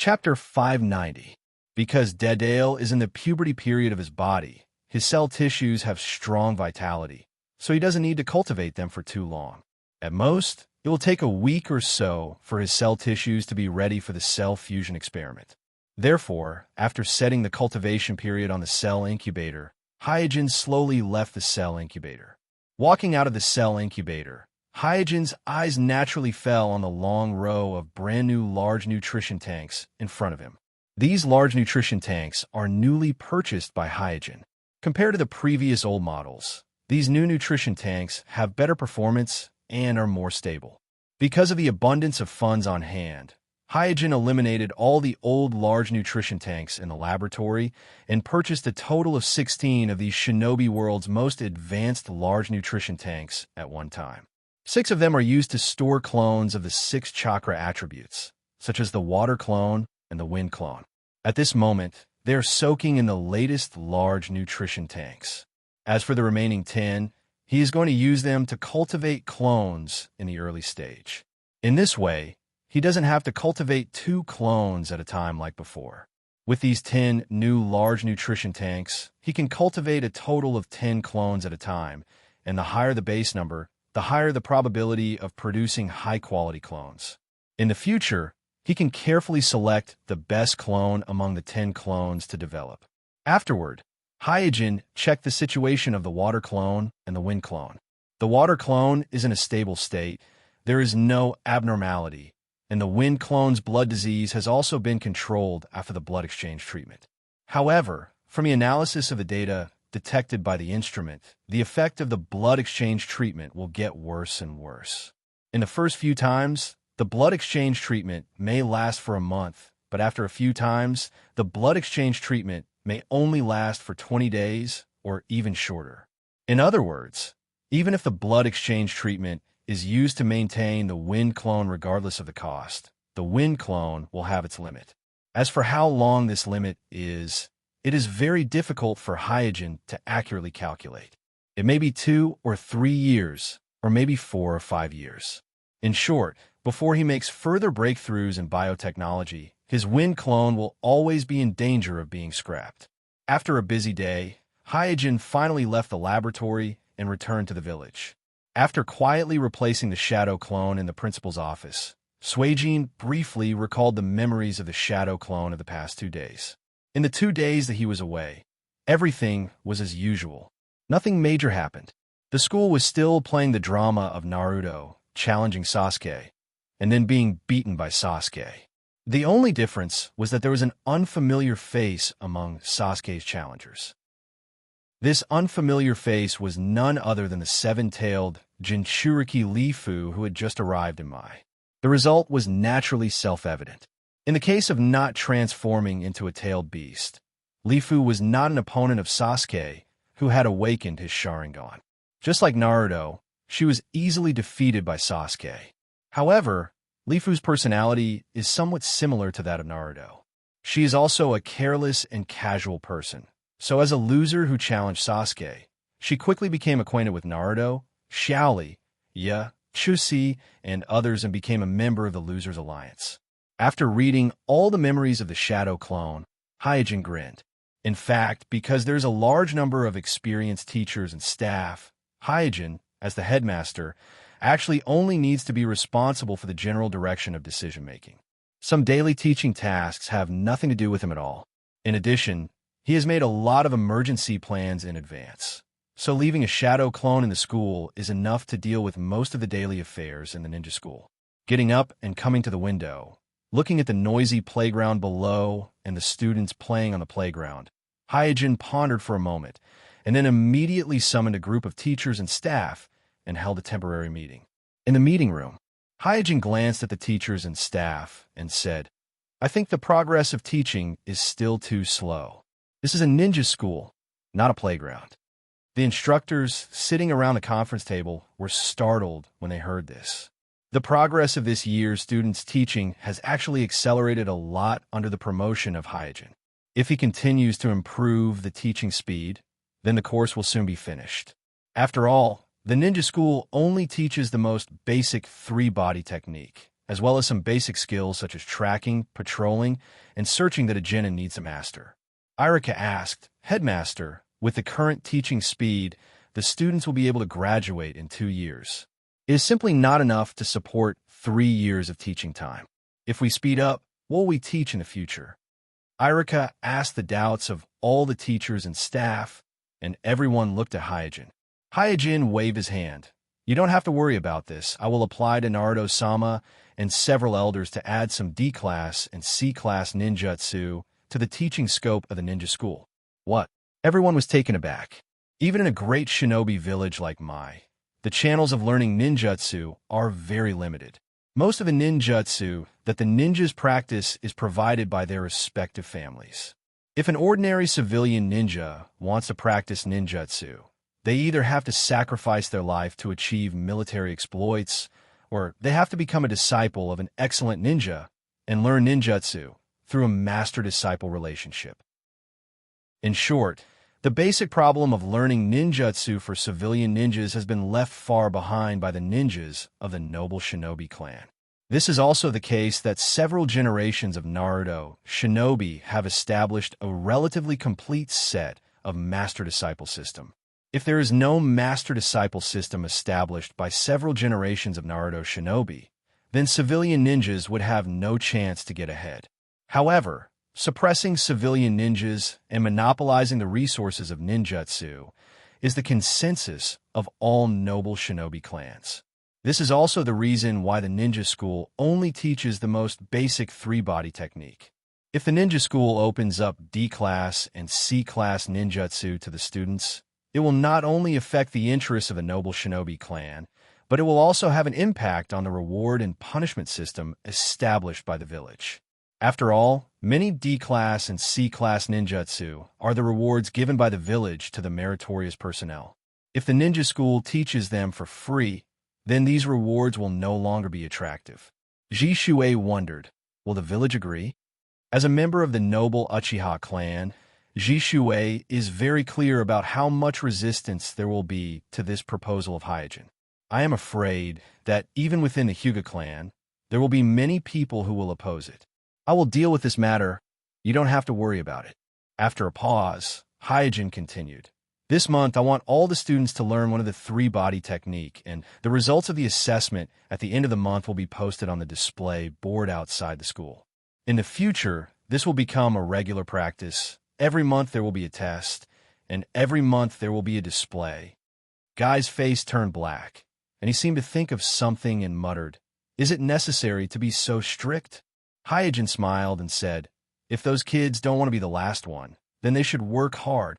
Chapter 590. Because Dedale is in the puberty period of his body, his cell tissues have strong vitality, so he doesn't need to cultivate them for too long. At most, it will take a week or so for his cell tissues to be ready for the cell fusion experiment. Therefore, after setting the cultivation period on the cell incubator, Hyegen slowly left the cell incubator. Walking out of the cell incubator, Hyegen's eyes naturally fell on the long row of brand new large nutrition tanks in front of him. These large nutrition tanks are newly purchased by Hyegen. Compared to the previous old models, these new nutrition tanks have better performance and are more stable. Because of the abundance of funds on hand, Hyegen eliminated all the old large nutrition tanks in the laboratory and purchased a total of 16 of these Shinobi World's most advanced large nutrition tanks at one time. 6 of them are used to store clones of the 6 chakra attributes, such as the water clone and the wind clone. At this moment, they are soaking in the latest large nutrition tanks. As for the remaining 10, he is going to use them to cultivate clones in the early stage. In this way, he doesn't have to cultivate 2 clones at a time like before. With these 10 new large nutrition tanks, he can cultivate a total of 10 clones at a time, and the higher the base number, the higher the probability of producing high-quality clones. In the future, he can carefully select the best clone among the 10 clones to develop. Afterward, Hyegen checked the situation of the water clone and the wind clone. The water clone is in a stable state, there is no abnormality, and the wind clone's blood disease has also been controlled after the blood exchange treatment. However, from the analysis of the data detected by the instrument, the effect of the blood exchange treatment will get worse and worse. In the first few times, the blood exchange treatment may last for a month, but after a few times, the blood exchange treatment may only last for 20 days or even shorter. In other words, even if the blood exchange treatment is used to maintain the wind clone regardless of the cost, the wind clone will have its limit. As for how long this limit is, it is very difficult for Hyegen to accurately calculate. It may be 2 or 3 years, or maybe 4 or 5 years. In short, before he makes further breakthroughs in biotechnology, his wind clone will always be in danger of being scrapped. After a busy day, Hyegen finally left the laboratory and returned to the village. After quietly replacing the shadow clone in the principal's office, Suijin briefly recalled the memories of the shadow clone of the past 2 days. In the 2 days that he was away, everything was as usual. Nothing major happened. The school was still playing the drama of Naruto challenging Sasuke, and then being beaten by Sasuke. The only difference was that there was an unfamiliar face among Sasuke's challengers. This unfamiliar face was none other than the 7-tailed Jinchuriki Lifu who had just arrived in Mai. The result was naturally self-evident. In the case of not transforming into a tailed beast, Lifu was not an opponent of Sasuke, who had awakened his Sharingan. Just like Naruto, she was easily defeated by Sasuke. However, Lifu's personality is somewhat similar to that of Naruto. She is also a careless and casual person. So as a loser who challenged Sasuke, she quickly became acquainted with Naruto, Xiaoli, Chusi, and others and became a member of the Losers Alliance. After reading all the memories of the Shadow Clone, Hyegen grinned. In fact, because there's a large number of experienced teachers and staff, Hyegen, as the headmaster, actually only needs to be responsible for the general direction of decision-making. Some daily teaching tasks have nothing to do with him at all. In addition, he has made a lot of emergency plans in advance. So leaving a shadow clone in the school is enough to deal with most of the daily affairs in the ninja school. Getting up and coming to the window, looking at the noisy playground below and the students playing on the playground, Hyegen pondered for a moment and then immediately summoned a group of teachers and staff and held a temporary meeting. In the meeting room, Hyegen glanced at the teachers and staff and said, "I think the progress of teaching is still too slow. This is a ninja school, not a playground." The instructors sitting around the conference table were startled when they heard this. The progress of this year's students' teaching has actually accelerated a lot under the promotion of Hyegen. If he continues to improve the teaching speed, then the course will soon be finished. After all, the ninja school only teaches the most basic 3-body technique, as well as some basic skills such as tracking, patrolling, and searching that a genin needs to master. Irika asked, Headmaster, with the current teaching speed, the students will be able to graduate in 2 years. It is simply not enough to support 3 years of teaching time. If we speed up, what will we teach in the future? Irika asked the doubts of all the teachers and staff, and everyone looked at Hyojin. Hyojin waved his hand. You don't have to worry about this. I will apply to Naruto-sama and several elders to add some D-class and C-class ninjutsu to the teaching scope of the ninja school. What? Everyone was taken aback. Even in a great shinobi village like Mai, the channels of learning ninjutsu are very limited. Most of the ninjutsu that the ninjas practice is provided by their respective families. If an ordinary civilian ninja wants to practice ninjutsu, they either have to sacrifice their life to achieve military exploits, or they have to become a disciple of an excellent ninja and learn ninjutsu through a master-disciple relationship. In short, the basic problem of learning ninjutsu for civilian ninjas has been left far behind by the ninjas of the noble shinobi clan. This is also the case that several generations of Naruto shinobi have established a relatively complete set of master-disciple system. If there is no master-disciple system established by several generations of Naruto shinobi, then civilian ninjas would have no chance to get ahead. However, suppressing civilian ninjas and monopolizing the resources of ninjutsu is the consensus of all noble shinobi clans. This is also the reason why the ninja school only teaches the most basic three-body technique. If the ninja school opens up D-class and C-class ninjutsu to the students, it will not only affect the interests of the noble shinobi clan, but it will also have an impact on the reward and punishment system established by the village. After all, many D-class and C-class ninjutsu are the rewards given by the village to the meritorious personnel. If the ninja school teaches them for free, then these rewards will no longer be attractive. Ji Shuei wondered, will the village agree? As a member of the noble Uchiha clan, Ji Shuei is very clear about how much resistance there will be to this proposal of Hyojin. I am afraid that even within the Hyuga clan, there will be many people who will oppose it. I will deal with this matter. You don't have to worry about it. After a pause, Hyojin continued. This month, I want all the students to learn one of the three-body technique, and the results of the assessment at the end of the month will be posted on the display board outside the school. In the future, this will become a regular practice. Every month there will be a test, and every month there will be a display. Guy's face turned black, and he seemed to think of something and muttered, Is it necessary to be so strict? Hyojin smiled and said, If those kids don't want to be the last one, then they should work hard.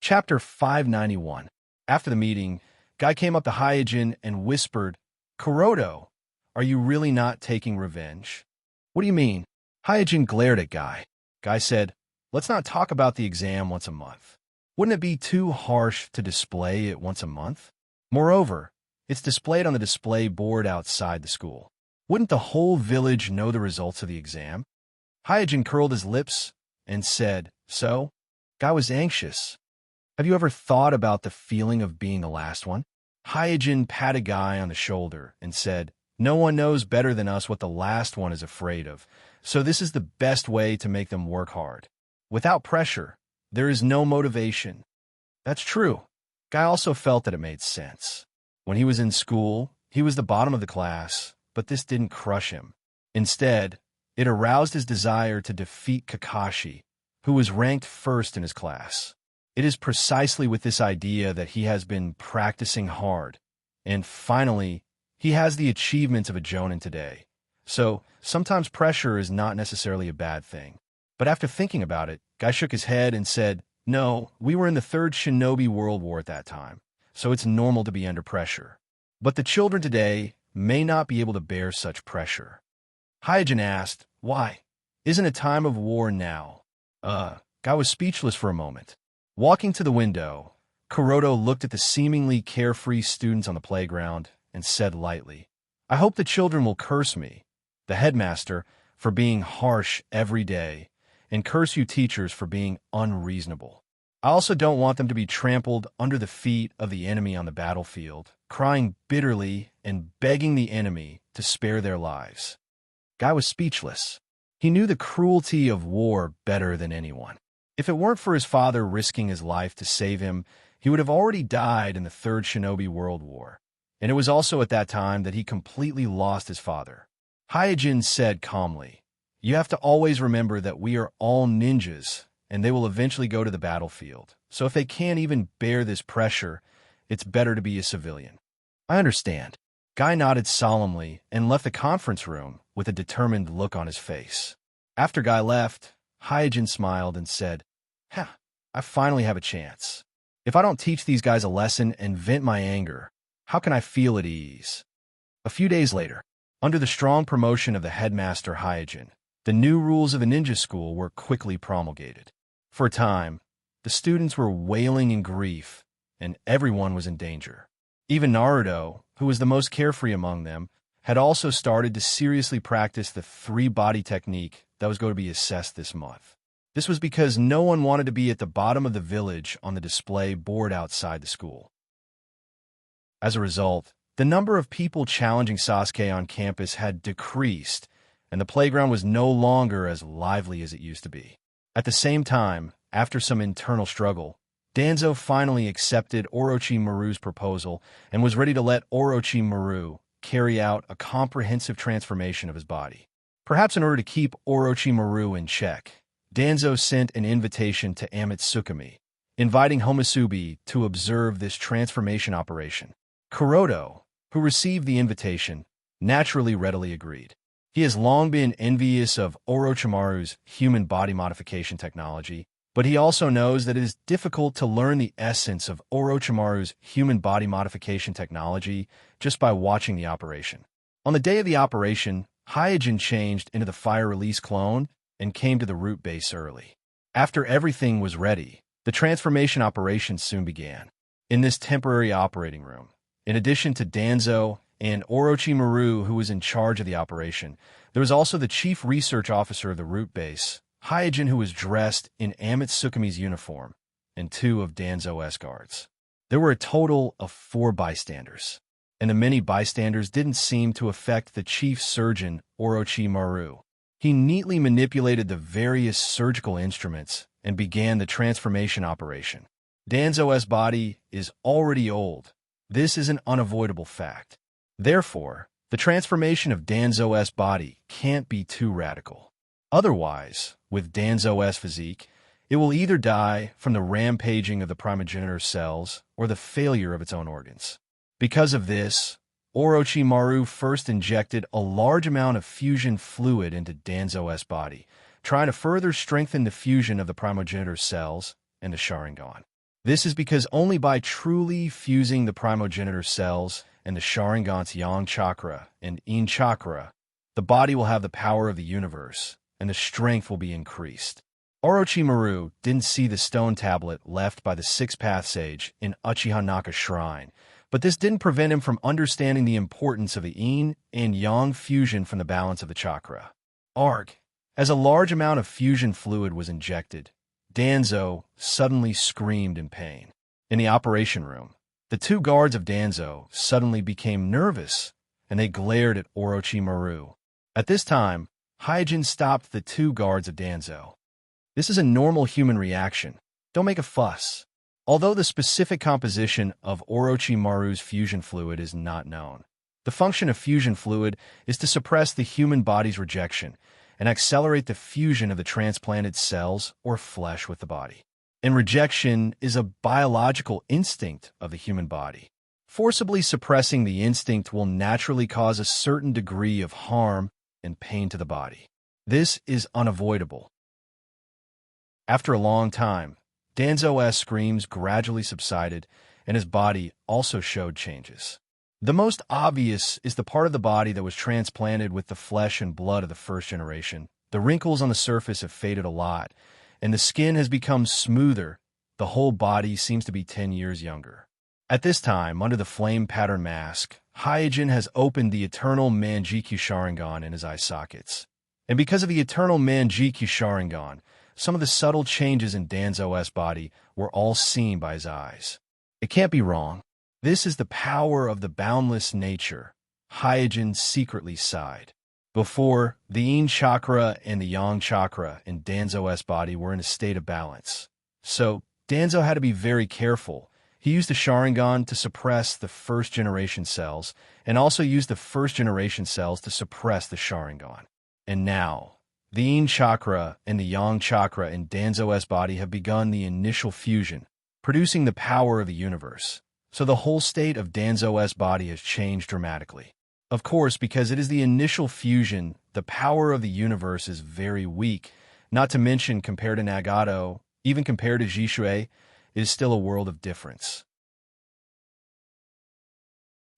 Chapter 591. After the meeting, Guy came up to Hyojin and whispered, Kuroto, are you really not taking revenge? What do you mean? Hyojin glared at Guy. Guy said, Let's not talk about the exam once a month. Wouldn't it be too harsh to display it once a month? Moreover, it's displayed on the display board outside the school. Wouldn't the whole village know the results of the exam? Hyojin curled his lips and said, So? Guy was anxious. Have you ever thought about the feeling of being the last one? Hyojin patted Guy on the shoulder and said, No one knows better than us what the last one is afraid of, so this is the best way to make them work hard. Without pressure, there is no motivation. That's true. Guy also felt that it made sense. When he was in school, he was the bottom of the class, but this didn't crush him. Instead, it aroused his desire to defeat Kakashi, who was ranked first in his class. It is precisely with this idea that he has been practicing hard, and finally, he has the achievements of a Jonin today. So, sometimes pressure is not necessarily a bad thing. But after thinking about it, Guy shook his head and said, No, we were in the Third Shinobi World War at that time, so it's normal to be under pressure. But the children today may not be able to bear such pressure. Hyojin asked, Why? Isn't a time of war now? Guy was speechless for a moment. Walking to the window, Kuroto looked at the seemingly carefree students on the playground and said lightly, I hope the children will curse me, the headmaster, for being harsh every day, and curse you teachers for being unreasonable. I also don't want them to be trampled under the feet of the enemy on the battlefield, crying bitterly and begging the enemy to spare their lives. Guy was speechless. He knew the cruelty of war better than anyone. If it weren't for his father risking his life to save him, he would have already died in the Third Shinobi World War. And it was also at that time that he completely lost his father. Hyojin said calmly, "You have to always remember that we are all ninjas, and they will eventually go to the battlefield. So if they can't even bear this pressure, it's better to be a civilian." "I understand." Guy nodded solemnly and left the conference room with a determined look on his face. After Guy left, Hyojin smiled and said, I finally have a chance. If I don't teach these guys a lesson and vent my anger, how can I feel at ease?" A few days later, under the strong promotion of the headmaster Hyojin, the new rules of the ninja school were quickly promulgated. For a time, the students were wailing in grief, and everyone was in danger. Even Naruto, who was the most carefree among them, had also started to seriously practice the three-body technique that was going to be assessed this month. This was because no one wanted to be at the bottom of the village on the display board outside the school. As a result, the number of people challenging Sasuke on campus had decreased, and the playground was no longer as lively as it used to be. At the same time, after some internal struggle, Danzo finally accepted Orochimaru's proposal and was ready to let Orochimaru carry out a comprehensive transformation of his body. Perhaps in order to keep Orochimaru in check, Danzo sent an invitation to Amitsukami, inviting Homusubi to observe this transformation operation. Kuroto, who received the invitation, naturally readily agreed. He has long been envious of Orochimaru's human body modification technology, but he also knows that it is difficult to learn the essence of Orochimaru's human body modification technology just by watching the operation. On the day of the operation, Hyojin changed into the fire release clone and came to the root base early. After everything was ready, the transformation operation soon began. In this temporary operating room, in addition to Danzo and Orochimaru, who was in charge of the operation, there was also the chief research officer of the root base, Hyojin, who was dressed in Amitsukami's uniform, and two of Danzo's guards. There were a total of 4 bystanders, and the many bystanders didn't seem to affect the chief surgeon, Orochimaru. He neatly manipulated the various surgical instruments and began the transformation operation. Danzo's body is already old. This is an unavoidable fact. Therefore, the transformation of Danzo's body can't be too radical. Otherwise, with Danzo's physique, it will either die from the rampaging of the primogenitor cells or the failure of its own organs. Because of this, Orochimaru first injected a large amount of fusion fluid into Danzo's body, trying to further strengthen the fusion of the primogenitor cells and the Sharingan. This is because only by truly fusing the primogenitor cells and the Sharingan's Yang Chakra and Yin Chakra, the body will have the power of the universe, and the strength will be increased. Orochimaru didn't see the stone tablet left by the Six-Path Sage in Uchiha Naka Shrine, but this didn't prevent him from understanding the importance of the Yin and Yang fusion from the balance of the chakra. Arg. As a large amount of fusion fluid was injected, Danzo suddenly screamed in pain. In the operation room, the 2 guards of Danzo suddenly became nervous, and they glared at Orochimaru. At this time, Hyojin stopped the 2 guards of Danzo. "This is a normal human reaction. Don't make a fuss." Although the specific composition of Orochimaru's fusion fluid is not known, the function of fusion fluid is to suppress the human body's rejection and accelerate the fusion of the transplanted cells or flesh with the body. And rejection is a biological instinct of the human body. Forcibly suppressing the instinct will naturally cause a certain degree of harm and pain to the body. This is unavoidable. After a long time, Danzo's screams gradually subsided, and his body also showed changes. The most obvious is the part of the body that was transplanted with the flesh and blood of the first generation. The wrinkles on the surface have faded a lot, and the skin has become smoother. The whole body seems to be 10 years younger. At this time, under the flame pattern mask, Hyojin has opened the eternal Manjikyu Sharingan in his eye sockets. And because of the eternal Manjikyu Sharingan, some of the subtle changes in Danzo's body were all seen by his eyes. It can't be wrong. This is the power of the boundless nature, Hyojin secretly sighed. Before, the yin chakra and the yang chakra in Danzo's body were in a state of balance. So, Danzo had to be very careful. He used the Sharingan to suppress the first-generation cells, and also used the first-generation cells to suppress the Sharingan. And now, the yin chakra and the yang chakra in Danzo's body have begun the initial fusion, producing the power of the universe. So the whole state of Danzo's body has changed dramatically. Of course, because it is the initial fusion, the power of the universe is very weak, not to mention compared to Nagato, even compared to Jishui, it is still a world of difference.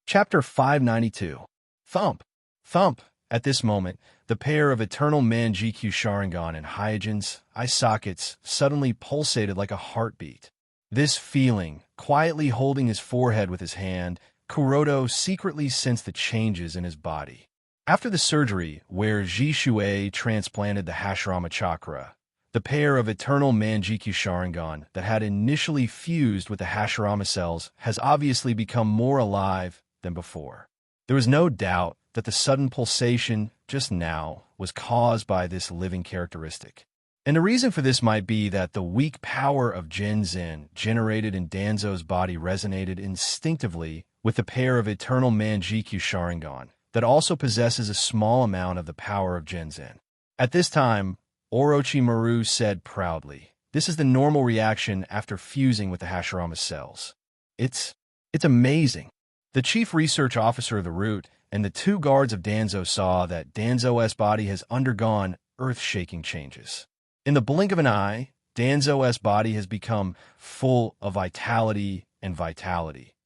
Chapter 592. Thump. Thump. At this moment, the pair of eternal Manjikyu Sharingan and Hyojin's eye sockets suddenly pulsated like a heartbeat. This feeling, quietly holding his forehead with his hand, Kuroto secretly sensed the changes in his body. After the surgery, where Jishui transplanted the Hashirama chakra, the pair of eternal Manjikyu Sharingan that had initially fused with the Hashirama cells has obviously become more alive than before. There was no doubt that the sudden pulsation just now was caused by this living characteristic. And the reason for this might be that the weak power of Genzen generated in Danzo's body resonated instinctively with the pair of eternal Manjikyu Sharingan that also possesses a small amount of the power of Genzen. At this time, Orochimaru said proudly, "This is the normal reaction after fusing with the Hashirama cells. It's amazing." The chief research officer of the route and the two guards of Danzo saw that Danzo's body has undergone earth-shaking changes. In the blink of an eye, Danzo's body has become full of vitality,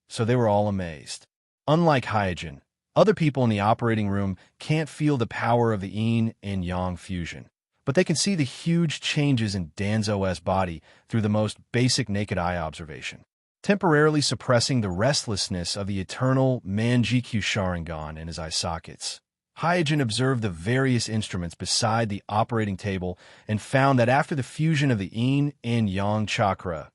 so they were all amazed. Unlike Hyojin, other people in the operating room can't feel the power of the yin and yang fusion, but they can see the huge changes in Danzo's body through the most basic naked eye observation, temporarily suppressing the restlessness of the eternal Manjikyu Sharingan in his eye sockets. Hyojin observed the various instruments beside the operating table and found that after the fusion of the yin and yang chakra,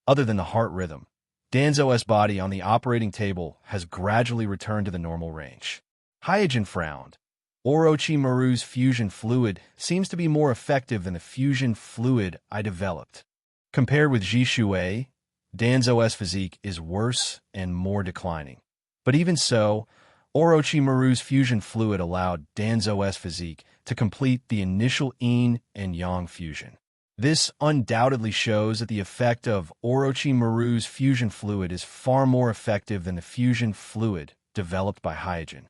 other than the heart rhythm, Danzo's body on the operating table has gradually returned to the normal range. Hyojin frowned. Orochimaru's fusion fluid seems to be more effective than the fusion fluid I developed. Compared with Jishui, Danzo's physique is worse and more declining. But even so, Orochimaru's fusion fluid allowed Danzo's physique to complete the initial yin and yang fusion. This undoubtedly shows that the effect of Orochimaru's fusion fluid is far more effective than the fusion fluid developed by Hyojin.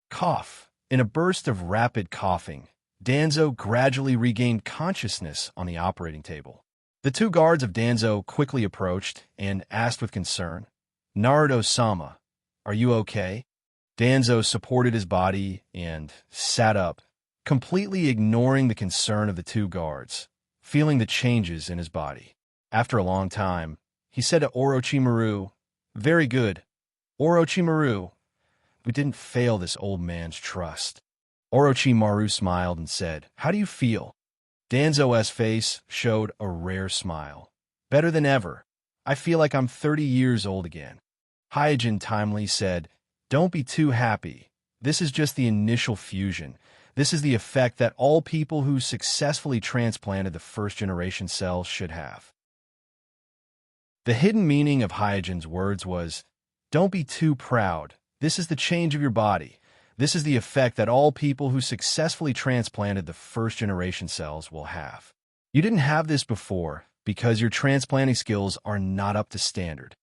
Cough. In a burst of rapid coughing, Danzo gradually regained consciousness on the operating table. The two guards of Danzo quickly approached and asked with concern, "Naruto-sama, are you okay?" Danzo supported his body and sat up, completely ignoring the concern of the two guards, feeling the changes in his body. After a long time, he said to Orochimaru, "Very good. Orochimaru, we didn't fail this old man's trust." Orochimaru smiled and said, "How do you feel?" Danzo's face showed a rare smile. "Better than ever. I feel like I'm 30 years old again." Hyojin timely said, "Don't be too happy. This is just the initial fusion. This is the effect that all people who successfully transplanted the first-generation cells should have." The hidden meaning of Hyojin's words was, "Don't be too proud. This is the change of your body. This is the effect that all people who successfully transplanted the first-generation cells will have. You didn't have this before because your transplanting skills are not up to standard."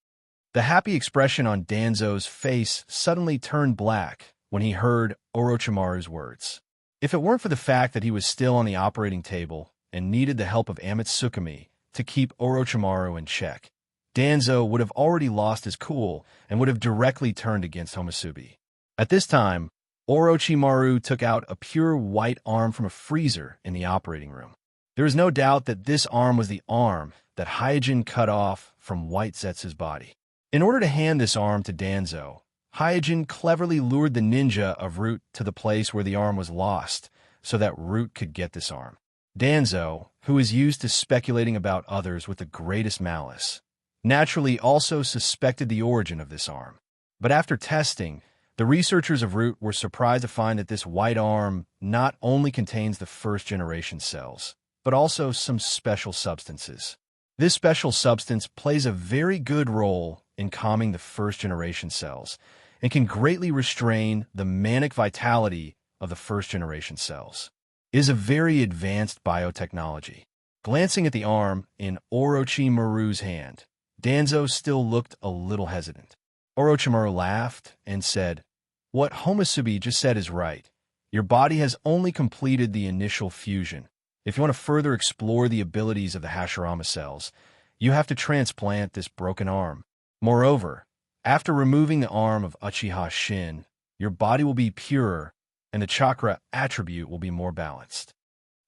The happy expression on Danzo's face suddenly turned black when he heard Orochimaru's words. If it weren't for the fact that he was still on the operating table and needed the help of Amatsukami to keep Orochimaru in check, Danzo would have already lost his cool and would have directly turned against Homasubi. At this time, Orochimaru took out a pure white arm from a freezer in the operating room. There is no doubt that this arm was the arm that Hyojin cut off from White Zetsu's body. In order to hand this arm to Danzo, Hyojin cleverly lured the ninja of Root to the place where the arm was lost, so that Root could get this arm. Danzo, who is used to speculating about others with the greatest malice, naturally also suspected the origin of this arm. But after testing, the researchers of Root were surprised to find that this white arm not only contains the first-generation cells, but also some special substances. This special substance plays a very good role in calming the first-generation cells and can greatly restrain the manic vitality of the first-generation cells. It is a very advanced biotechnology. Glancing at the arm in Orochimaru's hand, Danzo still looked a little hesitant. Orochimaru laughed and said, "What Homasubi just said is right. Your body has only completed the initial fusion. If you want to further explore the abilities of the Hashirama cells, you have to transplant this broken arm. Moreover, after removing the arm of Uchiha Shin, your body will be purer and the chakra attribute will be more balanced."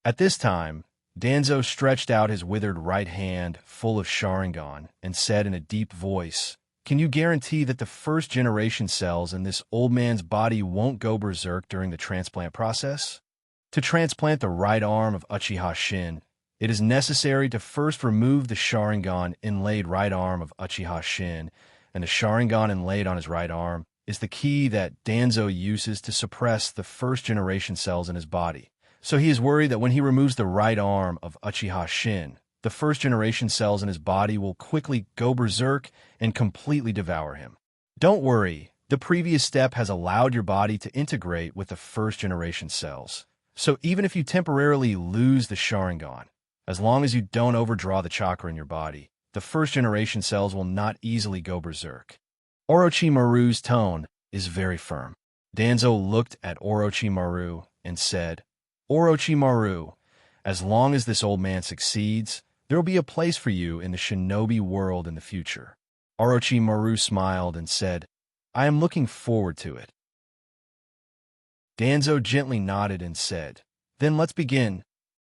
At this time, Danzo stretched out his withered right hand full of Sharingan and said in a deep voice, "Can you guarantee that the first-generation cells in this old man's body won't go berserk during the transplant process?" To transplant the right arm of Uchiha Shin, it is necessary to first remove the Sharingan inlaid right arm of Uchiha Shin, and the Sharingan inlaid on his right arm is the key that Danzo uses to suppress the first-generation cells in his body. So he is worried that when he removes the right arm of Uchiha Shin, the first-generation cells in his body will quickly go berserk and completely devour him. Don't worry, the previous step has allowed your body to integrate with the first-generation cells. So even if you temporarily lose the Sharingan, as long as you don't overdraw the chakra in your body, the first-generation cells will not easily go berserk. Orochimaru's tone is very firm. Danzo looked at Orochimaru and said, "Orochimaru, as long as this old man succeeds, there will be a place for you in the shinobi world in the future." Orochimaru smiled and said, "I am looking forward to it." Danzo gently nodded and said, "Then let's begin."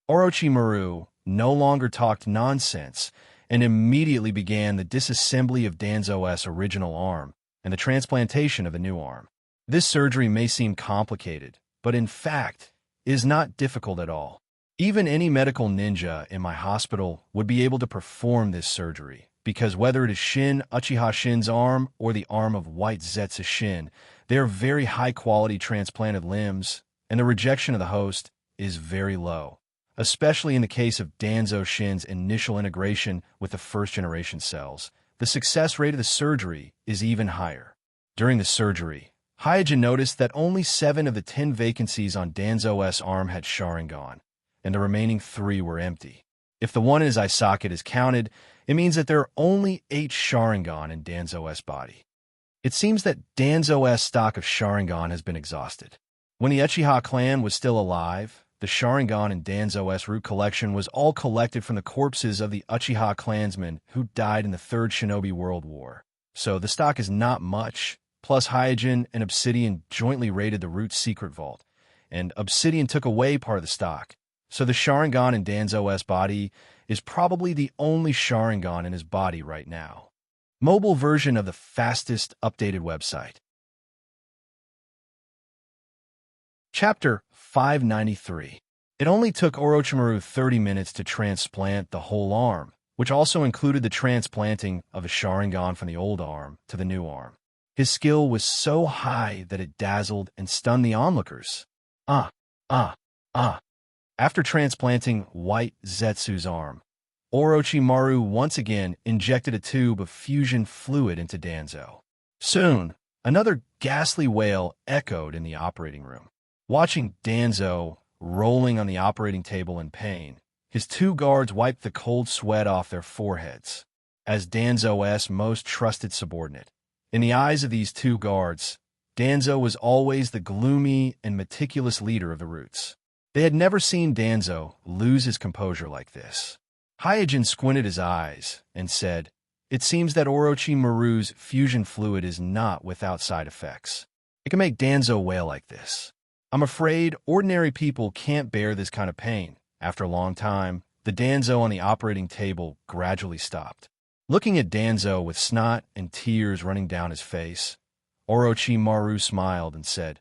Orochimaru no longer talked nonsense and immediately began the disassembly of Danzo's original arm and the transplantation of the new arm. This surgery may seem complicated, but in fact, it is not difficult at all. Even any medical ninja in my hospital would be able to perform this surgery, because whether it is Uchiha Shin's arm or the arm of White Zetsu Shin, they are very high-quality transplanted limbs, and the rejection of the host is very low, especially in the case of Danzo Shin's initial integration with the first-generation cells. The success rate of the surgery is even higher. During the surgery, Hyojin noticed that only 7 of the 10 vacancies on Danzo's arm had Sharingan, and the remaining 3 were empty. If the one in his eye socket is counted, it means that there are only 8 Sharingan in Danzo's body. It seems that Danzo's stock of Sharingan has been exhausted. When the Uchiha clan was still alive, the Sharingan in Danzo's root collection was all collected from the corpses of the Uchiha clansmen who died in the Third Shinobi World War. So the stock is not much. Plus, Hyojin and Obsidian jointly raided the Root's secret vault, and Obsidian took away part of the stock. So the Sharingan in Danzo's body is probably the only Sharingan in his body right now. Mobile version of the fastest updated website. Chapter 593. It only took Orochimaru 30 minutes to transplant the whole arm, which also included the transplanting of a Sharingan from the old arm to the new arm. His skill was so high that it dazzled and stunned the onlookers. After transplanting White Zetsu's arm, Orochimaru once again injected a tube of fusion fluid into Danzo. Soon, another ghastly wail echoed in the operating room. Watching Danzo rolling on the operating table in pain, his 2 guards wiped the cold sweat off their foreheads. As Danzo's most trusted subordinate, in the eyes of these 2 guards, Danzo was always the gloomy and meticulous leader of the Roots. They had never seen Danzo lose his composure like this. Hyojin squinted his eyes and said, "It seems that Orochimaru's fusion fluid is not without side effects. It can make Danzo wail like this. I'm afraid ordinary people can't bear this kind of pain." After a long time, the Danzo on the operating table gradually stopped. Looking at Danzo with snot and tears running down his face, Orochimaru smiled and said,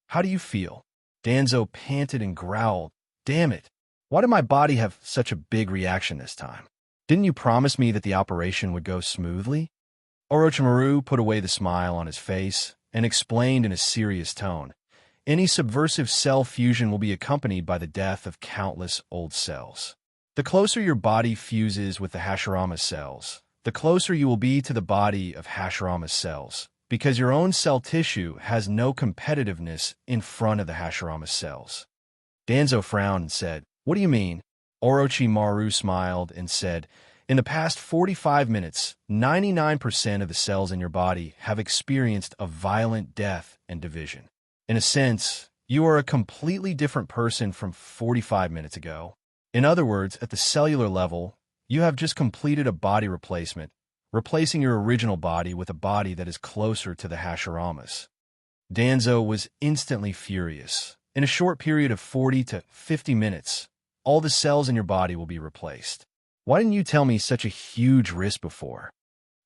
"How do you feel?" Danzo panted and growled, "Damn it, Why did my body have such a big reaction this time? Didn't you promise me that the operation would go smoothly? Orochimaru put away the smile on his face and explained in a serious tone. Any subversive cell fusion will be accompanied by the death of countless old cells. The closer your body fuses with the Hashirama cells, the closer you will be to the body of Hashirama cells, because your own cell tissue has no competitiveness in front of the Hashirama cells. Danzo frowned and said, "What do you mean?" Orochimaru smiled and said, "In the past 45 minutes, 99% of the cells in your body have experienced a violent death and division. In a sense, you are a completely different person from 45 minutes ago. In other words, at the cellular level, you have just completed a body replacement, replacing your original body with a body that is closer to the Hashiramas." Danzo was instantly furious. In a short period of 40 to 50 minutes, all the cells in your body will be replaced. Why didn't you tell me such a huge risk before?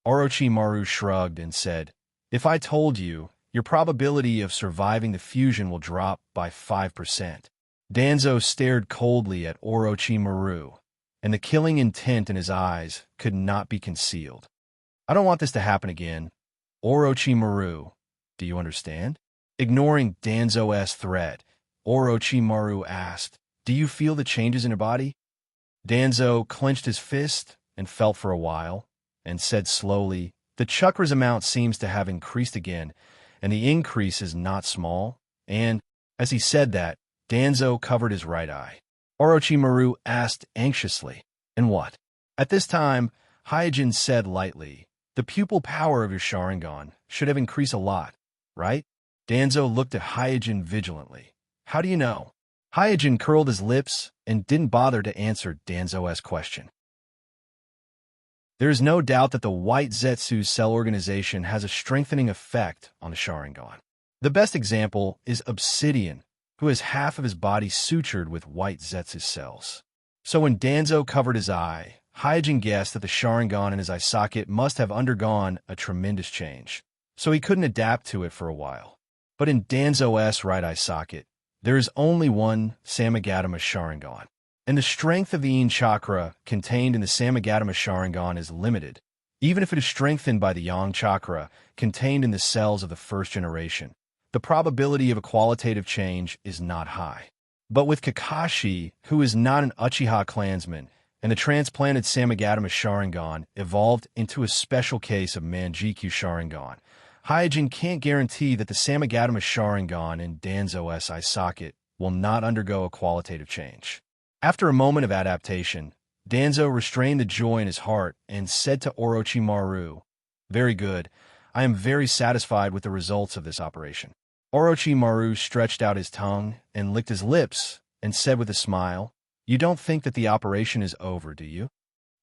Orochimaru shrugged and said, "If I told you, your probability of surviving the fusion will drop by 5%. Danzo stared coldly at Orochimaru, and the killing intent in his eyes could not be concealed. "I don't want this to happen again. Orochimaru, do you understand?" Ignoring Danzo's threat, Orochimaru asked, "Do you feel the changes in your body?" Danzo clenched his fist and felt for a while, and said slowly, "The chakra's amount seems to have increased again, and the increase is not small." And, as he said that, Danzo covered his right eye. Orochimaru asked anxiously, "And what?" At this time, Hyojin said lightly, "The pupil power of your Sharingan should have increased a lot, right?" Danzo looked at Hyojin vigilantly. "How do you know?" Hyojin curled his lips and didn't bother to answer Danzo's question. There is no doubt that the White Zetsu's cell organization has a strengthening effect on the Sharingan. The best example is Obsidian, who has half of his body sutured with White Zetsu cells. So when Danzo covered his eye, Hyojin guessed that the Sharingan in his eye socket must have undergone a tremendous change, so he couldn't adapt to it for a while. But in Danzo's right eye socket, there is only one Samagatama Sharingan, and the strength of the Yin chakra contained in the Samagatama Sharingan is limited, even if it is strengthened by the Yang chakra contained in the cells of the first generation. The probability of a qualitative change is not high. But with Kakashi, who is not an Uchiha clansman, and the transplanted Samagatama Sharingan evolved into a special case of Manjikyu Sharingan, Hyojin can't guarantee that the Samagatama Sharingan in Danzo's eye socket will not undergo a qualitative change. After a moment of adaptation, Danzo restrained the joy in his heart and said to Orochimaru, "Very good. I am very satisfied with the results of this operation." Orochimaru stretched out his tongue and licked his lips and said with a smile, "You don't think that the operation is over, do you?"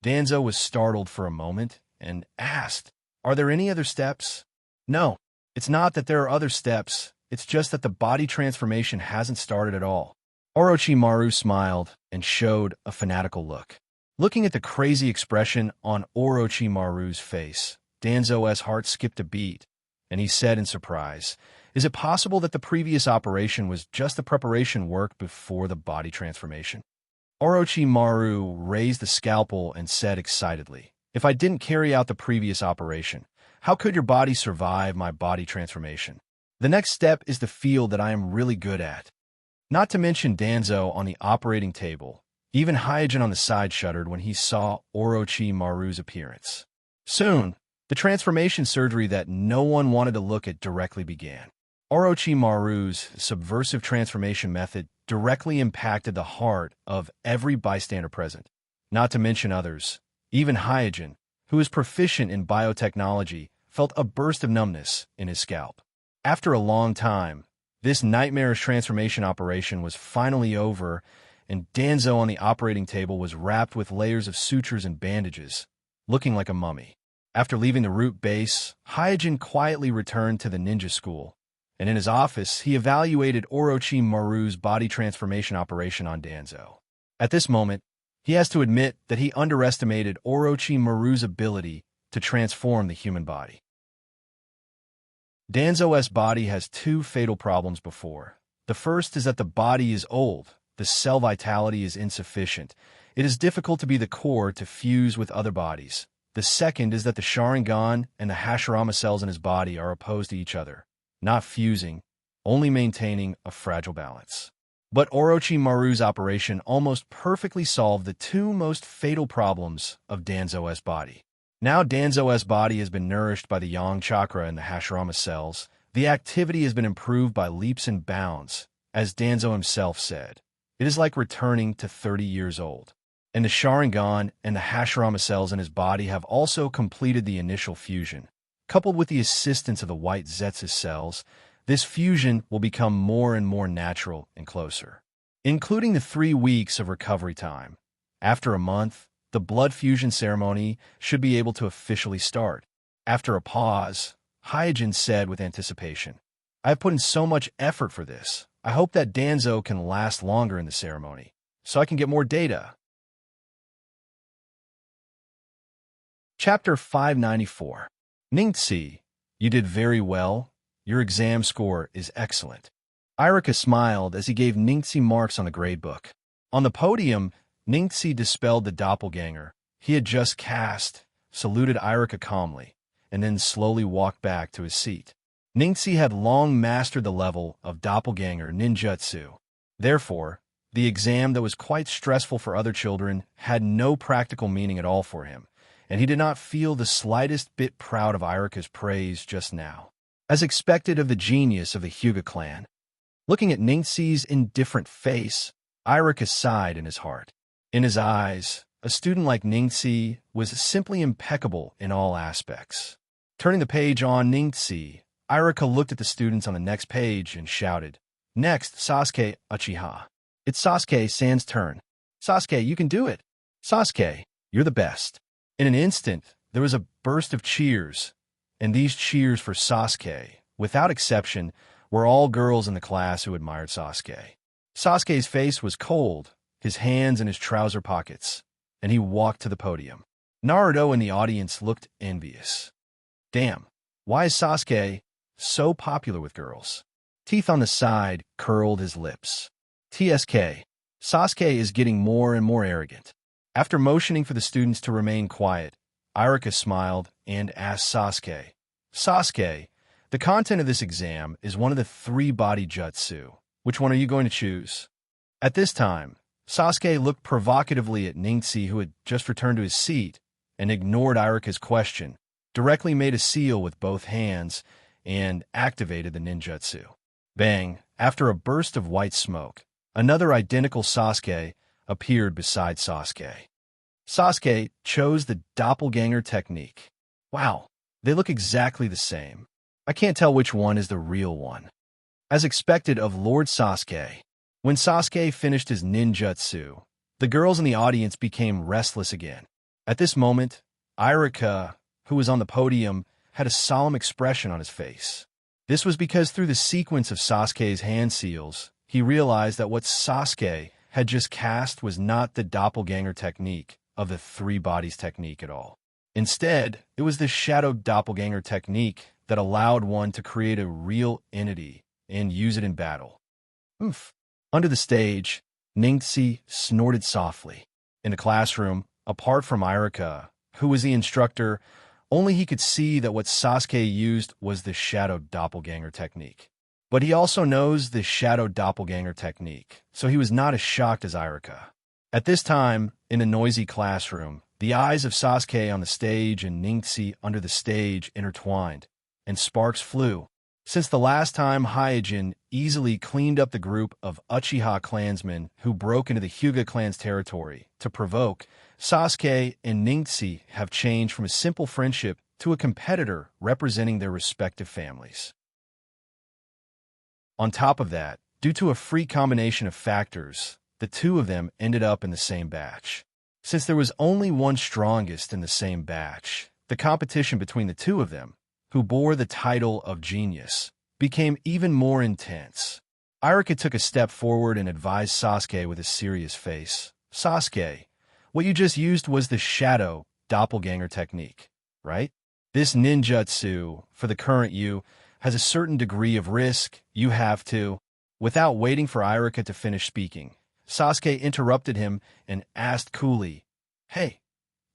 Danzo was startled for a moment and asked, "Are there any other steps?" "No, it's not that there are other steps. It's just that the body transformation hasn't started at all." Orochimaru smiled and showed a fanatical look. Looking at the crazy expression on Orochimaru's face, Danzo's heart skipped a beat, and he said in surprise, "Is it possible that the previous operation was just the preparation work before the body transformation?" Orochimaru raised the scalpel and said excitedly, "If I didn't carry out the previous operation, how could your body survive my body transformation? The next step is the field that I am really good at." Not to mention Danzo on the operating table, even Hyojin on the side shuddered when he saw Orochimaru's appearance. Soon, the transformation surgery that no one wanted to look at directly began. Orochimaru's subversive transformation method directly impacted the heart of every bystander present, not to mention others. Even Hyojin, who is proficient in biotechnology, felt a burst of numbness in his scalp. After a long time, this nightmarish transformation operation was finally over, and Danzo on the operating table was wrapped with layers of sutures and bandages, looking like a mummy. After leaving the root base, Hyojin quietly returned to the ninja school, and in his office, he evaluated Orochimaru's body transformation operation on Danzo. At this moment, he has to admit that he underestimated Orochimaru's ability to transform the human body. Danzo's body has two fatal problems before. The first is that the body is old, the cell vitality is insufficient. It is difficult to be the core to fuse with other bodies. The second is that the Sharingan and the Hashirama cells in his body are opposed to each other, not fusing, only maintaining a fragile balance. But Orochimaru's operation almost perfectly solved the two most fatal problems of Danzo's body. Now Danzo's body has been nourished by the Yang chakra and the Hashirama cells. The activity has been improved by leaps and bounds, as Danzo himself said. It is like returning to 30 years old. And the Sharingan and the Hashirama cells in his body have also completed the initial fusion. Coupled with the assistance of the white Zetsu cells, this fusion will become more and more natural and closer, including the 3 weeks of recovery time. After a month, the blood fusion ceremony should be able to officially start. After a pause, Hyojin said with anticipation, "I have put in so much effort for this. I hope that Danzo can last longer in the ceremony, so I can get more data." Chapter 594. Ningxi, you did very well. Your exam score is excellent. Irika smiled as he gave Ningxi marks on the gradebook. On the podium, Ningxi dispelled the doppelganger he had just cast, saluted Irika calmly, and then slowly walked back to his seat. Ningxi had long mastered the level of doppelganger ninjutsu. Therefore, the exam that was quite stressful for other children had no practical meaning at all for him, and he did not feel the slightest bit proud of Irika's praise just now. As expected of the genius of the Hyuga clan, looking at Ningxi's indifferent face, Irika sighed in his heart. In his eyes, a student like Ningxi was simply impeccable in all aspects. Turning the page on Ningxi, Irika looked at the students on the next page and shouted, "Next, Sasuke Uchiha. It's Sasuke-san's turn. Sasuke, you can do it. Sasuke, you're the best." In an instant, there was a burst of cheers, and these cheers for Sasuke, without exception, were all girls in the class who admired Sasuke. Sasuke's face was cold, his hands in his trouser pockets, and he walked to the podium. Naruto in the audience looked envious. Damn, why is Sasuke so popular with girls? Teeth on the side curled his lips. TSK, Sasuke is getting more and more arrogant. After motioning for the students to remain quiet, Irika smiled and asked Sasuke, "Sasuke, the content of this exam is one of the 3 body jutsu. Which one are you going to choose?" At this time, Sasuke looked provocatively at Ningxi, who had just returned to his seat, and ignored Irika's question, directly made a seal with both hands, and activated the ninjutsu. Bang! After a burst of white smoke, another identical Sasuke appeared beside Sasuke. Sasuke chose the doppelganger technique. Wow, they look exactly the same. I can't tell which one is the real one. As expected of Lord Sasuke, when Sasuke finished his ninjutsu, the girls in the audience became restless again. At this moment, Irika, who was on the podium, had a solemn expression on his face. This was because through the sequence of Sasuke's hand seals, he realized that what Sasuke had just cast was not the doppelganger technique of the 3 bodies technique at all. Instead, it was the shadow doppelganger technique that allowed one to create a real entity and use it in battle. Oof. Under the stage, Ningxi snorted softly. In the classroom, apart from Irika, who was the instructor, only he could see that what Sasuke used was the shadow doppelganger technique. But he also knows the shadow doppelganger technique, so he was not as shocked as Irika. At this time, in the noisy classroom, the eyes of Sasuke on the stage and Ningxi under the stage intertwined, and sparks flew. Since the last time Hyojin easily cleaned up the group of Uchiha clansmen who broke into the Hyuga clan's territory to provoke, Sasuke and Ningxi have changed from a simple friendship to a competitor representing their respective families. On top of that, due to a free combination of factors, the two of them ended up in the same batch. Since there was only one strongest in the same batch, the competition between the two of them, who bore the title of genius, became even more intense. Irika took a step forward and advised Sasuke with a serious face. "Sasuke, what you just used was the shadow doppelganger technique, right? This ninjutsu, for the current you, has a certain degree of risk. You have to..." Without waiting for Irika to finish speaking, Sasuke interrupted him and asked coolly, "Hey,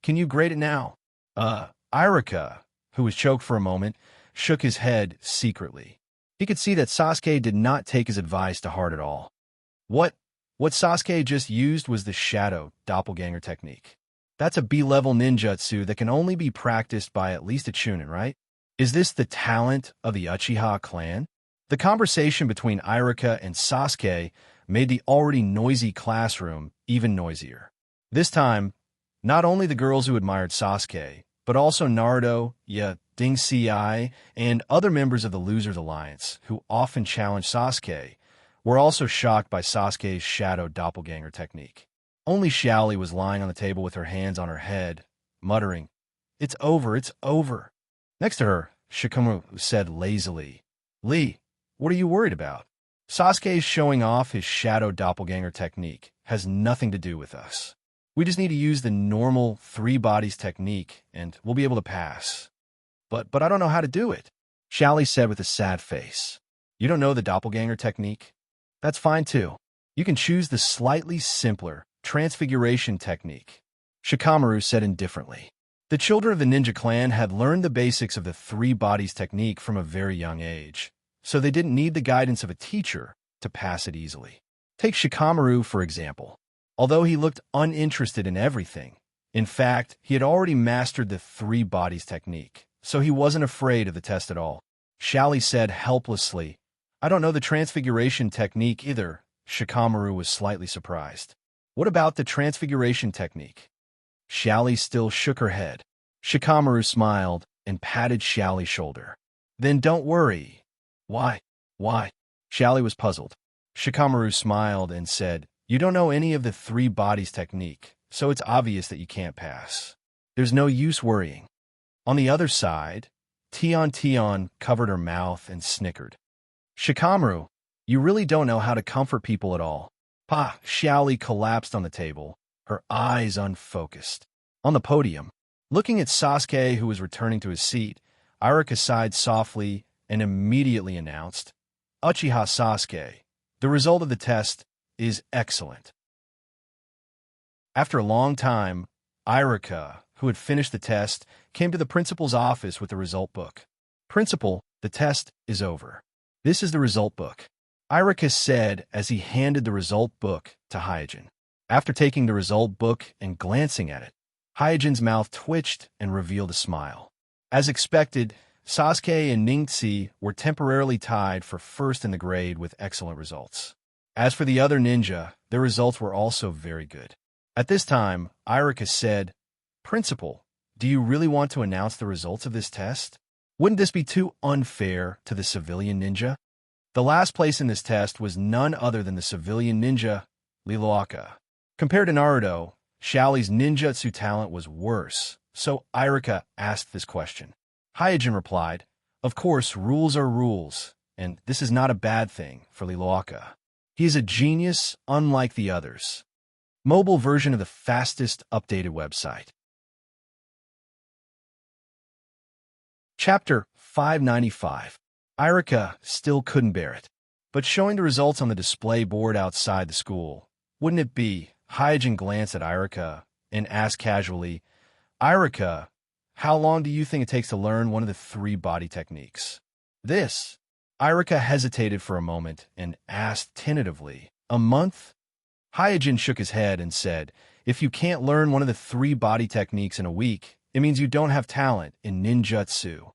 can you grade it now?" Irika, who was choked for a moment, shook his head secretly. He could see that Sasuke did not take his advice to heart at all. What Sasuke just used was the shadow doppelganger technique. That's a B-level ninjutsu that can only be practiced by at least a chunin, right? Is this the talent of the Uchiha clan? The conversation between Irika and Sasuke made the already noisy classroom even noisier. This time, not only the girls who admired Sasuke, but also Naruto, Ding Ci, and other members of the Losers Alliance, who often challenged Sasuke, were also shocked by Sasuke's shadow doppelganger technique. Only Xiaoli was lying on the table with her hands on her head, muttering, "It's over, it's over." Next to her, Shikamaru said lazily, "Lee, what are you worried about? Sasuke's showing off his shadow doppelganger technique has nothing to do with us. We just need to use the normal three bodies technique, and we'll be able to pass." But I don't know how to do it," Xiaoli said with a sad face. "You don't know the doppelganger technique? That's fine too. You can choose the slightly simpler transfiguration technique," Shikamaru said indifferently. The children of the ninja clan had learned the basics of the three bodies technique from a very young age, so they didn't need the guidance of a teacher to pass it easily. Take Shikamaru, for example. Although he looked uninterested in everything, in fact, he had already mastered the three bodies technique, so he wasn't afraid of the test at all. Xiaoli said helplessly, "I don't know the transfiguration technique either." Shikamaru was slightly surprised. "What about the transfiguration technique?" Xiaoli still shook her head. Shikamaru smiled and patted Xiaoli's shoulder. "Then don't worry." Why? Xiaoli was puzzled. Shikamaru smiled and said, "You don't know any of the three bodies technique, so it's obvious that you can't pass. There's no use worrying." On the other side, Tion covered her mouth and snickered. "Shikamaru, you really don't know how to comfort people at all." Xiaoli collapsed on the table, her eyes unfocused. On the podium, looking at Sasuke, who was returning to his seat, Irika sighed softly and immediately announced, "Uchiha Sasuke, the result of the test is excellent." After a long time, Irika, who had finished the test, came to the principal's office with the result book. "Principal, the test is over. This is the result book," Irika said as he handed the result book to Hyojin. After taking the result book and glancing at it, Hyojin's mouth twitched and revealed a smile. As expected, Sasuke and Ningxi were temporarily tied for first in the grade with excellent results. As for the other ninja, their results were also very good. At this time, Irika said, "Principal, do you really want to announce the results of this test? Wouldn't this be too unfair to the civilian ninja?" The last place in this test was none other than the civilian ninja, Liloaka. Compared to Naruto, Xiaoli's ninjutsu talent was worse, so Irika asked this question. Hyojin replied, "Of course, rules are rules, and this is not a bad thing for Liloaka. He is a genius unlike the others." Mobile version of the fastest updated website. Chapter 595. Irika still couldn't bear it. But showing the results on the display board outside the school, wouldn't it be? Hyojin glanced at Irika and asked casually, "Irika, how long do you think it takes to learn one of the three body techniques?" This. Irika hesitated for a moment and asked tentatively, "A month?" Hyojin shook his head and said, "If you can't learn one of the three body techniques in a week, it means you don't have talent in ninjutsu."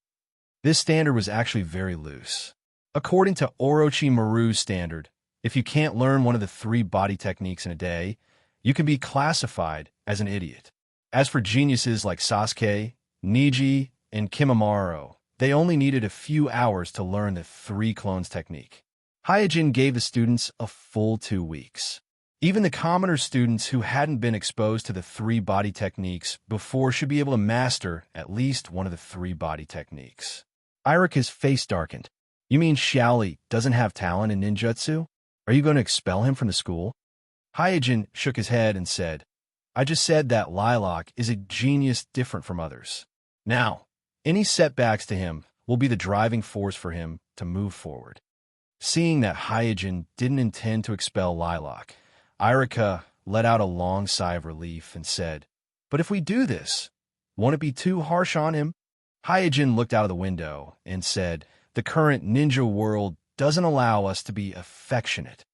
This standard was actually very loose. According to Orochimaru's standard, if you can't learn one of the three body techniques in a day, you can be classified as an idiot. As for geniuses like Sasuke, Neji, and Kimimaro, they only needed a few hours to learn the three clones technique. Hyojin gave the students a full 2 weeks. Even the commoner students who hadn't been exposed to the three body techniques before should be able to master at least one of the three body techniques. Irika's face darkened. "You mean Xiaoli doesn't have talent in ninjutsu? Are you going to expel him from the school?" Hyojin shook his head and said, "I just said that Lilac is a genius different from others. Now, any setbacks to him will be the driving force for him to move forward." Seeing that Hyojin didn't intend to expel Lilac, Irika let out a long sigh of relief and said, "But if we do this, won't it be too harsh on him?" Hyojin looked out of the window and said, "The current ninja world doesn't allow us to be affectionate."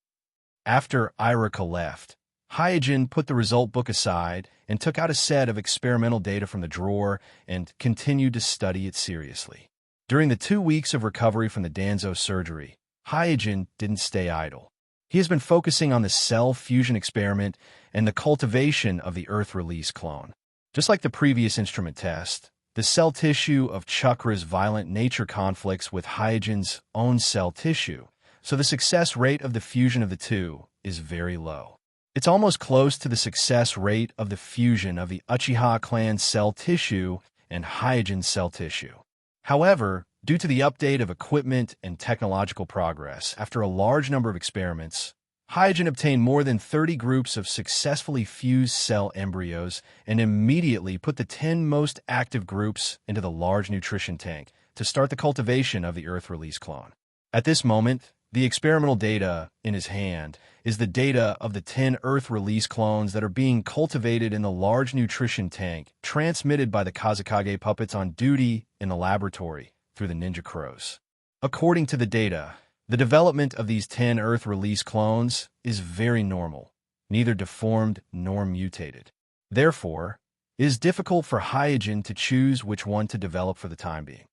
After Irika left, Hyojin put the result book aside and took out a set of experimental data from the drawer and continued to study it seriously. During the 2 weeks of recovery from the Danzo surgery, Hyojin didn't stay idle. He has been focusing on the cell fusion experiment and the cultivation of the Earth release clone. Just like the previous instrument test, the cell tissue of Chakra's violent nature conflicts with Hyojin's own cell tissue, so the success rate of the fusion of the two is very low. It's almost close to the success rate of the fusion of the Uchiha clan cell tissue and Hyojin's cell tissue. However, due to the update of equipment and technological progress, after a large number of experiments, Hyojin obtained more than 30 groups of successfully fused cell embryos and immediately put the 10 most active groups into the large nutrition tank to start the cultivation of the Earth release clone. At this moment, the experimental data in his hand is the data of the 10 Earth release clones that are being cultivated in the large nutrition tank, transmitted by the Kazekage puppets on duty in the laboratory through the Ninja Crows. According to the data, the development of these 10 Earth release clones is very normal, neither deformed nor mutated. Therefore, it is difficult for Hyojin to choose which one to develop for the time being.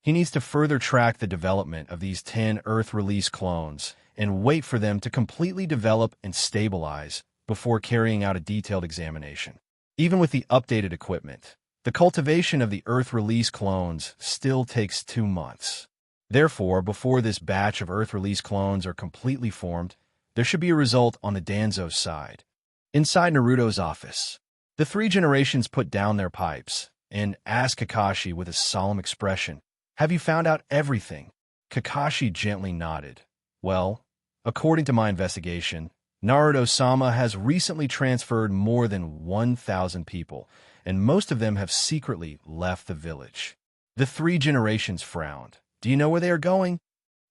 He needs to further track the development of these 10 Earth release clones and wait for them to completely develop and stabilize before carrying out a detailed examination. Even with the updated equipment, the cultivation of the Earth release clones still takes 2 months. Therefore, before this batch of Earth release clones are completely formed, there should be a result on the Danzo side. Inside Naruto's office, the 3 generations put down their pipes and asked Kakashi with a solemn expression, "Have you found out everything?" Kakashi gently nodded. "Well, according to my investigation, Naruto-sama has recently transferred more than 1,000 people, and most of them have secretly left the village." The 3 generations frowned. "Do you know where they are going?"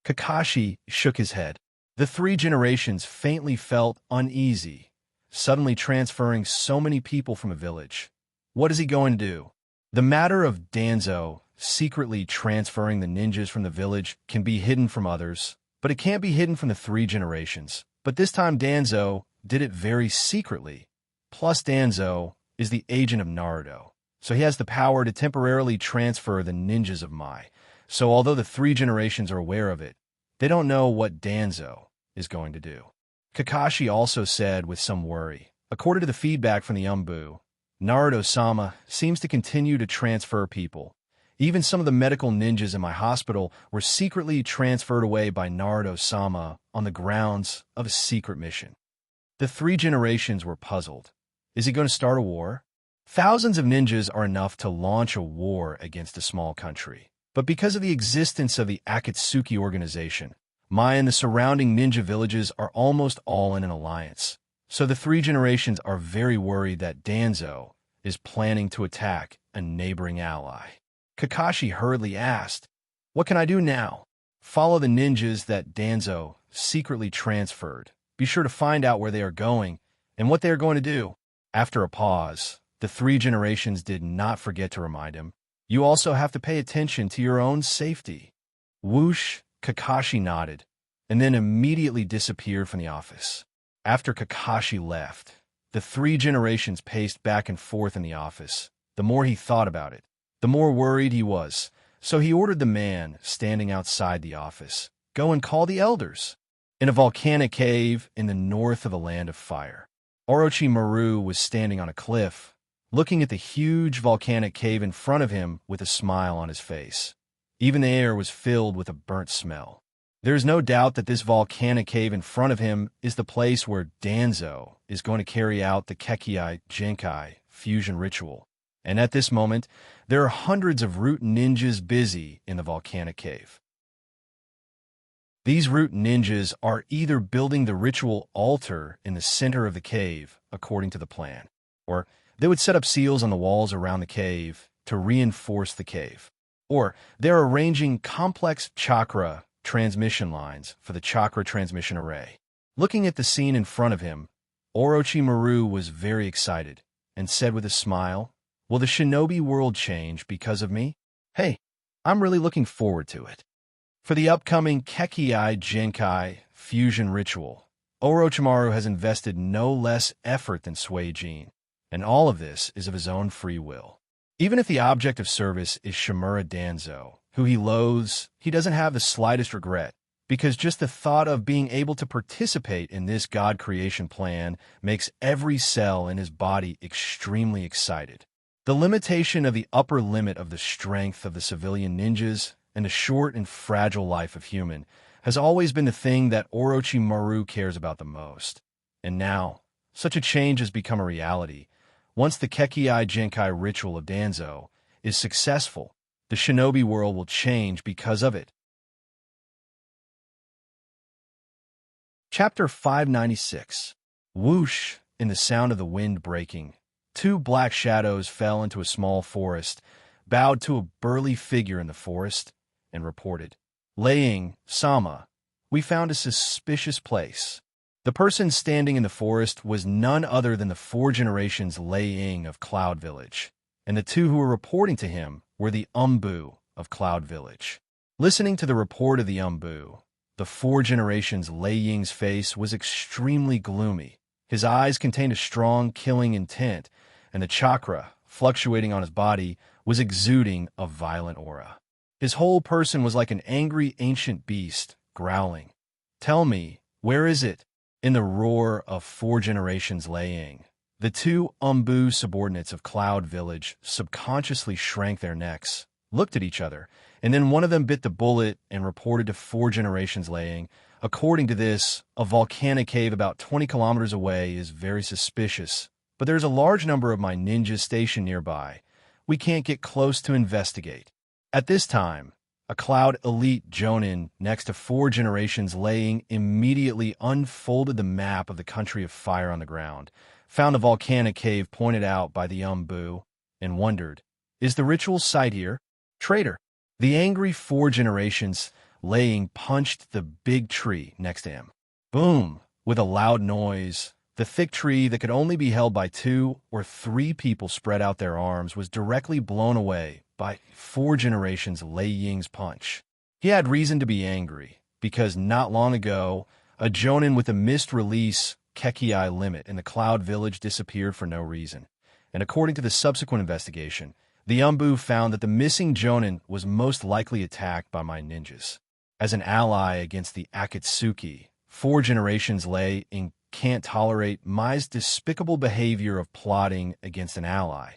Kakashi shook his head. The 3 generations faintly felt uneasy, suddenly transferring so many people from a village. What is he going to do? The matter of Danzo secretly transferring the ninjas from the village can be hidden from others, but it can't be hidden from the 3 generations. But this time Danzo did it very secretly. Plus Danzo is the agent of Naruto, so he has the power to temporarily transfer the ninjas of Mai. So although the 3 generations are aware of it, they don't know what Danzo is going to do. Kakashi also said with some worry, according to the feedback from the Umbu, Naruto-sama seems to continue to transfer people. Even some of the medical ninjas in my hospital were secretly transferred away by Naruto-sama on the grounds of a secret mission. The 3 generations were puzzled. Is he going to start a war? Thousands of ninjas are enough to launch a war against a small country. But because of the existence of the Akatsuki organization, Mai and the surrounding ninja villages are almost all in an alliance. So the 3 generations are very worried that Danzo is planning to attack a neighboring ally. Kakashi hurriedly asked, "What can I do now?" "Follow the ninjas that Danzo secretly transferred. Be sure to find out where they are going and what they are going to do." After a pause, the 3 generations did not forget to remind him, "You also have to pay attention to your own safety." Whoosh, Kakashi nodded, and then immediately disappeared from the office. After Kakashi left, the 3 generations paced back and forth in the office. The more he thought about it, the more worried he was, so he ordered the man standing outside the office, "Go and call the elders." In a volcanic cave in the north of a land of fire, Orochimaru was standing on a cliff, looking at the huge volcanic cave in front of him with a smile on his face. Even the air was filled with a burnt smell. There is no doubt that this volcanic cave in front of him is the place where Danzo is going to carry out the Kekkei Genkai fusion ritual. And at this moment, there are hundreds of root ninjas busy in the volcanic cave. These root ninjas are either building the ritual altar in the center of the cave, according to the plan, or they would set up seals on the walls around the cave to reinforce the cave, or they're arranging complex chakra transmission lines for the chakra transmission array. Looking at the scene in front of him, Orochimaru was very excited and said with a smile, "Will the shinobi world change because of me? Hey, I'm really looking forward to it." For the upcoming Kekii Genkai fusion ritual, Orochimaru has invested no less effort than Suijin, and all of this is of his own free will. Even if the object of service is Shimura Danzo, who he loathes, he doesn't have the slightest regret, because just the thought of being able to participate in this God creation plan makes every cell in his body extremely excited. The limitation of the upper limit of the strength of the civilian ninjas and the short and fragile life of human has always been the thing that Orochimaru cares about the most. And now, such a change has become a reality. Once the Kekii Genkai ritual of Danzo is successful, the shinobi world will change because of it. Chapter 596. Whoosh, in the sound of the wind breaking, two black shadows fell into a small forest, bowed to a burly figure in the forest, and reported, "Laying, Sama, we found a suspicious place." The person standing in the forest was none other than the 4 generations Laying of Cloud Village, and the two who were reporting to him were the Umbu of Cloud Village. Listening to the report of the Umbu, the 4 generations Laying's face was extremely gloomy. His eyes contained a strong killing intent, and the chakra, fluctuating on his body, was exuding a violent aura. His whole person was like an angry ancient beast, growling. "Tell me, where is it?" In the roar of 4 generations Laying, the two Umbu subordinates of Cloud Village subconsciously shrank their necks, looked at each other, and then one of them bit the bullet and reported to 4 generations Laying, "According to this, a volcanic cave about 20 kilometers away is very suspicious, but there's a large number of my ninjas stationed nearby. We can't get close to investigate." At this time, a Cloud Elite Jonin next to 4 generations Laying immediately unfolded the map of the country of fire on the ground, found the volcanic cave pointed out by the Umbu, and wondered, "Is the ritual site here? Traitor!" The angry 4 generations Laying punched the big tree next to him. Boom! With a loud noise, the thick tree that could only be held by 2 or 3 people spread out their arms was directly blown away by 4 generations Laying's punch. He had reason to be angry, because not long ago, a Jonin with a missed release Kekii limit in the Cloud Village disappeared for no reason, and according to the subsequent investigation, the Umbu found that the missing Jonin was most likely attacked by my ninjas. As an ally against the Akatsuki, 4 generations Laying can't tolerate Mai's despicable behavior of plotting against an ally.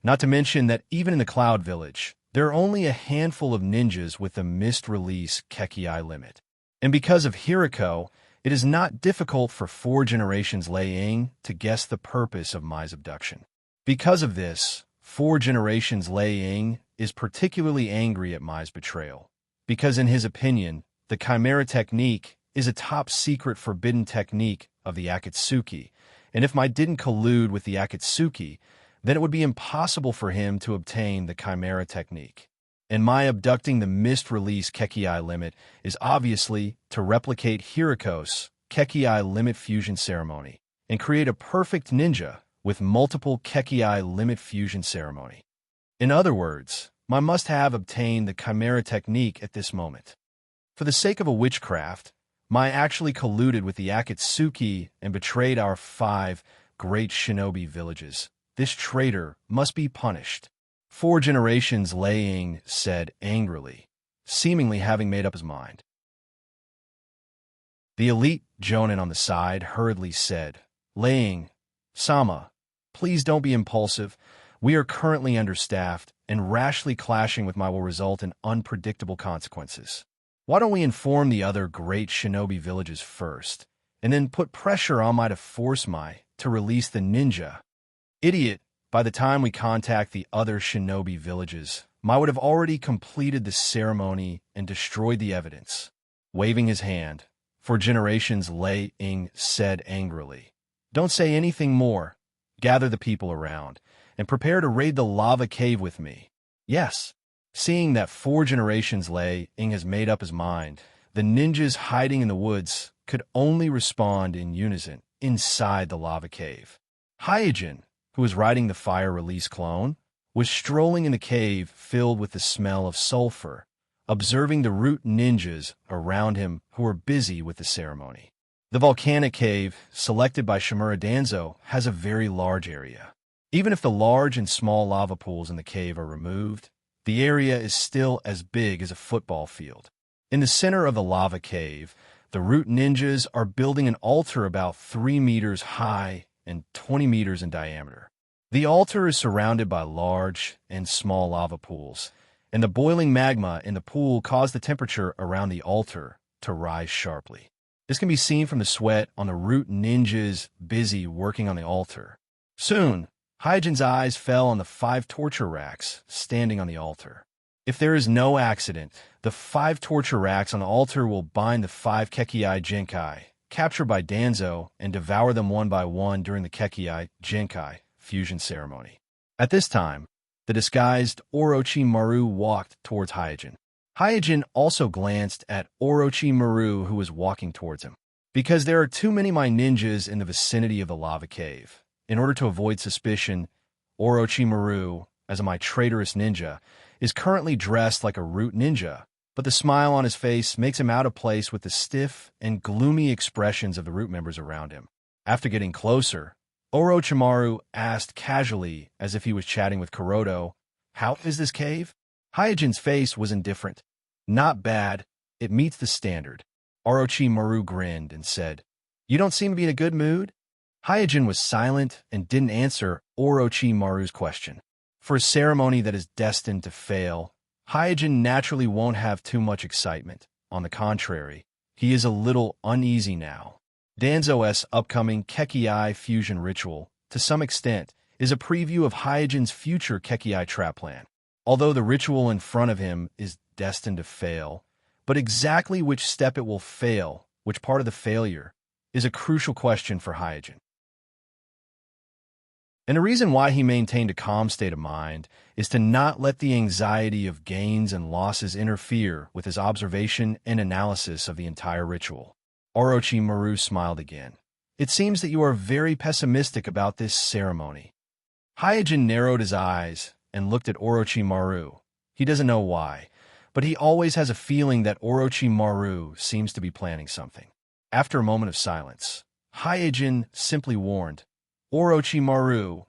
Not to mention that even in the Cloud Village, there are only a handful of ninjas with the missed release Kekii limit. And because of Hiriko, it is not difficult for 4 generations Laying to guess the purpose of Mai's abduction. Because of this, 4 generations Laying is particularly angry at Mai's betrayal, because in his opinion, the Chimera technique is a top-secret forbidden technique of the Akatsuki, and if Mai didn't collude with the Akatsuki, then it would be impossible for him to obtain the Chimera technique. And Mai abducting the missed release Kekii limit is obviously to replicate Hiriko's Kekii limit fusion ceremony and create a perfect ninja with multiple Kekii limit fusion ceremony. In other words, Mai must have obtained the Chimera technique at this moment. For the sake of a witchcraft, Mai actually colluded with the Akatsuki and betrayed our 5 great shinobi villages. This traitor must be punished. 4 generations Laying said angrily, seemingly having made up his mind. The elite Jonin on the side hurriedly said, "Laying, Sama, please don't be impulsive. We are currently understaffed, and rashly clashing with Mai will result in unpredictable consequences. Why don't we inform the other great shinobi villages first, and then put pressure on Mai to force Mai to release the ninja?" Idiot, by the time we contact the other shinobi villages, Mai would have already completed the ceremony and destroyed the evidence. Waving his hand, 4 generations Laying said angrily, "Don't say anything more. Gather the people around, and prepare to raid the lava cave with me." Yes. Seeing that 4 generations Laying has made up his mind, the ninjas hiding in the woods could only respond in unison inside the lava cave. Hyojin, who was riding the fire release clone, was strolling in the cave filled with the smell of sulfur, observing the root ninjas around him who were busy with the ceremony. The volcanic cave, selected by Shimura Danzo, has a very large area. Even if the large and small lava pools in the cave are removed, the area is still as big as a football field. In the center of the lava cave, the root ninjas are building an altar about 3 meters high and 20 meters in diameter. The altar is surrounded by large and small lava pools, and the boiling magma in the pool caused the temperature around the altar to rise sharply. This can be seen from the sweat on the root ninjas busy working on the altar. Soon, Hyojin's eyes fell on the 5 torture racks standing on the altar. If there is no accident, the 5 torture racks on the altar will bind the 5 Kekkei Genkai, captured by Danzo, and devour them one by one during the Kekkei Genkai fusion ceremony. At this time, the disguised Orochimaru walked towards Hyojin. Hyojin also glanced at Orochimaru, who was walking towards him. Because there are too many my ninjas in the vicinity of the lava cave, in order to avoid suspicion, Orochimaru, as a my traitorous ninja, is currently dressed like a root ninja, but the smile on his face makes him out of place with the stiff and gloomy expressions of the root members around him. After getting closer, Orochimaru asked casually, as if he was chatting with Kuroto, "How is this cave?" Hyojin's face was indifferent. "Not bad. It meets the standard." Orochimaru grinned and said, "You don't seem to be in a good mood?" Hyojin was silent and didn't answer Orochimaru's question. For a ceremony that is destined to fail, Hyojin naturally won't have too much excitement. On the contrary, he is a little uneasy now. Danzo's upcoming Kekkei fusion ritual, to some extent, is a preview of Hyojin's future Kekkei trap plan. Although the ritual in front of him is destined to fail, but exactly which step it will fail, which part of the failure, is a crucial question for Hyojin. And the reason why he maintained a calm state of mind is to not let the anxiety of gains and losses interfere with his observation and analysis of the entire ritual. Orochimaru smiled again. "It seems that you are very pessimistic about this ceremony." Hyojin narrowed his eyes and looked at Orochimaru. He doesn't know why, but he always has a feeling that Orochimaru seems to be planning something. After a moment of silence, Hyojin simply warned, "Orochimaru,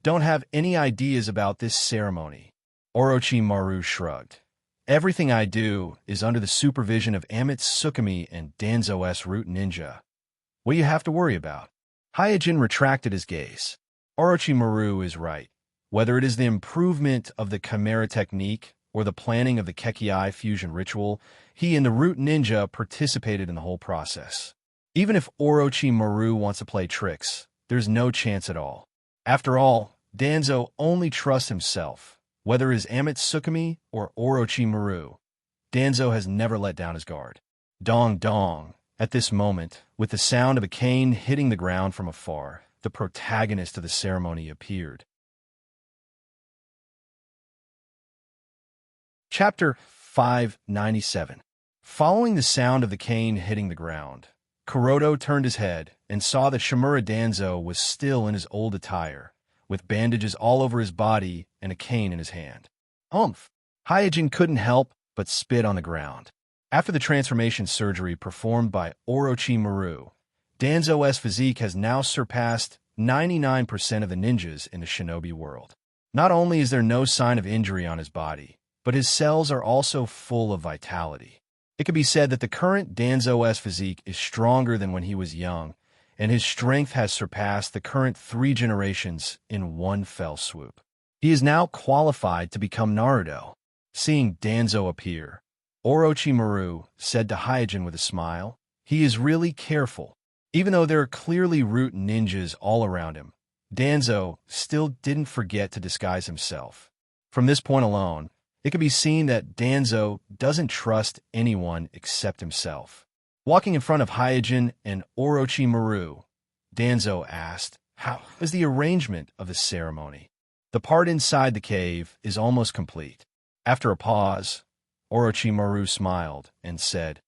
don't have any ideas about this ceremony." Orochimaru shrugged. "Everything I do is under the supervision of Amit Tsukumi and Danzo's root ninja. What do you have to worry about?" Hyojin retracted his gaze. Orochimaru is right. Whether it is the improvement of the Chimera technique or the planning of the Kekkei fusion ritual, he and the root ninja participated in the whole process. Even if Orochimaru wants to play tricks, there's no chance at all. After all, Danzo only trusts himself. Whether it is Amit Tsukumi or Orochimaru, Danzo has never let down his guard. Dong dong. At this moment, with the sound of a cane hitting the ground from afar, the protagonist of the ceremony appeared. Chapter 597. Following the sound of the cane hitting the ground, Kuroto turned his head and saw that Shimura Danzo was still in his old attire, with bandages all over his body and a cane in his hand. Humph! Hyojin couldn't help but spit on the ground. After the transformation surgery performed by Orochimaru, Danzo's physique has now surpassed 99% of the ninjas in the shinobi world. Not only is there no sign of injury on his body, but his cells are also full of vitality. It can be said that the current Danzo's physique is stronger than when he was young, and his strength has surpassed the current 3 generations in one fell swoop. He is now qualified to become Naruto. Seeing Danzo appear, Orochimaru said to Hyojin with a smile, "He is really careful." Even though there are clearly root ninjas all around him, Danzo still didn't forget to disguise himself. From this point alone, it can be seen that Danzo doesn't trust anyone except himself. Walking in front of Hyojin and Orochimaru, Danzo asked, "How is the arrangement of the ceremony?" The part inside the cave is almost complete. After a pause, Orochimaru smiled and said,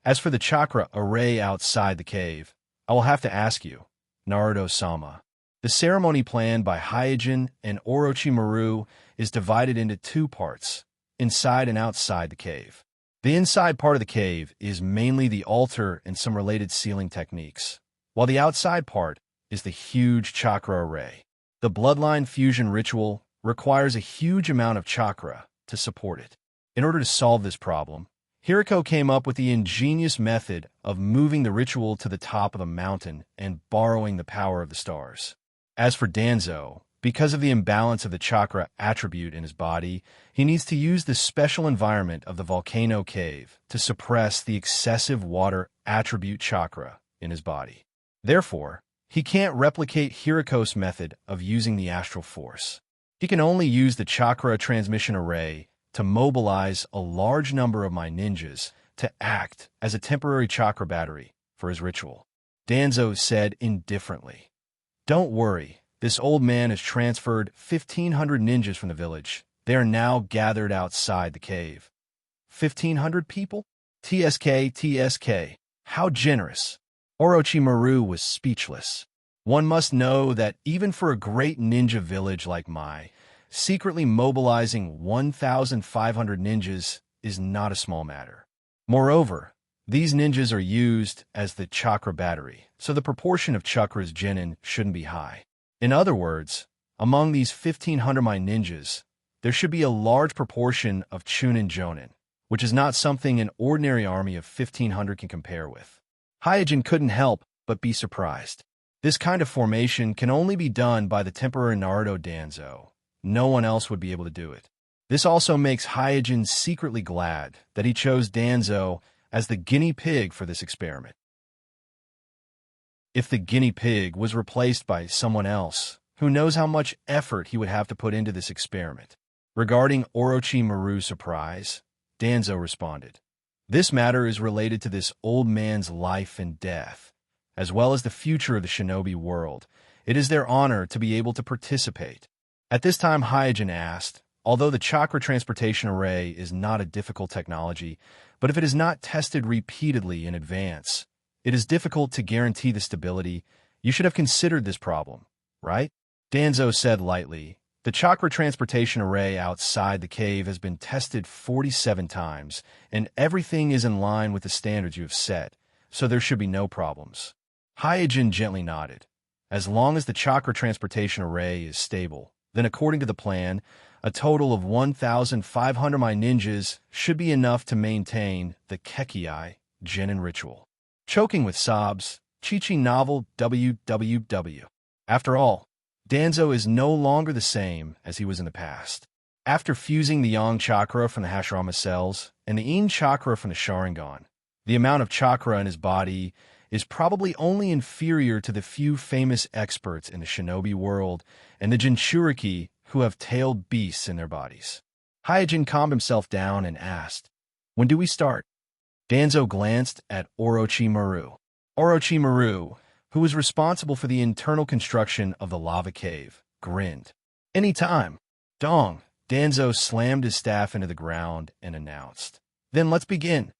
As for the chakra array outside the cave, I will have to ask you, Naruto-sama. The ceremony planned by Hyojin and Orochimaru is divided into two parts, inside and outside the cave. The inside part of the cave is mainly the altar and some related sealing techniques, while the outside part is the huge chakra array. The bloodline fusion ritual requires a huge amount of chakra to support it. In order to solve this problem, Hiriko came up with the ingenious method of moving the ritual to the top of the mountain and borrowing the power of the stars. As for Danzo, because of the imbalance of the chakra attribute in his body, he needs to use the special environment of the volcano cave to suppress the excessive water attribute chakra in his body. Therefore, he can't replicate Hiriko's method of using the astral force. He can only use the chakra transmission array to mobilize a large number of my ninjas to act as a temporary chakra battery for his ritual. Danzo said indifferently, "Don't worry, this old man has transferred 1,500 ninjas from the village. They are now gathered outside the cave." 1,500 people? TSK, how generous. Orochimaru was speechless. One must know that even for a great ninja village like Mai, secretly mobilizing 1,500 ninjas is not a small matter. Moreover, these ninjas are used as the chakra battery, so the proportion of chakras genin shouldn't be high. In other words, among these 1,500 Mai ninjas, there should be a large proportion of chunin jonin, which is not something an ordinary army of 1,500 can compare with. Hyojin couldn't help but be surprised. This kind of formation can only be done by the temporary Naruto Danzo. No one else would be able to do it. This also makes Hyojin secretly glad that he chose Danzo as the guinea pig for this experiment. If the guinea pig was replaced by someone else, who knows how much effort he would have to put into this experiment? Regarding Orochimaru's surprise, Danzo responded, "This matter is related to this old man's life and death, as well as the future of the shinobi world. It is their honor to be able to participate." At this time, Hyojin asked, although the chakra transportation array is not a difficult technology, but if it is not tested repeatedly in advance, it is difficult to guarantee the stability. You should have considered this problem, right? Danzo said lightly, "The chakra transportation array outside the cave has been tested 47 times, and everything is in line with the standards you have set, so there should be no problems." Hyojin gently nodded. As long as the chakra transportation array is stable, then according to the plan, a total of 1,500 Mai ninjas should be enough to maintain the Kekkei Genin ritual. Choking with sobs, Chi-Chi novel WWW. After all, Danzo is no longer the same as he was in the past. After fusing the Yang chakra from the Hashirama cells and the Yin chakra from the Sharingan, the amount of chakra in his body is probably only inferior to the few famous experts in the shinobi world and the Jinchuriki who have tailed beasts in their bodies. Hyojin calmed himself down and asked, "When do we start?" Danzo glanced at Orochimaru. Orochimaru, who was responsible for the internal construction of the lava cave, grinned. "Any time." Dong. Danzo slammed his staff into the ground and announced, "Then let's begin."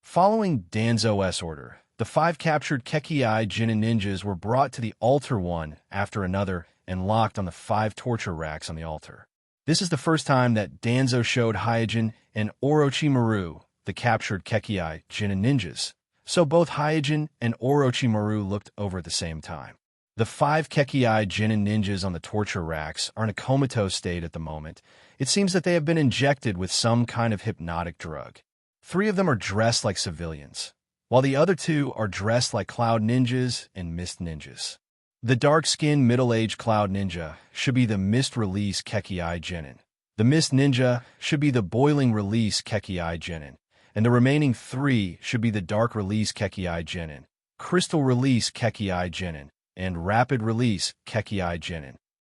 Following Danzo's order, the 5 captured Kekkei Genin ninjas were brought to the altar one after another and locked on the 5 torture racks on the altar. This is the first time that Danzo showed Hyojin and Orochimaru the captured Kekkei Genin ninjas, so both Hyojin and Orochimaru looked over at the same time. The 5 Kekkei Genin ninjas on the torture racks are in a comatose state at the moment. It seems that they have been injected with some kind of hypnotic drug. 3 of them are dressed like civilians, while the other 2 are dressed like cloud ninjas and mist ninjas. The dark-skinned middle-aged cloud ninja should be the mist release Kekkei Genin. The mist ninja should be the boiling release Kekkei Genin, and the remaining 3 should be the dark release Kekkei Genin, crystal release Kekkei Genin, and rapid release Kekkei Genin.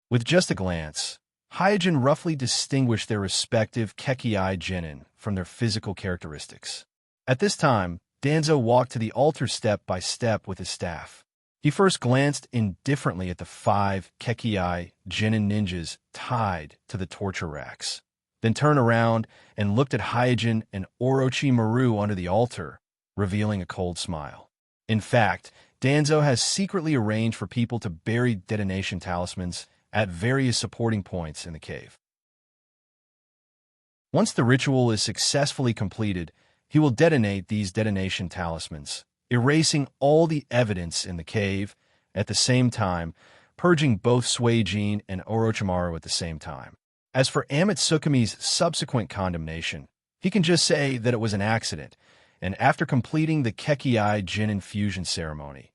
With just a glance, Hyojin roughly distinguished their respective Kekkei Genin from their physical characteristics. At this time, Danzo walked to the altar step by step with his staff. He first glanced indifferently at the 5 Kekkei Genin ninjas tied to the torture racks, then turned around and looked at Hyojin and Orochimaru under the altar, revealing a cold smile. In fact, Danzo has secretly arranged for people to bury detonation talismans at various supporting points in the cave. Once the ritual is successfully completed, he will detonate these detonation talismans, erasing all the evidence in the cave at the same time, purging both Suijin and Orochimaru at the same time. As for Amatsukumi's subsequent condemnation, he can just say that it was an accident, and after completing the Kekkai Jin infusion ceremony,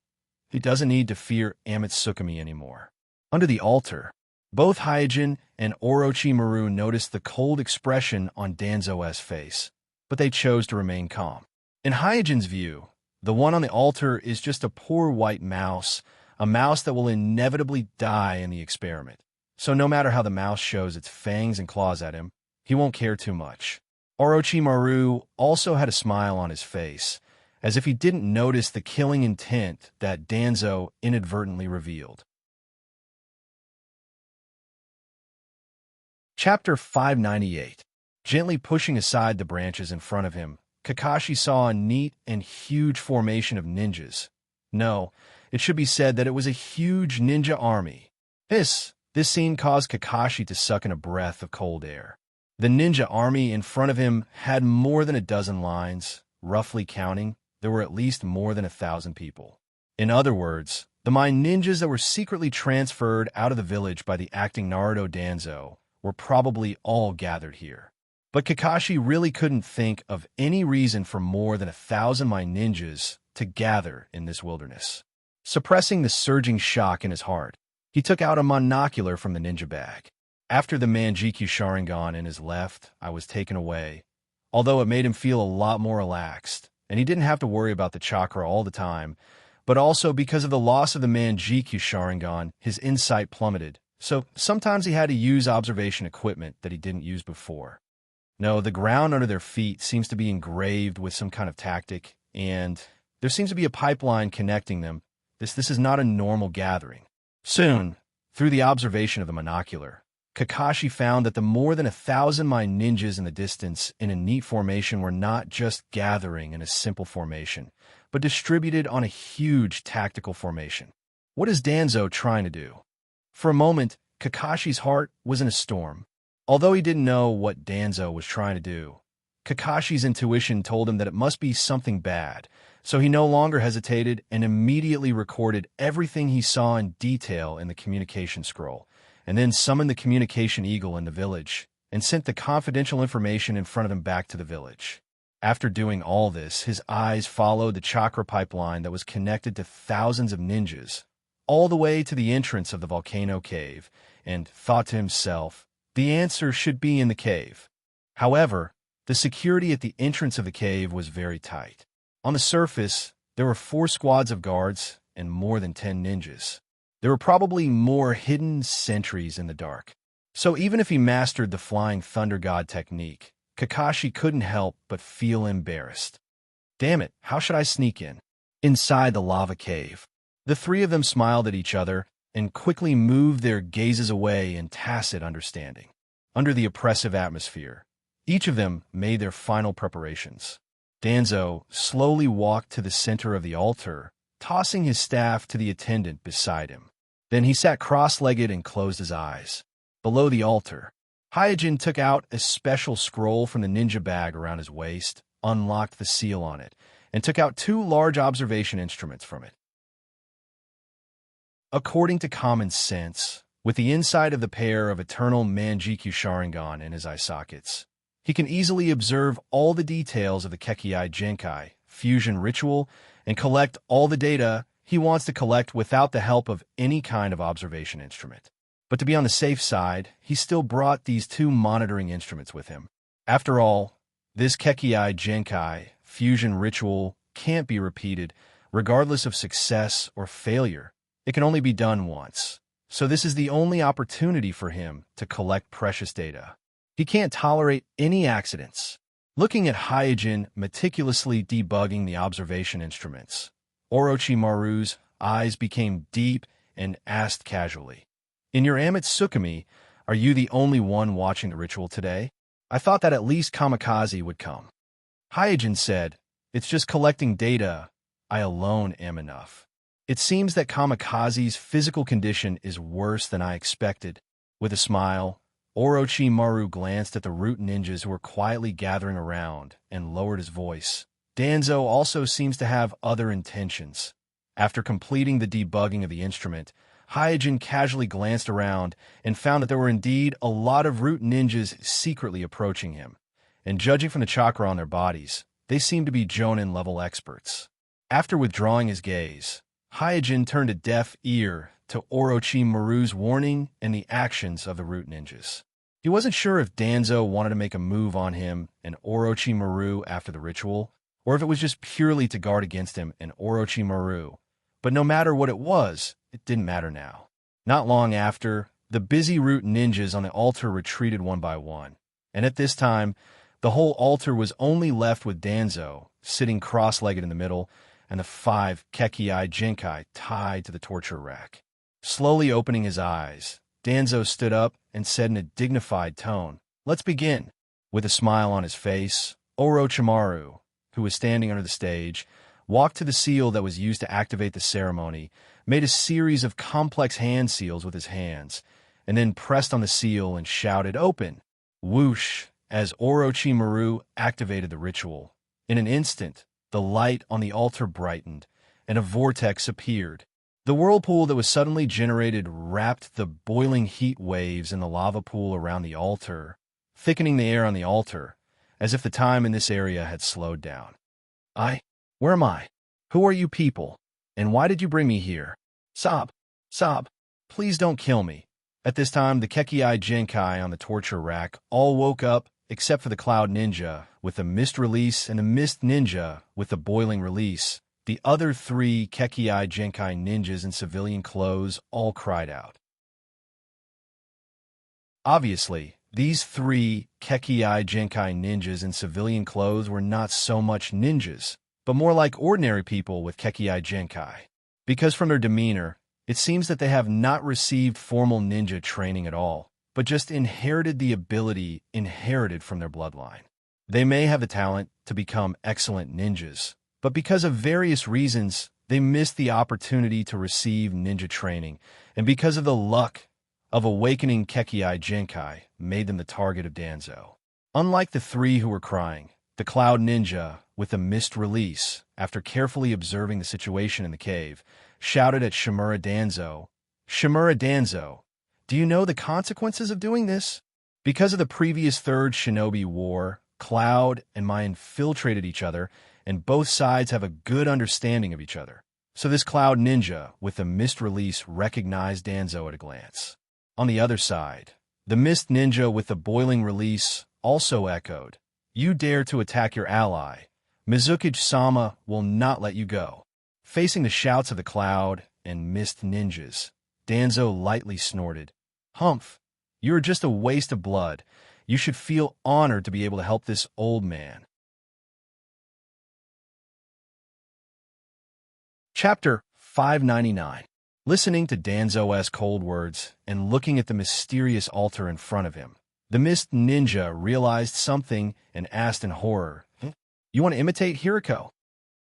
he doesn't need to fear Amatsukumi anymore. Under the altar, both Hyojin and Orochimaru noticed the cold expression on Danzo's face, but they chose to remain calm. In Hyojin's view, the one on the altar is just a poor white mouse, a mouse that will inevitably die in the experiment. So no matter how the mouse shows its fangs and claws at him, he won't care too much. Orochimaru also had a smile on his face, as if he didn't notice the killing intent that Danzo inadvertently revealed. Chapter 598. Gently pushing aside the branches in front of him, Kakashi saw a neat and huge formation of ninjas. No, it should be said that it was a huge ninja army. This scene caused Kakashi to suck in a breath of cold air. The ninja army in front of him had more than a dozen lines. Roughly counting, there were at least more than 1,000 people. In other words, the mine ninjas that were secretly transferred out of the village by the acting Naruto Danzo were probably all gathered here. But Kakashi really couldn't think of any reason for more than 1,000 mine ninjas to gather in this wilderness. Suppressing the surging shock in his heart, he took out a monocular from the ninja bag. After the Manjikyu Sharingan in his left eye was taken away, although it made him feel a lot more relaxed, and he didn't have to worry about the chakra all the time, but also because of the loss of the Manjikyu Sharingan, his insight plummeted, so sometimes he had to use observation equipment that he didn't use before. No, the ground under their feet seems to be engraved with some kind of tactic, and there seems to be a pipeline connecting them. This is not a normal gathering. Soon, through the observation of the monocular, Kakashi found that the more than 1,000 mine ninjas in the distance in a neat formation were not just gathering in a simple formation, but distributed on a huge tactical formation. What is Danzo trying to do? For a moment, Kakashi's heart was in a storm. Although he didn't know what Danzo was trying to do, Kakashi's intuition told him that it must be something bad, so he no longer hesitated and immediately recorded everything he saw in detail in the communication scroll, and then summoned the communication eagle in the village and sent the confidential information in front of him back to the village. After doing all this, his eyes followed the chakra pipeline that was connected to thousands of ninjas, all the way to the entrance of the volcano cave, and thought to himself, the answer should be in the cave. However, the security at the entrance of the cave was very tight. On the surface, there were 4 squads of guards and more than 10 ninjas. There were probably more hidden sentries in the dark. So even if he mastered the Flying Thunder God technique, Kakashi couldn't help but feel embarrassed. Damn it, how should I sneak in? Inside the lava cave, the three of them smiled at each other and quickly moved their gazes away in tacit understanding. Under the oppressive atmosphere, each of them made their final preparations. Danzo slowly walked to the center of the altar, tossing his staff to the attendant beside him. Then he sat cross-legged and closed his eyes. Below the altar, Hyojin took out a special scroll from the ninja bag around his waist, unlocked the seal on it, and took out 2 large observation instruments from it. According to common sense, with the inside of the pair of eternal Manjikyu Sharingan in his eye sockets, he can easily observe all the details of the Kekkai Genkai fusion ritual and collect all the data he wants to collect without the help of any kind of observation instrument. But to be on the safe side, he still brought these 2 monitoring instruments with him. After all, this Kekkai Genkai fusion ritual can't be repeated, regardless of success or failure. It can only be done once. So this is the only opportunity for him to collect precious data. He can't tolerate any accidents. Looking at Hyojin meticulously debugging the observation instruments, Orochimaru's eyes became deep and asked casually, "In your Amatsukumi, are you the only one watching the ritual today? I thought that at least Kamikaze would come." Hyojin said, It's just collecting data. I alone am enough. It seems that Kamikaze's physical condition is worse than I expected. With a smile, Orochimaru glanced at the root ninjas who were quietly gathering around and lowered his voice. Danzo also seems to have other intentions. After completing the debugging of the instrument, Hyojin casually glanced around and found that there were indeed a lot of root ninjas secretly approaching him. And judging from the chakra on their bodies, they seemed to be Jonin-level experts. After withdrawing his gaze, Hyojin turned a deaf ear to Orochimaru's warning and the actions of the root ninjas. He wasn't sure if Danzo wanted to make a move on him and Orochimaru after the ritual, or if it was just purely to guard against him and Orochimaru. But no matter what it was, it didn't matter now. Not long after, the busy root ninjas on the altar retreated one by one, and at this time, the whole altar was only left with Danzo, sitting cross-legged in the middle, and the 5 Kekii Jinkai tied to the torture rack. Slowly opening his eyes, Danzo stood up and said in a dignified tone, "Let's begin." With a smile on his face, Orochimaru, who was standing under the stage, walked to the seal that was used to activate the ceremony, made a series of complex hand seals with his hands, and then pressed on the seal and shouted, "Open!" Whoosh, as Orochimaru activated the ritual. In an instant, the light on the altar brightened, and a vortex appeared. The whirlpool that was suddenly generated wrapped the boiling heat waves in the lava pool around the altar, thickening the air on the altar, as if the time in this area had slowed down. Where am I? Who are you people? And why did you bring me here? Sob, please don't kill me. At this time, the Kekii Jinkai on the torture rack all woke up, except for the Cloud Ninja with the Mist Release and the Mist Ninja with the Boiling Release. The other 3 Kekii Jinkai ninjas in civilian clothes all cried out. Obviously, these 3 Kekii Jinkai ninjas in civilian clothes were not so much ninjas, but more like ordinary people with Kekii Jinkai. Because from their demeanor, it seems that they have not received formal ninja training at all, but just inherited the ability inherited from their bloodline. They may have the talent to become excellent ninjas, but because of various reasons, they missed the opportunity to receive ninja training, and because of the luck of awakening Kekii Jinkai, made them the target of Danzo. Unlike the 3 who were crying, the Cloud Ninja, with the Mist Release, after carefully observing the situation in the cave, shouted at Shimura Danzo, "Shimura Danzo, do you know the consequences of doing this?" Because of the previous 3rd Shinobi War, Cloud and I infiltrated each other, and both sides have a good understanding of each other. So this Cloud Ninja with the Mist Release recognized Danzo at a glance. On the other side, the Mist Ninja with the Boiling Release also echoed, "You dare to attack your ally. Mizuki-sama will not let you go." Facing the shouts of the Cloud and Mist Ninjas, Danzo lightly snorted, "Humph, you are just a waste of blood. You should feel honored to be able to help this old man." Chapter 599. Listening to Danzo's cold words and looking at the mysterious altar in front of him, the Mist Ninja realized something and asked in horror, "You want to imitate Hiriko?"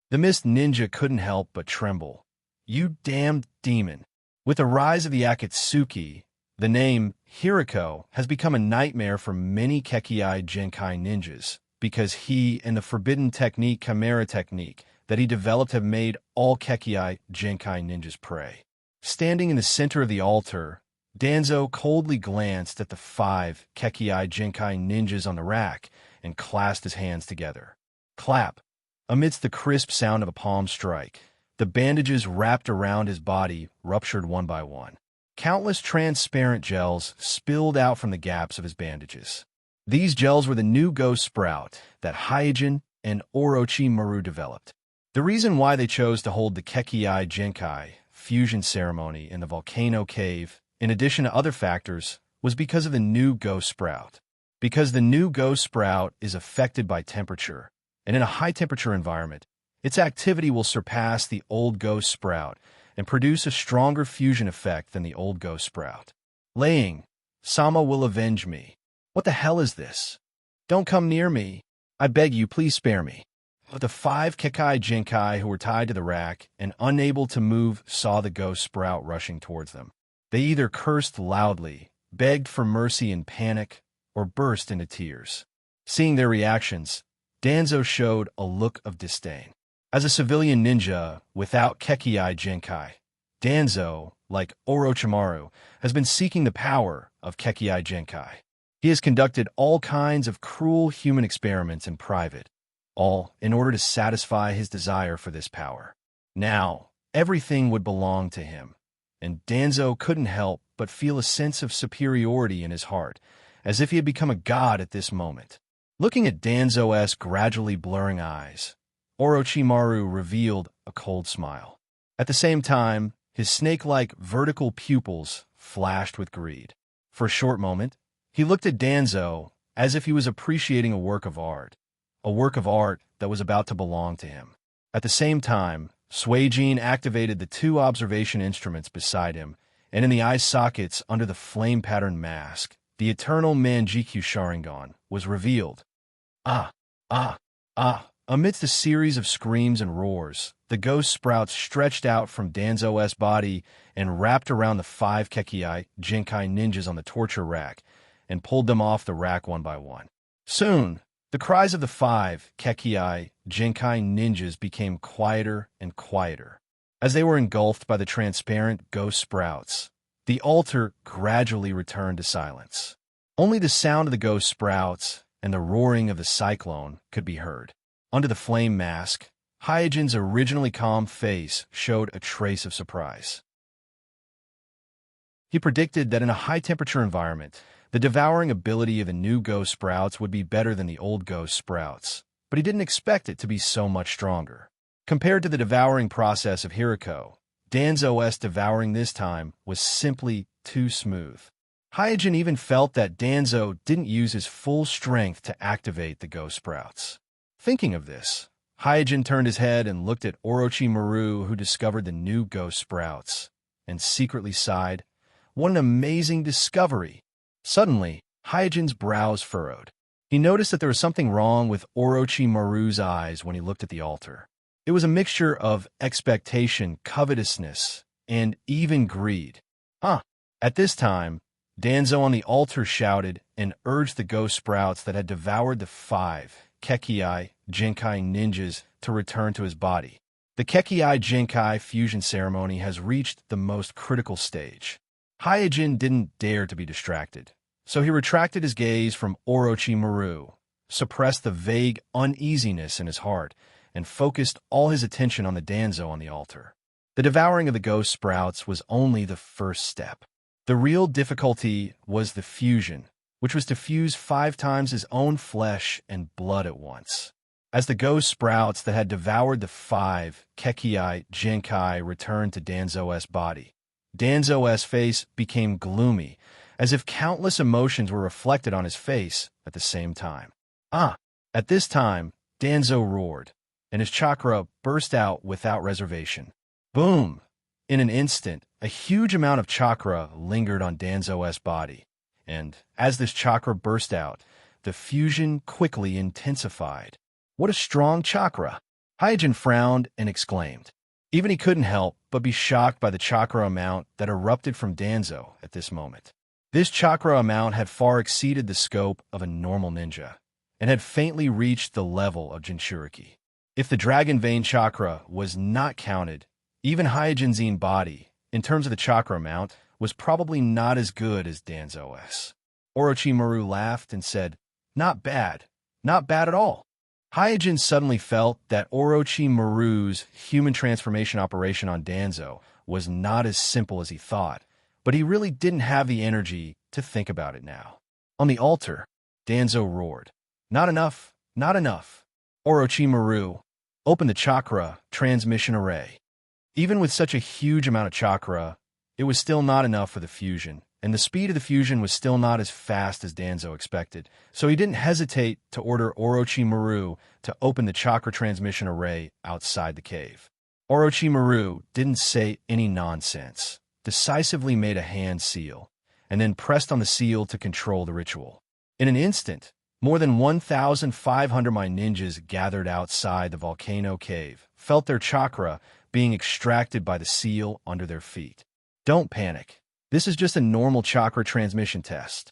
The Mist Ninja couldn't help but tremble. "You damned demon." With the rise of the Akatsuki, the name Hiriko has become a nightmare for many Kekii Jinkai ninjas, because he and the forbidden technique Chimera technique that he developed have made all Kekii Jinkai ninjas prey. Standing in the center of the altar, Danzo coldly glanced at the 5 Kekii Jinkai ninjas on the rack and clasped his hands together. Clap! Amidst the crisp sound of a palm strike, the bandages wrapped around his body ruptured one by one. Countless transparent gels spilled out from the gaps of his bandages. These gels were the new ghost sprout that Hyojin and Orochimaru developed. The reason why they chose to hold the Kekii Jinkai fusion ceremony in the volcano cave, in addition to other factors, was because of the new ghost sprout. Because the new ghost sprout is affected by temperature, and in a high-temperature environment, its activity will surpass the old ghost sprout and produce a stronger fusion effect than the old ghost sprout. Sama will avenge me. What the hell is this? Don't come near me. I beg you, please spare me. The 5 Kekai Jinkai who were tied to the rack and unable to move saw the ghost sprout rushing towards them. They either cursed loudly, begged for mercy in panic, or burst into tears. Seeing their reactions, Danzo showed a look of disdain. As a civilian ninja without Kekai Jinkai, Danzo, like Orochimaru, has been seeking the power of Kekai Jinkai. He has conducted all kinds of cruel human experiments in private, all in order to satisfy his desire for this power. Now, everything would belong to him, and Danzo couldn't help but feel a sense of superiority in his heart, as if he had become a god at this moment. Looking at Danzo's gradually blurring eyes, Orochimaru revealed a cold smile. At the same time, his snake-like vertical pupils flashed with greed. For a short moment, he looked at Danzo as if he was appreciating a work of art that was about to belong to him. At the same time, Suijin activated the 2 observation instruments beside him, and in the eye sockets under the flame-patterned mask, the eternal Manjikyu Sharingan was revealed. Ah! Ah! Ah! Amidst a series of screams and roars, the ghost sprouts stretched out from Danzo's body and wrapped around the 5 Kekai Jinkai ninjas on the torture rack and pulled them off the rack one by one. Soon, the cries of the 5 Kekai Jinkai ninjas became quieter and quieter. As they were engulfed by the transparent ghost sprouts, the altar gradually returned to silence. Only the sound of the ghost sprouts and the roaring of the cyclone could be heard. Under the flame mask, Hyojin's originally calm face showed a trace of surprise. He predicted that in a high-temperature environment, the devouring ability of the new ghost sprouts would be better than the old ghost sprouts, but he didn't expect it to be so much stronger. Compared to the devouring process of Hiriko, Danzo's devouring this time was simply too smooth. Hyojin even felt that Danzo didn't use his full strength to activate the ghost sprouts. Thinking of this, Hyojin turned his head and looked at Orochimaru, who discovered the new ghost sprouts, and secretly sighed, "What an amazing discovery!" Suddenly, Hyojin's brows furrowed. He noticed that there was something wrong with Orochimaru's eyes when he looked at the altar. It was a mixture of expectation, covetousness, and even greed. At this time, Danzo on the altar shouted and urged the ghost sprouts that had devoured the 5 Kekai Jinkai ninjas to return to his body. The Kekai Jinkai fusion ceremony has reached the most critical stage. Hyojin didn't dare to be distracted, so he retracted his gaze from Orochimaru, suppressed the vague uneasiness in his heart, and focused all his attention on the Danzo on the altar. The devouring of the ghost sprouts was only the first step. The real difficulty was the fusion, which was to fuse 5 times his own flesh and blood at once. As the ghost sprouts that had devoured the 5 Kekai Jinkai returned to Danzo's body, Danzo's face became gloomy, as if countless emotions were reflected on his face at the same time. At this time, Danzo roared, and his chakra burst out without reservation. Boom! In an instant, a huge amount of chakra lingered on Danzo's body, and as this chakra burst out, the fusion quickly intensified. What a strong chakra! Hyojin frowned and exclaimed. Even he couldn't help but be shocked by the chakra amount that erupted from Danzo at this moment. This chakra amount had far exceeded the scope of a normal ninja, and had faintly reached the level of Jinchuriki. If the Dragon Vein chakra was not counted, even Hyojin's own body, in terms of the chakra amount, was probably not as good as Danzo's. Orochimaru laughed and said, "Not bad. Not bad at all." Hyojin suddenly felt that Orochimaru's human transformation operation on Danzo was not as simple as he thought, but he really didn't have the energy to think about it now. On the altar, Danzo roared, "Not enough, not enough. Orochimaru, open the chakra transmission array." Even with such a huge amount of chakra, it was still not enough for the fusion, and the speed of the fusion was still not as fast as Danzo expected, so he didn't hesitate to order Orochimaru to open the chakra transmission array outside the cave. Orochimaru didn't say any nonsense, decisively made a hand seal, and then pressed on the seal to control the ritual. In an instant, More than 1,500 my ninjas gathered outside the volcano cave felt their chakra being extracted by the seal under their feet. Don't panic. This is just a normal chakra transmission test.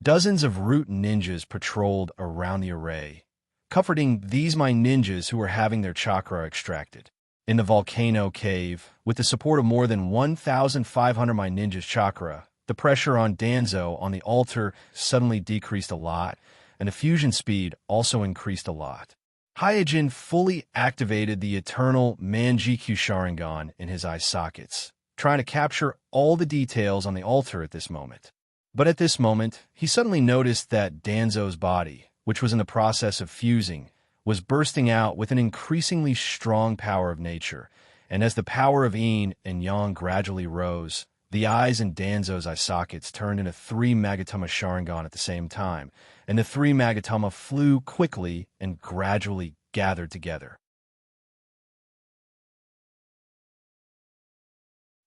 Dozens of root ninjas patrolled around the array, comforting these my ninjas who were having their chakra extracted. In the volcano cave, with the support of more than 1,500 my ninjas' chakra, the pressure on Danzo on the altar suddenly decreased a lot, and the fusion speed also increased a lot. Hyojin fully activated the eternal Manjikyu Sharingan in his eye sockets, trying to capture all the details on the altar at this moment. But at this moment, he suddenly noticed that Danzo's body, which was in the process of fusing, was bursting out with an increasingly strong power of nature, and as the power of yin and yang gradually rose, the eyes in Danzo's eye sockets turned into 3 Magatama Sharingan at the same time, and the 3 Magatama flew quickly and gradually gathered together.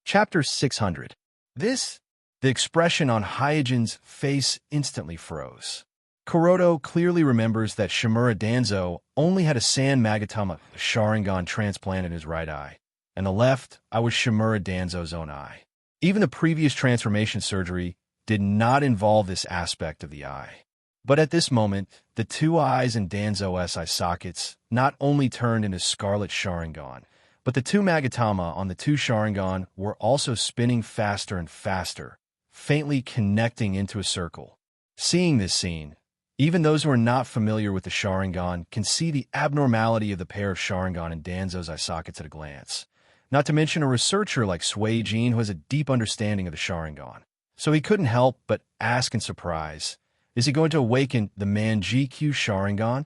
Chapter 600. The expression on Hyojin's face instantly froze. Kuroto clearly remembers that Shimura Danzo only had a San Magatama Sharingan transplant in his right eye, and the left eye was Shimura Danzo's own eye. Even the previous transformation surgery did not involve this aspect of the eye. But at this moment, the 2 eyes in Danzo's eye sockets not only turned into Scarlet Sharingan, but the 2 Magatama on the 2 Sharingan were also spinning faster and faster, faintly connecting into a circle. Seeing this scene, even those who are not familiar with the Sharingan can see the abnormality of the pair of Sharingan in Danzo's eye sockets at a glance. Not to mention a researcher like Sui Jin who has a deep understanding of the Sharingan. So he couldn't help but ask in surprise, is he going to awaken the Manjikyu Sharingan?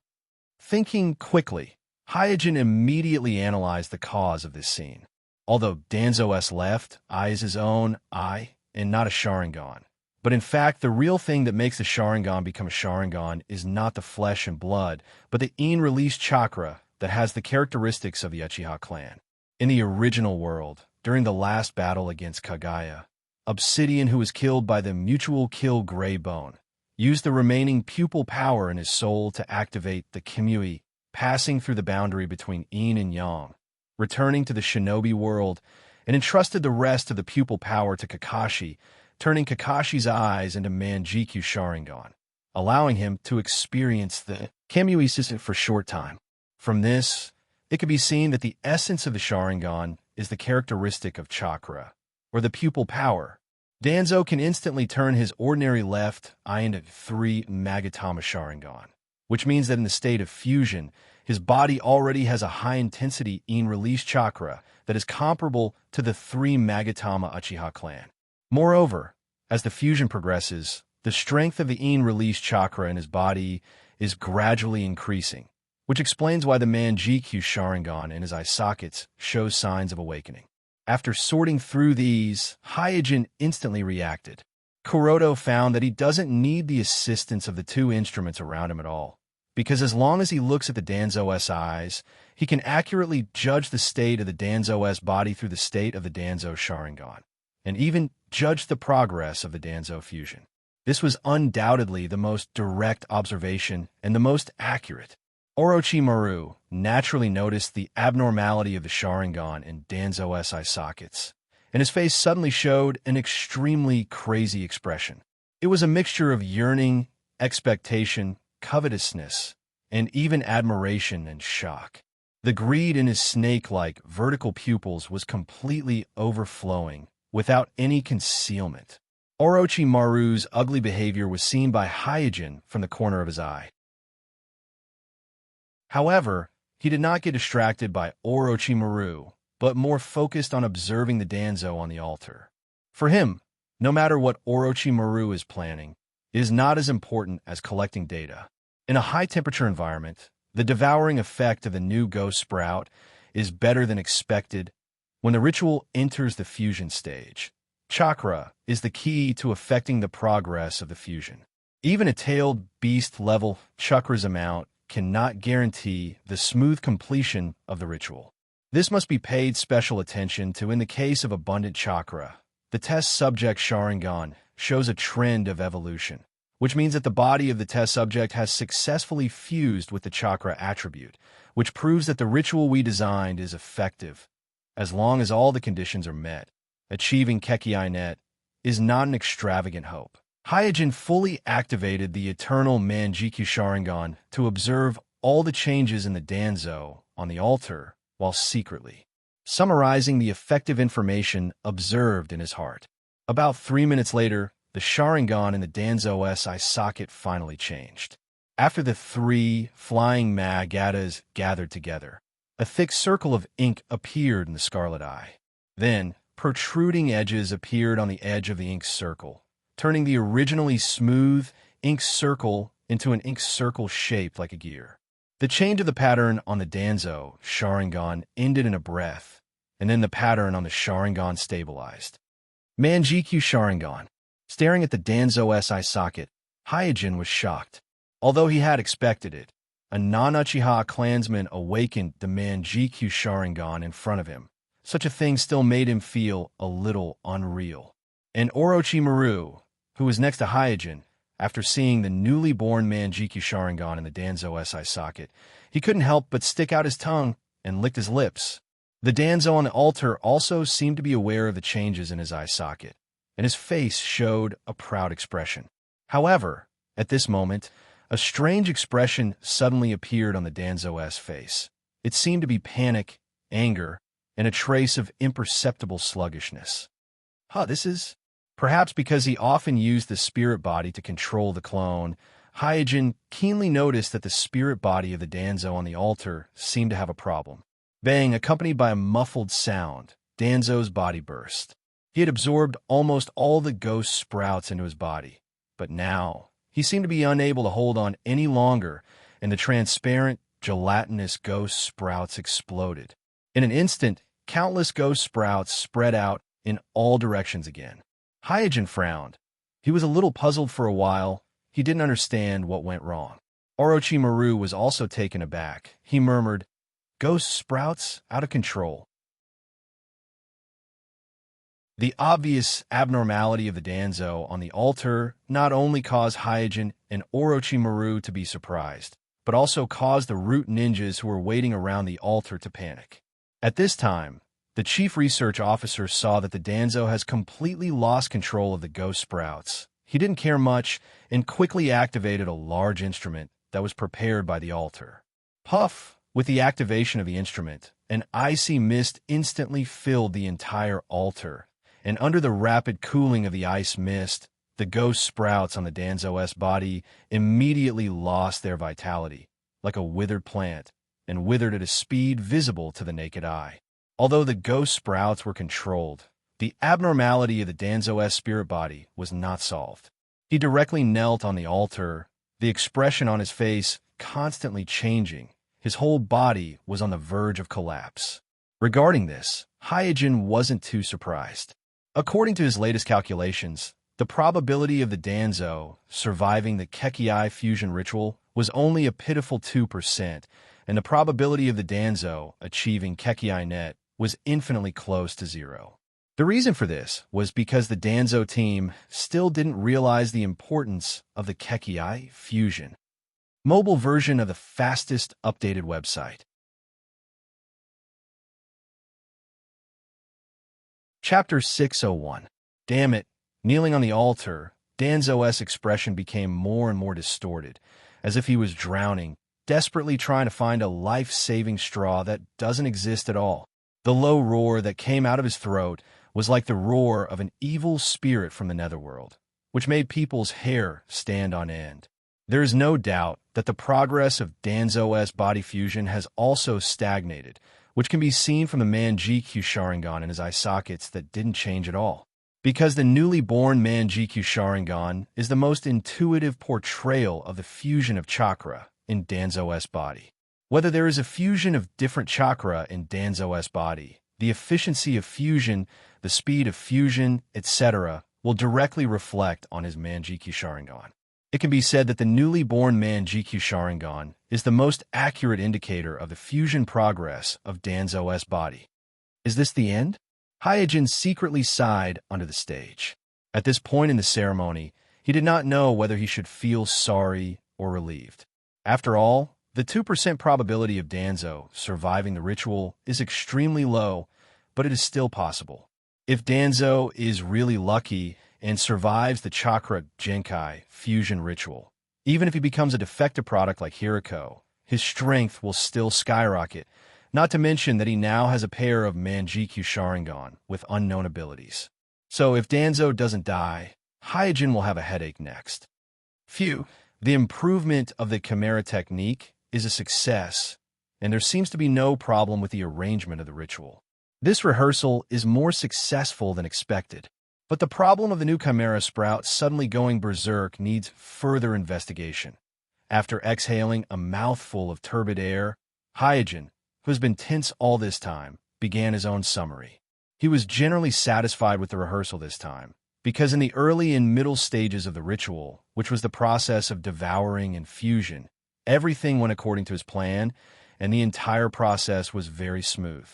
Thinking quickly, Hyojin immediately analyzed the cause of this scene. Although Danzo's left eye is his own eye and not a Sharingan. But in fact, the real thing that makes the Sharingan become a Sharingan is not the flesh and blood, but the in-release chakra that has the characteristics of the Uchiha clan. In the original world, during the last battle against Kagaya, Obsidian, who was killed by the mutual kill Grey Bone, used the remaining pupil power in his soul to activate the Kimui, passing through the boundary between Yin and Yang, returning to the shinobi world, and entrusted the rest of the pupil power to Kakashi, turning Kakashi's eyes into Manjikyu Sharingan, allowing him to experience the Kimui system for a short time. From this, it can be seen that the essence of the Sharingan is the characteristic of chakra, or the pupil power. Danzo can instantly turn his ordinary left eye into 3 Magatama Sharingan, which means that in the state of fusion, his body already has a high-intensity in-release chakra that is comparable to the 3 Magatama Uchiha clan. Moreover, as the fusion progresses, the strength of the in-release chakra in his body is gradually increasing, which explains why the Manjikyu Sharingan in his eye sockets shows signs of awakening. After sorting through these, Hyojin instantly reacted. Kuroto found that he doesn't need the assistance of the 2 instruments around him at all, because as long as he looks at the Danzo's eyes, he can accurately judge the state of the Danzo's body through the state of the Danzo Sharingan, and even judge the progress of the Danzo fusion. This was undoubtedly the most direct observation and the most accurate. Orochimaru naturally noticed the abnormality of the Sharingan in Danzo's eye sockets, and his face suddenly showed an extremely crazy expression. It was a mixture of yearning, expectation, covetousness, and even admiration and shock. The greed in his snake-like vertical pupils was completely overflowing, without any concealment. Orochimaru's ugly behavior was seen by Hyojin from the corner of his eye. However, he did not get distracted by Orochimaru, but more focused on observing the Danzo on the altar. For him, no matter what Orochimaru is planning, it is not as important as collecting data. In a high-temperature environment, the devouring effect of the new ghost sprout is better than expected. When the ritual enters the fusion stage, chakra is the key to affecting the progress of the fusion. Even a tailed beast-level chakra's amount cannot guarantee the smooth completion of the ritual. This must be paid special attention to in the case of abundant chakra. The test subject Sharingan shows a trend of evolution, which means that the body of the test subject has successfully fused with the chakra attribute, which proves that the ritual we designed is effective, as long as all the conditions are met. Achieving Kekiai Net is not an extravagant hope. Hyojin fully activated the eternal Manjikyu Sharingan to observe all the changes in the Danzo on the altar while secretly summarizing the effective information observed in his heart. About 3 minutes later, the Sharingan in the Danzo's eye socket finally changed. After the 3 flying Magatas gathered together, a thick circle of ink appeared in the scarlet eye. Then, protruding edges appeared on the edge of the ink circle, turning the originally smooth ink circle into an ink circle shaped like a gear. The change of the pattern on the Danzo Sharingan ended in a breath, and then the pattern on the Sharingan stabilized. Manjikyu Sharingan. Staring at the Danzo's eye socket, Hyojin was shocked. Although he had expected it, a non-Uchiha clansman awakened the Manjikyu Sharingan in front of him. Such a thing still made him feel a little unreal. And Orochimaru, who was next to Hyojin, after seeing the newly born Manjikyu Sharingan in the Danzo's eye socket, he couldn't help but stick out his tongue and licked his lips. The Danzo on the altar also seemed to be aware of the changes in his eye socket, and his face showed a proud expression. However, at this moment, a strange expression suddenly appeared on the Danzo's face. It seemed to be panic, anger, and a trace of imperceptible sluggishness. This is... Perhaps because he often used the spirit body to control the clone, Hyojin keenly noticed that the spirit body of the Danzo on the altar seemed to have a problem. Bang, accompanied by a muffled sound, Danzo's body burst. He had absorbed almost all the ghost sprouts into his body, but now he seemed to be unable to hold on any longer, and the transparent, gelatinous ghost sprouts exploded. In an instant, countless ghost sprouts spread out in all directions again. Hyojin frowned. He was a little puzzled for a while. He didn't understand what went wrong. Orochimaru was also taken aback. He murmured, "Ghost sprouts? Out of control." The obvious abnormality of the Danzo on the altar not only caused Hyojin and Orochimaru to be surprised, but also caused the root ninjas who were waiting around the altar to panic. At this time, the chief research officer saw that the Danzo has completely lost control of the ghost sprouts. He didn't care much and quickly activated a large instrument that was prepared by the altar. Puff! With the activation of the instrument, an icy mist instantly filled the entire altar, and under the rapid cooling of the ice mist, the ghost sprouts on the Danzo's body immediately lost their vitality, like a withered plant, and withered at a speed visible to the naked eye. Although the ghost sprouts were controlled, the abnormality of the Danzo's spirit body was not solved. He directly knelt on the altar, the expression on his face constantly changing. His whole body was on the verge of collapse. Regarding this, Hyojin wasn't too surprised. According to his latest calculations, the probability of the Danzo surviving the Kekiai fusion ritual was only a pitiful 2%, and the probability of the Danzo achieving Kekiai Net was infinitely close to 0. The reason for this was because the Danzo team still didn't realize the importance of the Kekiai fusion. Mobile version of the fastest updated website. Chapter 601. Damn it. Kneeling on the altar, Danzo's expression became more and more distorted, as if he was drowning, desperately trying to find a life-saving straw that doesn't exist at all. The low roar that came out of his throat was like the roar of an evil spirit from the netherworld, which made people's hair stand on end. There is no doubt that the progress of Danzo's body fusion has also stagnated, which can be seen from the Manjikyu Sharingan in his eye sockets that didn't change at all. Because the newly born Manjikyu Sharingan is the most intuitive portrayal of the fusion of chakra in Danzo's body. Whether there is a fusion of different chakra in Danzo's body, the efficiency of fusion, the speed of fusion, etc., will directly reflect on his Manjikyu Sharingan. It can be said that the newly born Manjikyu Sharingan is the most accurate indicator of the fusion progress of Danzo's body. Is this the end? Hyojin secretly sighed under the stage. At this point in the ceremony, He did not know whether he should feel sorry or relieved. After all, the 2% probability of Danzo surviving the ritual is extremely low, but it is still possible. If Danzo is really lucky and survives the Chakra Genkai fusion ritual, even if he becomes a defective product like Hiriko, his strength will still skyrocket, not to mention that he now has a pair of Manjikyu Sharingan with unknown abilities. So if Danzo doesn't die, Hyojin will have a headache next. Phew, the improvement of the Chimera technique is a success, and there seems to be no problem with the arrangement of the ritual. This rehearsal is more successful than expected, but the problem of the new Chimera Sprout suddenly going berserk needs further investigation. After exhaling a mouthful of turbid air, Hyojin, who has been tense all this time, began his own summary. He was generally satisfied with the rehearsal this time, because in the early and middle stages of the ritual, which was the process of devouring and fusion, everything went according to his plan, and the entire process was very smooth.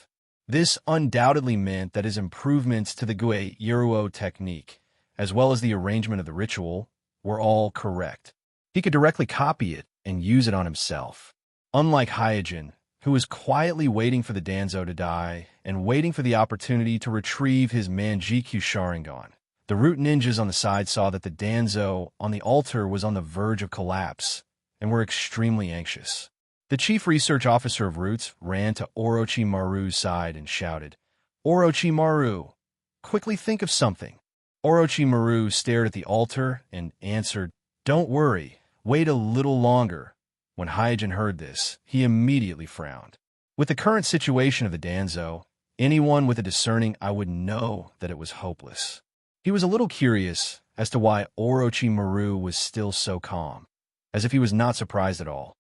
This undoubtedly meant that his improvements to the Gue Yeruo technique, as well as the arrangement of the ritual, were all correct. He could directly copy it and use it on himself. Unlike Hyojin, who was quietly waiting for the Danzo to die and waiting for the opportunity to retrieve his Manjikyu Sharingan, the Root ninjas on the side saw that the Danzo on the altar was on the verge of collapse and were extremely anxious. The chief research officer of Roots ran to Orochimaru's side and shouted, "Orochimaru, quickly think of something." Orochimaru stared at the altar and answered, "Don't worry, wait a little longer." When Hyojin heard this, he immediately frowned. With the current situation of the Danzo, anyone with a discerning eye would know that it was hopeless. He was a little curious as to why Orochimaru was still so calm, as if he was not surprised at all.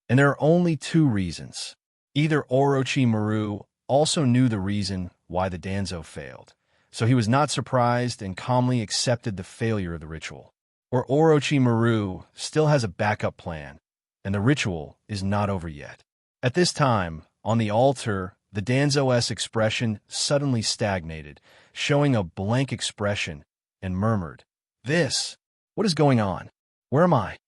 And there are only two reasons. Either Orochimaru also knew the reason why the Danzo failed, so he was not surprised and calmly accepted the failure of the ritual, or Orochimaru still has a backup plan, and the ritual is not over yet. At this time, on the altar, the Danzo's expression suddenly stagnated, showing a blank expression, and murmured, What is going on? Where am I?"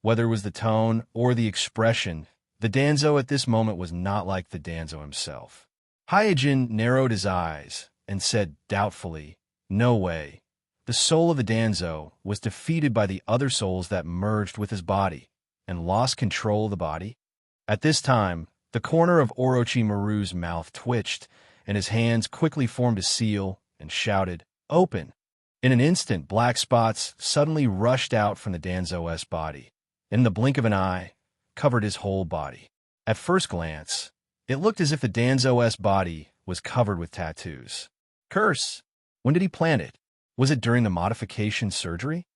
Whether it was the tone or the expression, the Danzo at this moment was not like the Danzo himself. Hyojin narrowed his eyes and said doubtfully, "No way. The soul of the Danzo was defeated by the other souls that merged with his body and lost control of the body." At this time, the corner of Orochimaru's mouth twitched, and his hands quickly formed a seal and shouted, "Open!" In an instant, black spots suddenly rushed out from the Danzo's body, and in the blink of an eye, covered his whole body. At first glance, it looked as if the Danzo's body was covered with tattoos. Curse! When did he plant it? Was it during the modification surgery?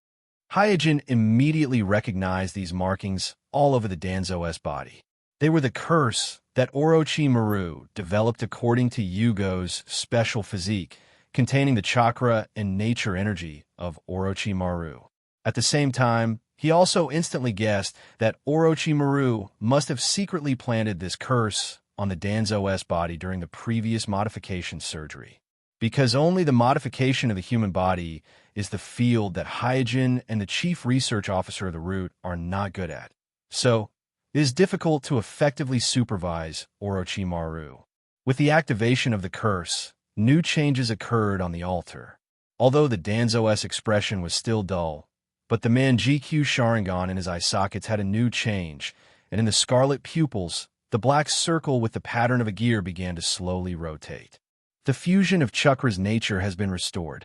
Hyojin immediately recognized these markings all over the Danzo's body. They were the curse that Orochimaru developed according to Yugo's special physique, containing the chakra and nature energy of Orochimaru. At the same time, he also instantly guessed that Orochimaru must have secretly planted this curse on the Danzo's body during the previous modification surgery, because only the modification of the human body is the field that Hyojin and the chief research officer of the Root are not good at. So, it is difficult to effectively supervise Orochimaru. With the activation of the curse, new changes occurred on the altar. Although the Danzo's expression was still dull, but the Manjikyu Sharingan in his eye sockets had a new change, and in the scarlet pupils, the black circle with the pattern of a gear began to slowly rotate. The fusion of Chakra's nature has been restored.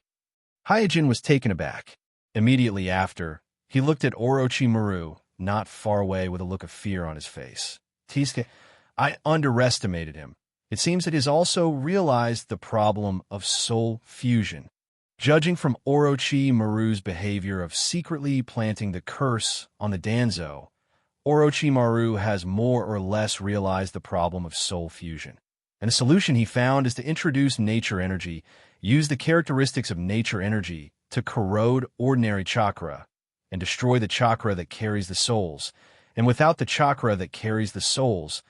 Hyojin was taken aback. Immediately after, he looked at Orochimaru, not far away, with a look of fear on his face. "Tisuke, I underestimated him. It seems that he has also realized the problem of soul fusion. Judging from Orochimaru's behavior of secretly planting the curse on the Danzo, Orochimaru has more or less realized the problem of soul fusion. And the solution he found is to introduce nature energy, use the characteristics of nature energy to corrode ordinary chakra, and destroy the chakra that carries the souls. And without the chakra that carries the souls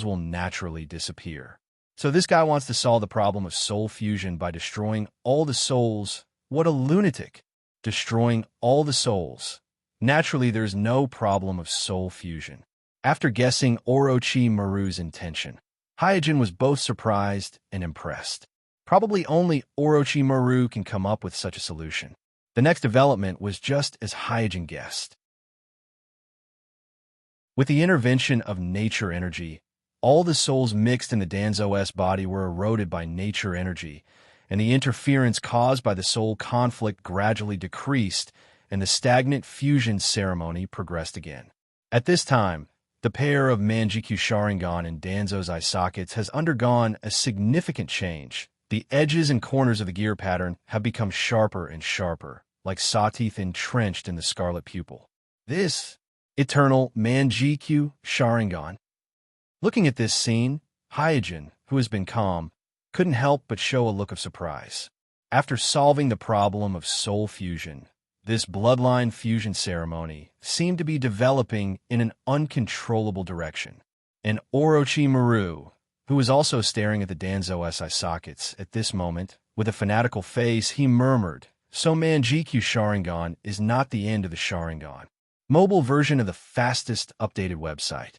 will naturally disappear. So this guy wants to solve the problem of soul fusion by destroying all the souls What a lunatic! Destroying all the souls. Naturally, there's no problem of soul fusion. After guessing Orochimaru's intention, Hyojin was both surprised and impressed. Probably only Orochimaru can come up with such a solution. The next development was just as Hyojin guessed. With the intervention of nature energy, all the souls mixed in the Danzo's body were eroded by nature energy, and the interference caused by the soul conflict gradually decreased, and the stagnant fusion ceremony progressed again. At this time, the pair of Manjikyu Sharingan and Danzo's eye sockets has undergone a significant change. The edges and corners of the gear pattern have become sharper and sharper, like sawteeth entrenched in the scarlet pupil. This eternal Manjikyu Sharingan. Looking at this scene, Hyojin, who has been calm, couldn't help but show a look of surprise. After solving the problem of soul fusion, this bloodline fusion ceremony seemed to be developing in an uncontrollable direction. And Orochimaru, who was also staring at the Danzo's eye sockets at this moment, with a fanatical face, he murmured, "So Manjikyu Sharingan is not the end of the Sharingan." Mobile version of the fastest updated website.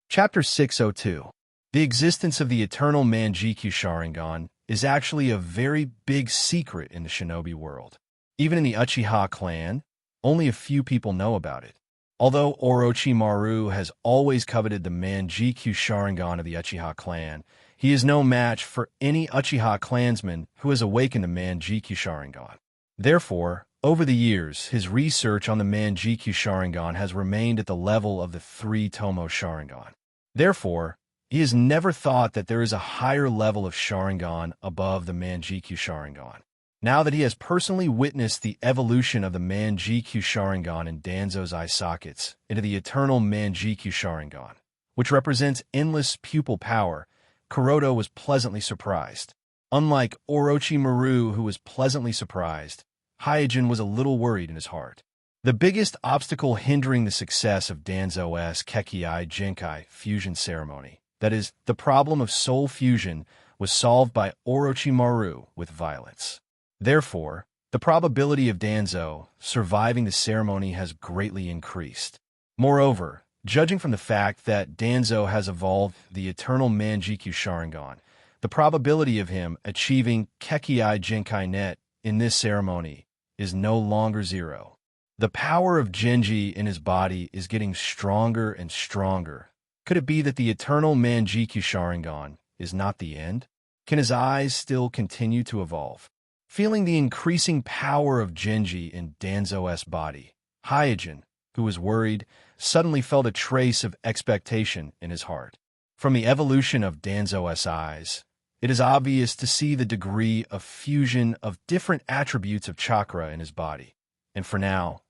Chapter 602. The existence of the eternal Manjikyu Sharingan is actually a very big secret in the shinobi world. Even in the Uchiha clan, only a few people know about it. Although Orochimaru has always coveted the Manjikyu Sharingan of the Uchiha clan, he is no match for any Uchiha clansman who has awakened the Manjikyu Sharingan. Therefore, over the years, his research on the Manjikyu Sharingan has remained at the level of the 3-Tomo Sharingan. Therefore, he has never thought that there is a higher level of Sharingan above the Manjikyu Sharingan. Now that he has personally witnessed the evolution of the Manjikyu Sharingan in Danzo's eye sockets into the eternal Manjikyu Sharingan, which represents endless pupil power, Kuroto was pleasantly surprised. Unlike Orochimaru, who was pleasantly surprised, Hyojin was a little worried in his heart. The biggest obstacle hindering the success of Danzo's Kekkei Genkai fusion ceremony, that is, the problem of soul fusion, was solved by Orochimaru with violence. Therefore, the probability of Danzo surviving the ceremony has greatly increased. Moreover, judging from the fact that Danzo has evolved the eternal Manjikyu Sharingan, the probability of him achieving Kekkei Genkai Net in this ceremony is no longer zero. The power of Genji in his body is getting stronger and stronger. Could it be that the eternal Manjikyu Sharingan is not the end? Can his eyes still continue to evolve? Feeling the increasing power of Genji in Danzo's body, Hyojin, who was worried, suddenly felt a trace of expectation in his heart. From the evolution of Danzo's eyes, it is obvious to see the degree of fusion of different attributes of chakra in his body. And for now,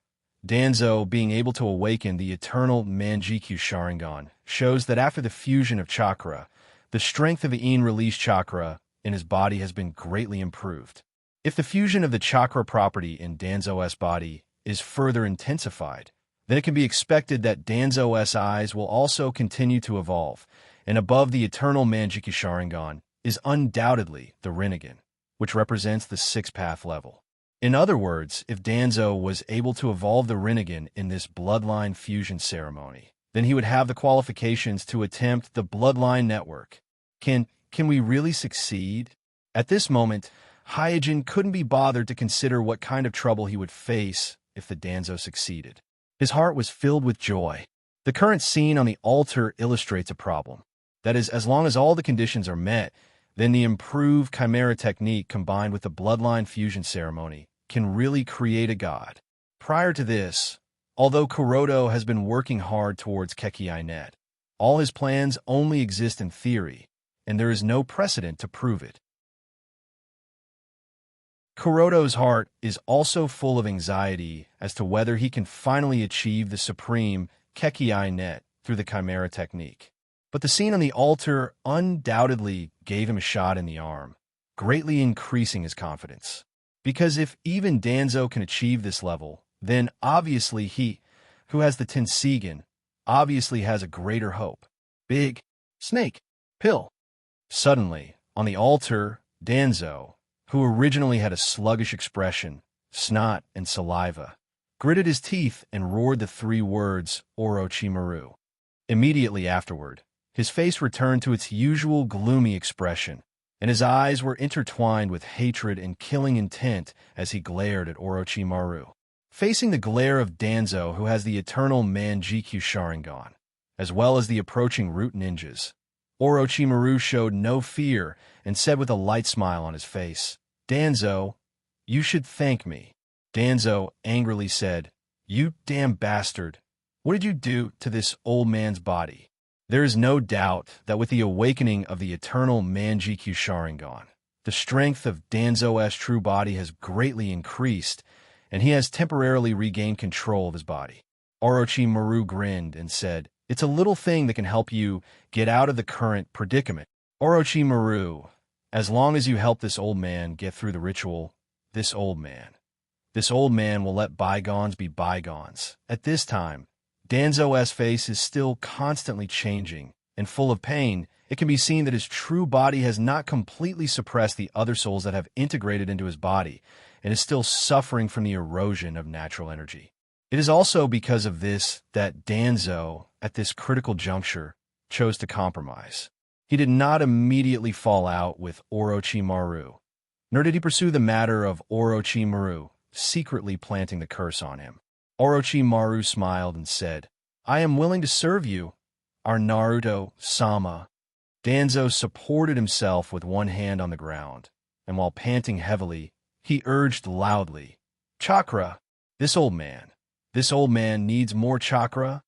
Danzo being able to awaken the eternal Manjikyu Sharingan shows that after the fusion of chakra, the strength of the in-release chakra in his body has been greatly improved. If the fusion of the chakra property in Danzo's body is further intensified, then it can be expected that Danzo's eyes will also continue to evolve, and above the eternal Manjikyu Sharingan is undoubtedly the Rinnegan, which represents the 6th-path level. In other words, if Danzo was able to evolve the Rinnegan in this bloodline fusion ceremony, then he would have the qualifications to attempt the bloodline network. Can we really succeed? At this moment, Hyojin couldn't be bothered to consider what kind of trouble he would face if the Danzo succeeded. His heart was filled with joy. The current scene on the altar illustrates a problem. That is, as long as all the conditions are met, then the improved Chimera technique combined with the bloodline fusion ceremony can really create a god. Prior to this, although Kuroto has been working hard towards Kekkei Net, all his plans only exist in theory, and there is no precedent to prove it. Kuroto's heart is also full of anxiety as to whether he can finally achieve the supreme Kekkei Net through the Chimera technique. But the scene on the altar undoubtedly gave him a shot in the arm, greatly increasing his confidence. Because if even Danzo can achieve this level, then obviously he, who has the Tenseigan, obviously has a greater hope. Big snake pill. Suddenly, On the altar, Danzo, who originally had a sluggish expression, snot and saliva, gritted his teeth and roared the 3 words, Orochimaru. Immediately afterward, his face returned to its usual gloomy expression, and his eyes were intertwined with hatred and killing intent as he glared at Orochimaru. Facing the glare of Danzo, who has the eternal Manjikyu Sharingan, as well as the approaching root ninjas, Orochimaru showed no fear and said with a light smile on his face, "Danzo, you should thank me." Danzo angrily said, "You damn bastard. What did you do to this old man's body?" There is no doubt that with the awakening of the eternal Manjikyu Sharingan, the strength of Danzo's true body has greatly increased, and he has temporarily regained control of his body. Orochimaru grinned and said, "It's a little thing that can help you get out of the current predicament. Orochimaru, as long as you help this old man get through the ritual, this old man will let bygones be bygones." At this time, Danzo's face is still constantly changing, and full of pain. It can be seen that his true body has not completely suppressed the other souls that have integrated into his body, and is still suffering from the erosion of natural energy. It is also because of this that Danzo, at this critical juncture, chose to compromise. He did not immediately fall out with Orochimaru, nor did he pursue the matter of Orochimaru secretly planting the curse on him. Orochimaru smiled and said, "I am willing to serve you, our Naruto-sama." Danzo supported himself with one hand on the ground, and while panting heavily, he urged loudly, "Chakra! This old man needs more chakra."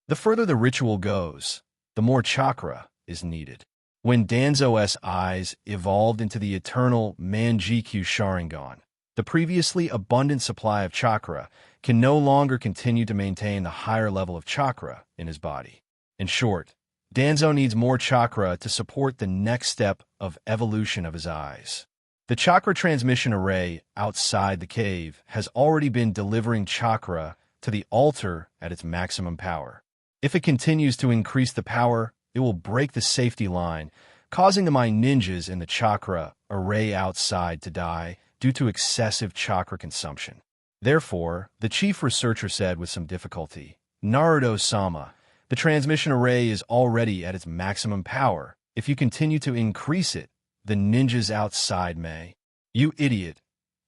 The further the ritual goes, the more chakra is needed. When Danzo's eyes evolved into the eternal Manjikyu Sharingan, the previously abundant supply of chakra can no longer continue to maintain the higher level of chakra in his body. In short, Danzo needs more chakra to support the next step of evolution of his eyes. The chakra transmission array outside the cave has already been delivering chakra to the altar at its maximum power. If it continues to increase the power, it will break the safety line, causing the mind ninjas in the chakra array outside to die due to excessive chakra consumption. Therefore, the chief researcher said with some difficulty, "Naruto-sama, the transmission array is already at its maximum power. If you continue to increase it, the ninjas outside may." "You idiot.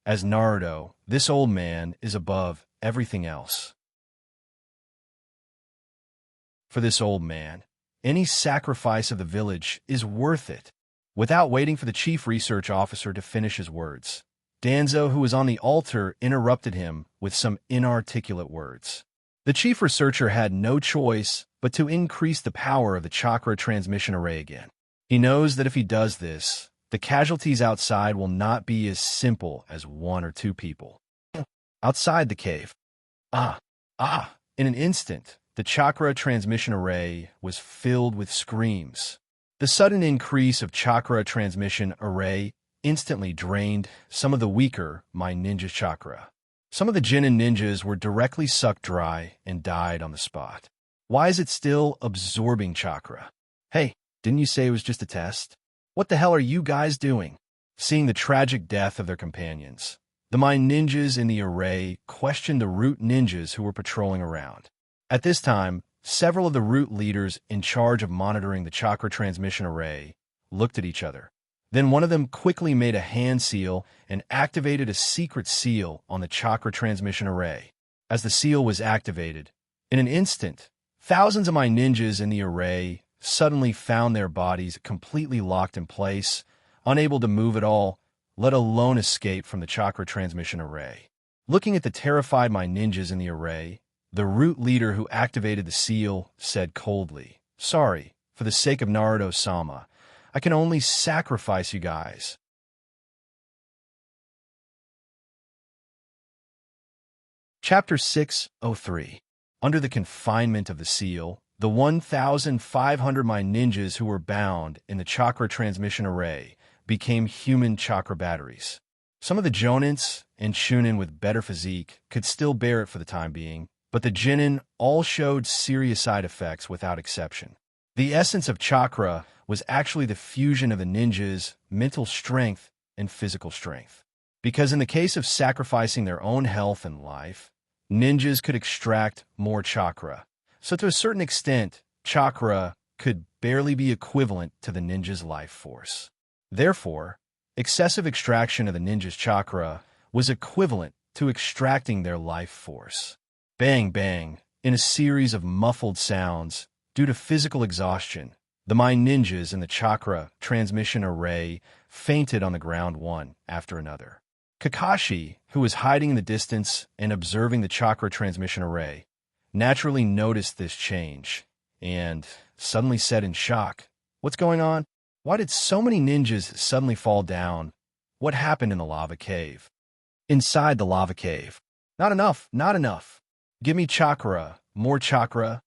As Naruto, this old man is above everything else. For this old man, any sacrifice of the village is worth it." Without waiting for the chief research officer to finish his words, Danzo, who was on the altar, interrupted him with some inarticulate words. The chief researcher had no choice but to increase the power of the chakra transmission array again. He knows that if he does this, the casualties outside will not be as simple as 1 or 2 people. Outside the cave. In an instant, the chakra transmission array was filled with screams. The sudden increase of chakra transmission array instantly drained some of the weaker mind ninja chakra. Some of the Jinin ninjas were directly sucked dry and died on the spot. Why is it still absorbing chakra? Hey, didn't you say it was just a test? What the hell are you guys doing? Seeing the tragic death of their companions, the mind ninjas in the array questioned the root ninjas who were patrolling around. At this time, several of the root leaders in charge of monitoring the chakra transmission array looked at each other. Then one of them quickly made a hand seal and activated a secret seal on the chakra transmission array. As the seal was activated, in an instant, thousands of my ninjas in the array suddenly found their bodies completely locked in place, unable to move at all, let alone escape from the chakra transmission array. Looking at the terrified my ninjas in the array, the root leader who activated the seal said coldly, "Sorry, for the sake of Naruto-sama, I can only sacrifice you guys." Chapter 603. Under the confinement of the seal, the 1,500 my ninjas who were bound in the chakra transmission array became human chakra batteries. Some of the Jonins and Shunin with better physique could still bear it for the time being, but the Jinin all showed serious side effects without exception. The essence of chakra was actually the fusion of the ninja's mental strength and physical strength. Because in the case of sacrificing their own health and life, ninjas could extract more chakra. So to a certain extent, chakra could barely be equivalent to the ninja's life force. Therefore, excessive extraction of the ninja's chakra was equivalent to extracting their life force. Bang, bang, in a series of muffled sounds, due to physical exhaustion, the mind ninjas in the chakra transmission array fainted on the ground one after another. Kakashi, who was hiding in the distance and observing the chakra transmission array, naturally noticed this change and suddenly said in shock, "What's going on? Why did so many ninjas suddenly fall down? What happened in the lava cave?" Inside the lava cave. "Not enough, not enough. Give me chakra, more chakra."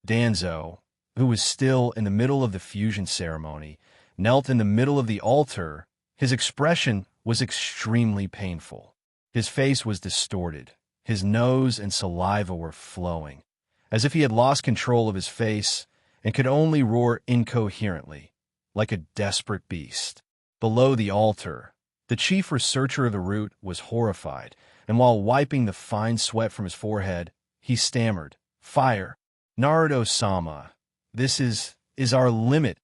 Danzo, who was still in the middle of the fusion ceremony, knelt in the middle of the altar. His expression was extremely painful. His face was distorted. His nose and saliva were flowing, as if he had lost control of his face and could only roar incoherently, like a desperate beast. Below the altar, the chief researcher of the root was horrified, and while wiping the fine sweat from his forehead, he stammered, "Fire! Naruto-sama, this is our limit."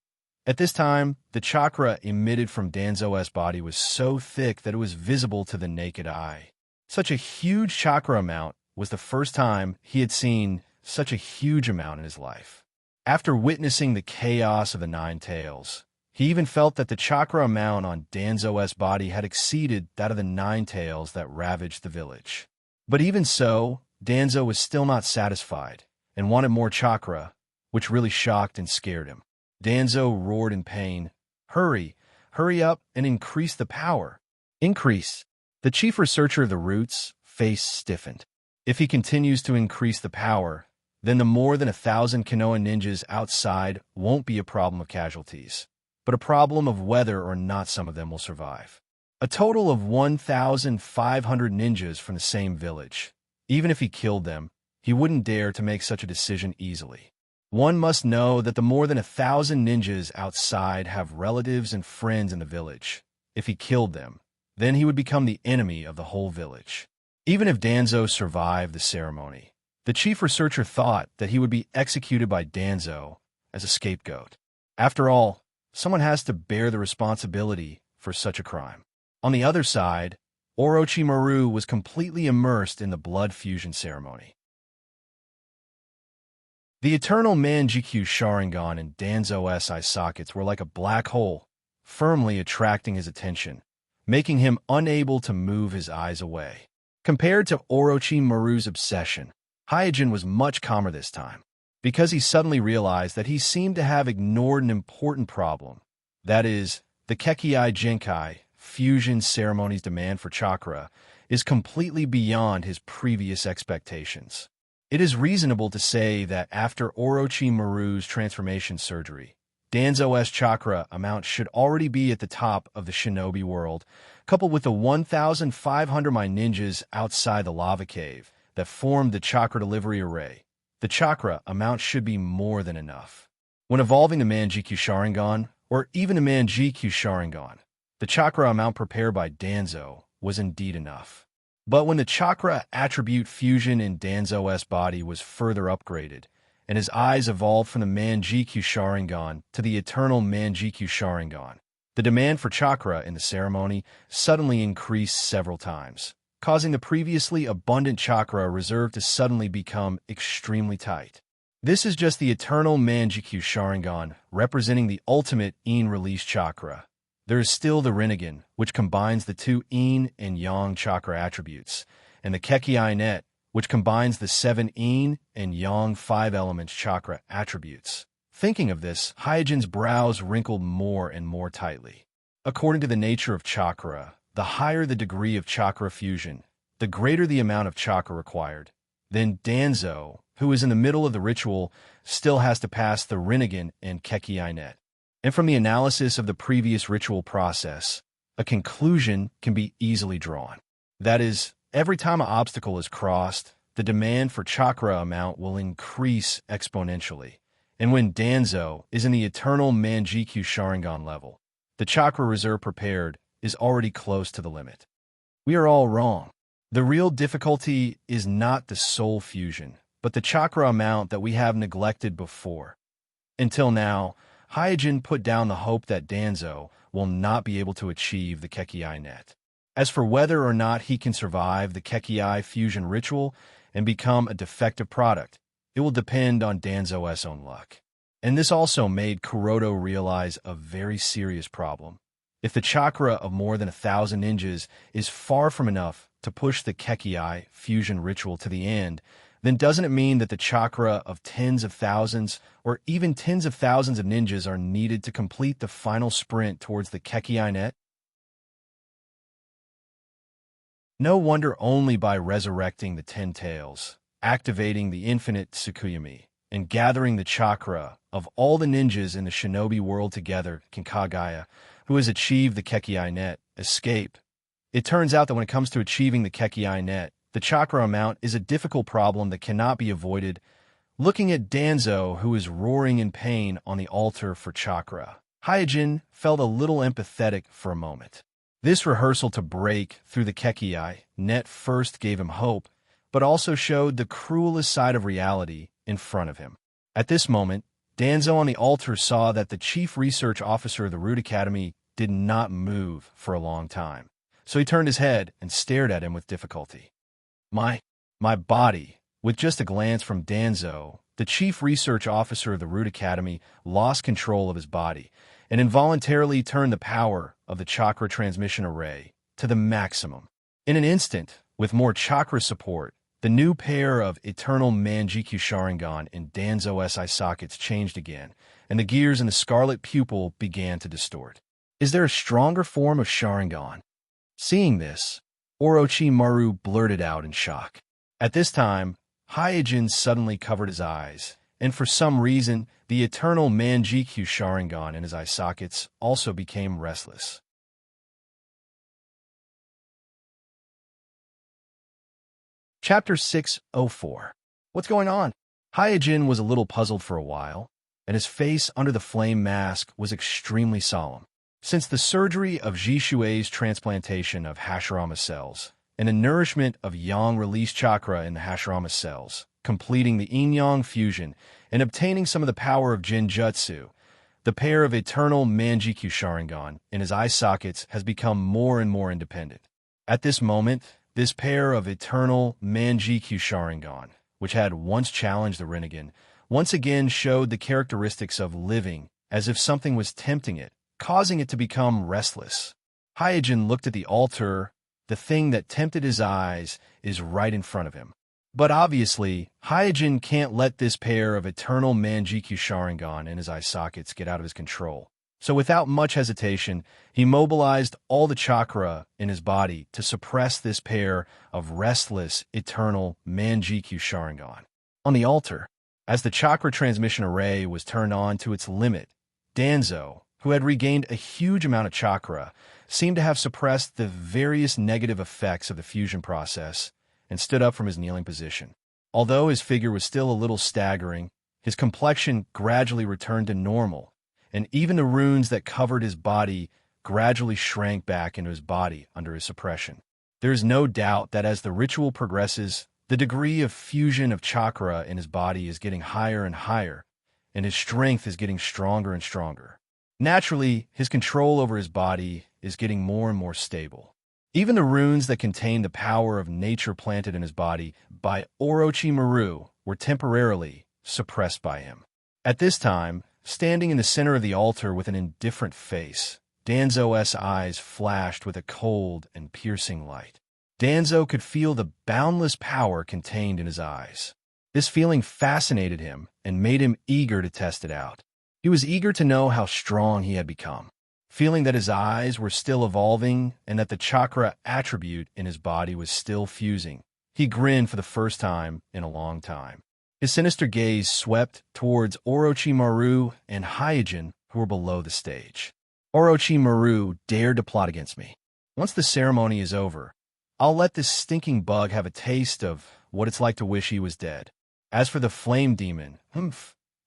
At this time, the chakra emitted from Danzo's body was so thick that it was visible to the naked eye. Such a huge chakra amount was the first time he had seen such a huge amount in his life. After witnessing the chaos of the Nine Tails, he even felt that the chakra amount on Danzo's body had exceeded that of the Nine Tails that ravaged the village. But even so, Danzo was still not satisfied and wanted more chakra, which really shocked and scared him. Danzo roared in pain, "Hurry, hurry up and increase the power." Increase. The chief researcher of the roots' face stiffened. If he continues to increase the power, then the more than 1,000 Konoha ninjas outside won't be a problem of casualties, but a problem of whether or not some of them will survive. A total of 1,500 ninjas from the same village. Even if he killed them, he wouldn't dare to make such a decision easily. One must know that the more than 1,000 ninjas outside have relatives and friends in the village. If he killed them, then he would become the enemy of the whole village. Even if Danzo survived the ceremony, the chief researcher thought that he would be executed by Danzo as a scapegoat. After all, someone has to bear the responsibility for such a crime. On the other side, Orochimaru was completely immersed in the blood fusion ceremony. The eternal Manjikyu Sharingan and Danzo's eye sockets were like a black hole, firmly attracting his attention, making him unable to move his eyes away. Compared to Orochimaru's obsession, Hyojin was much calmer this time, because he suddenly realized that he seemed to have ignored an important problem. That is, the Kekkai Genkai fusion ceremony's demand for chakra is completely beyond his previous expectations. It is reasonable to say that after Orochimaru's transformation surgery, Danzo's chakra amount should already be at the top of the shinobi world, coupled with the 1,500 my ninjas outside the lava cave that formed the chakra delivery array. The chakra amount should be more than enough. When evolving the Manjikyu Sharingan, or even the Manjikyu Sharingan, the chakra amount prepared by Danzo was indeed enough. But when the chakra attribute fusion in Danzo's body was further upgraded, and his eyes evolved from the Manjikyu Sharingan to the eternal Manjikyu Sharingan, the demand for chakra in the ceremony suddenly increased several times, causing the previously abundant chakra reserve to suddenly become extremely tight. This is just the eternal Manjikyu Sharingan representing the ultimate Yin release chakra. There is still the Rinnegan, which combines the two Yin and Yang chakra attributes, and the Kekkai Net, which combines the 7 Yin and Yang 5 elements chakra attributes. Thinking of this, Hyojin's brows wrinkled more and more tightly. According to the nature of chakra, the higher the degree of chakra fusion, the greater the amount of chakra required. Then Danzo, who is in the middle of the ritual, still has to pass the Rinnegan and Kekkai Net. And from the analysis of the previous ritual process, a conclusion can be easily drawn. That is, every time an obstacle is crossed, the demand for chakra amount will increase exponentially, And when Danzo is in the eternal Manjikyu Sharingan level, the chakra reserve prepared is already close to the limit. We are all wrong. The real difficulty is not the soul fusion, but the chakra amount that we have neglected before. Until now, Hyojin put down the hope that Danzo will not be able to achieve the Kekkei net. As for whether or not he can survive the Kekkei fusion ritual and become a defective product, it will depend on Danzo's own luck. And this also made Kuroto realize a very serious problem. If the chakra of more than 1,000 ninjas is far from enough to push the Kekkei fusion ritual to the end, then doesn't it mean that the chakra of tens of thousands or even tens of thousands of ninjas are needed to complete the final sprint towards the Kekkei net? No wonder only by resurrecting the 10 tails, activating the infinite Tsukuyami, and gathering the chakra of all the ninjas in the shinobi world together can Kagaya, who has achieved the Kekkei net, escape. It turns out that when it comes to achieving the Kekkei net, the chakra amount is a difficult problem that cannot be avoided. Looking at Danzo, who is roaring in pain on the altar for chakra, Hyojin felt a little empathetic for a moment. This rehearsal to break through the Kekkei net first gave him hope, but also showed the cruelest side of reality in front of him. At this moment, Danzo on the altar saw that the chief research officer of the Root Academy did not move for a long time, so he turned his head and stared at him with difficulty. My body. With just a glance from Danzo, the chief research officer of the Root Academy lost control of his body and involuntarily turned the power of the chakra transmission array to the maximum. In an instant, with more chakra support, the new pair of eternal Manjikyu Sharingan in Danzo's eye sockets changed again, and the gears in the scarlet pupil began to distort. Is there a stronger form of Sharingan? Seeing this, Orochimaru blurted out in shock. At this time, Hyojin suddenly covered his eyes, and for some reason, the eternal Manjikyu Sharingan in his eye sockets also became restless. Chapter 604. What's going on? Hyojin was a little puzzled for a while, and his face under the flame mask was extremely solemn. Since the surgery of Jishui's transplantation of Hashirama cells, and the nourishment of Yang release chakra in the Hashirama cells, completing the Yin-Yang fusion, and obtaining some of the power of Jinjutsu, the pair of eternal Manjikyu Sharingan in his eye sockets has become more and more independent. At this moment, this pair of eternal Manjikyu Sharingan, which had once challenged the Rinnegan, once again showed the characteristics of living as if something was tempting it, causing it to become restless. Hyojin looked at the altar. The thing that tempted his eyes is right in front of him. But obviously, Hyojin can't let this pair of eternal Manjikyu Sharingan in his eye sockets get out of his control. So without much hesitation, he mobilized all the chakra in his body to suppress this pair of restless, eternal Manjikyu Sharingan. On the altar, as the chakra transmission array was turned on to its limit, Danzo, who had regained a huge amount of chakra, seemed to have suppressed the various negative effects of the fusion process and stood up from his kneeling position. Although his figure was still a little staggering, his complexion gradually returned to normal, and even the runes that covered his body gradually shrank back into his body under his suppression. There is no doubt that as the ritual progresses, the degree of fusion of chakra in his body is getting higher and higher, and his strength is getting stronger and stronger. Naturally, his control over his body is getting more and more stable. Even the runes that contain the power of nature planted in his body by Orochimaru were temporarily suppressed by him. At this time, standing in the center of the altar with an indifferent face, Danzo's eyes flashed with a cold and piercing light. Danzo could feel the boundless power contained in his eyes. This feeling fascinated him and made him eager to test it out. He was eager to know how strong he had become. Feeling that his eyes were still evolving and that the chakra attribute in his body was still fusing, he grinned for the first time in a long time. His sinister gaze swept towards Orochimaru and Hyojin, who were below the stage. Orochimaru dared to plot against me. Once the ceremony is over, I'll let this stinking bug have a taste of what it's like to wish he was dead. As for the flame demon,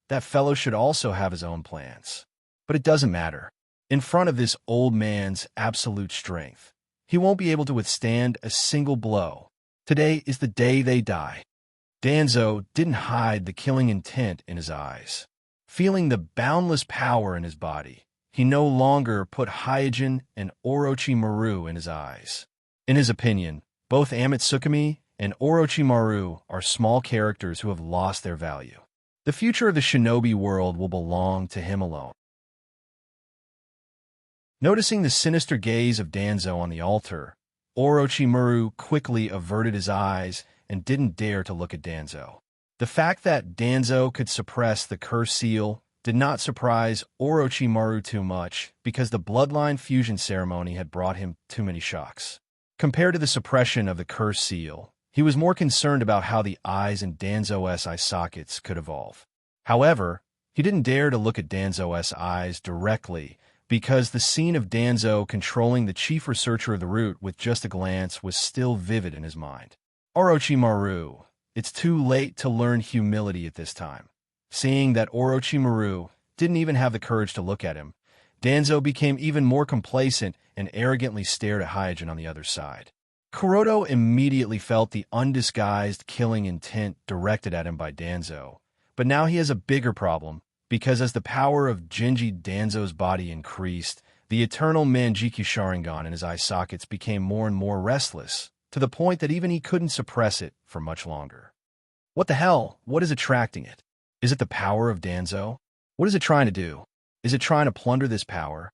that fellow should also have his own plans. But it doesn't matter. In front of this old man's absolute strength, he won't be able to withstand a single blow. Today is the day they die. Danzo didn't hide the killing intent in his eyes. Feeling the boundless power in his body, he no longer put Hyojin and Orochimaru in his eyes. In his opinion, both Amatsukami and Orochimaru are small characters who have lost their value. The future of the shinobi world will belong to him alone. Noticing the sinister gaze of Danzo on the altar, Orochimaru quickly averted his eyes and didn't dare to look at Danzo. The fact that Danzo could suppress the curse seal did not surprise Orochimaru too much because the bloodline fusion ceremony had brought him too many shocks. Compared to the suppression of the curse seal, he was more concerned about how the eyes in Danzo's eye sockets could evolve. However, he didn't dare to look at Danzo's eyes directly because the scene of Danzo controlling the chief researcher of the root with just a glance was still vivid in his mind. Orochimaru, it's too late to learn humility at this time. Seeing that Orochimaru didn't even have the courage to look at him, Danzo became even more complacent and arrogantly stared at Hyojin on the other side. Kuroto immediately felt the undisguised killing intent directed at him by Danzo, but now he has a bigger problem, because as the power of Genji Danzo's body increased, the eternal Manjiki Sharingan in his eye sockets became more and more restless, to the point that even he couldn't suppress it for much longer. What the hell? What is attracting it? Is it the power of Danzo? What is it trying to do? Is it trying to plunder this power?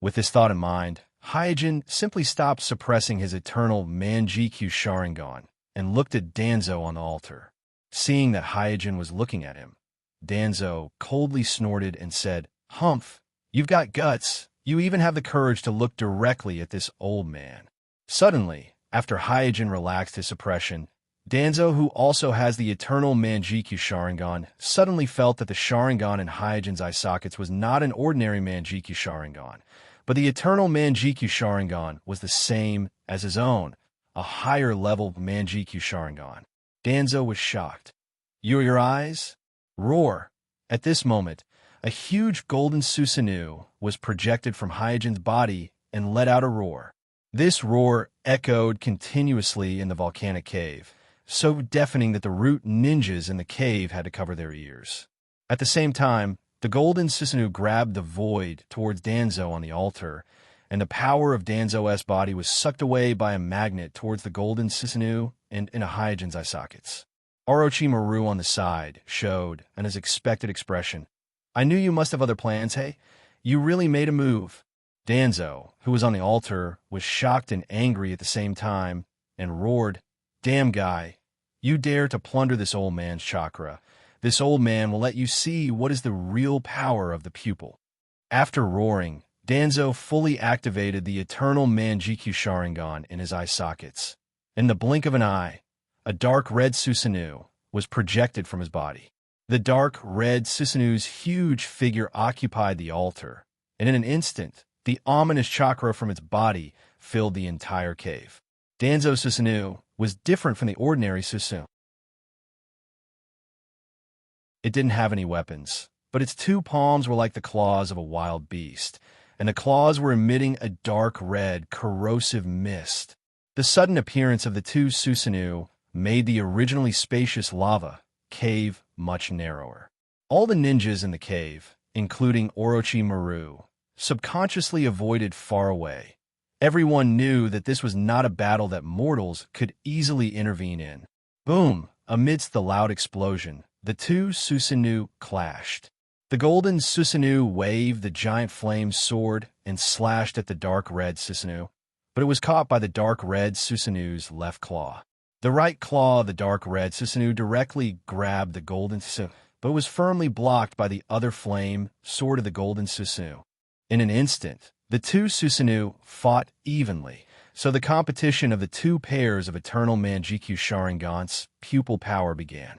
With this thought in mind, Hyojin simply stopped suppressing his eternal Manjiki Sharingan and looked at Danzo on the altar. Seeing that Hyojin was looking at him, Danzo coldly snorted and said, "Humph, you've got guts. You even have the courage to look directly at this old man." Suddenly, after Hyojin relaxed his suppression, Danzo, who also has the eternal Manjiki Sharingan, suddenly felt that the Sharingan in Hyojin's eye sockets was not an ordinary Manjiki Sharingan, but the eternal Manjiki Sharingan was the same as his own, a higher-level Manjiki Sharingan. Danzo was shocked. Your eyes? Roar! At this moment, a huge golden Susanoo was projected from Hyojin's body and let out a roar. This roar echoed continuously in the volcanic cave, so deafening that the root ninjas in the cave had to cover their ears. At the same time, the golden Susanoo grabbed the void towards Danzo on the altar, and the power of Danzo's body was sucked away by a magnet towards the golden Susanoo and into Hyojin's eye sockets. Orochimaru on the side showed an as expected expression. "I knew you must have other plans, hey? You really made a move." Danzo, who was on the altar, was shocked and angry at the same time, and roared, "Damn guy, you dare to plunder this old man's chakra. This old man will let you see what is the real power of the pupil." After roaring, Danzo fully activated the eternal Manjiki Sharingan in his eye sockets. In the blink of an eye, a dark red Susanoo was projected from his body. The dark red Susanoo's huge figure occupied the altar, and in an instant, the ominous chakra from its body filled the entire cave. Danzo's Susanoo was different from the ordinary Susanoo. It didn't have any weapons, but its two palms were like the claws of a wild beast, and the claws were emitting a dark red, corrosive mist. The sudden appearance of the two Susanoo made the originally spacious lava cave much narrower. All the ninjas in the cave, including Orochimaru, subconsciously avoided far away. Everyone knew that this was not a battle that mortals could easily intervene in. Boom! Amidst the loud explosion, the two Susanoo clashed. The golden Susanoo waved the giant flame sword and slashed at the dark red Susanoo, but it was caught by the dark red Susanoo's left claw. The right claw of the dark red Susanoo directly grabbed the golden Susanoo, but was firmly blocked by the other flame sword of the golden Susanoo. In an instant, the two Susanoo fought evenly, so the competition of the two pairs of eternal Manjiki Sharingan's pupil power began.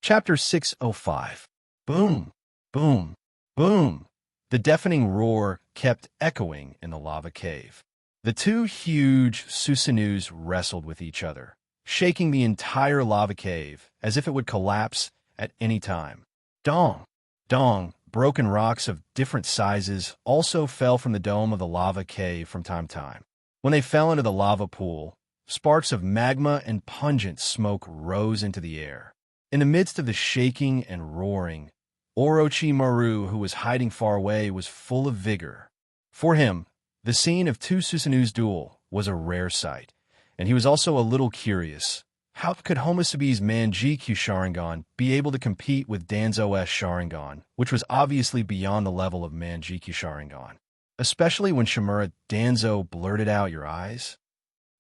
Chapter 605. Boom! Boom! Boom! The deafening roar kept echoing in the lava cave. The two huge Susanoos wrestled with each other, shaking the entire lava cave as if it would collapse at any time. Dong! Dong! Broken rocks of different sizes also fell from the dome of the lava cave from time to time. When they fell into the lava pool, sparks of magma and pungent smoke rose into the air. In the midst of the shaking and roaring, Orochimaru, who was hiding far away, was full of vigor. For him, the scene of two Susanu's duel was a rare sight, and he was also a little curious. How could Homusubi's Manjikyu Sharingan be able to compete with Danzo's Sharingan, which was obviously beyond the level of Manjikyu Sharingan? Especially when Shimura Danzo blurted out, "Your eyes?"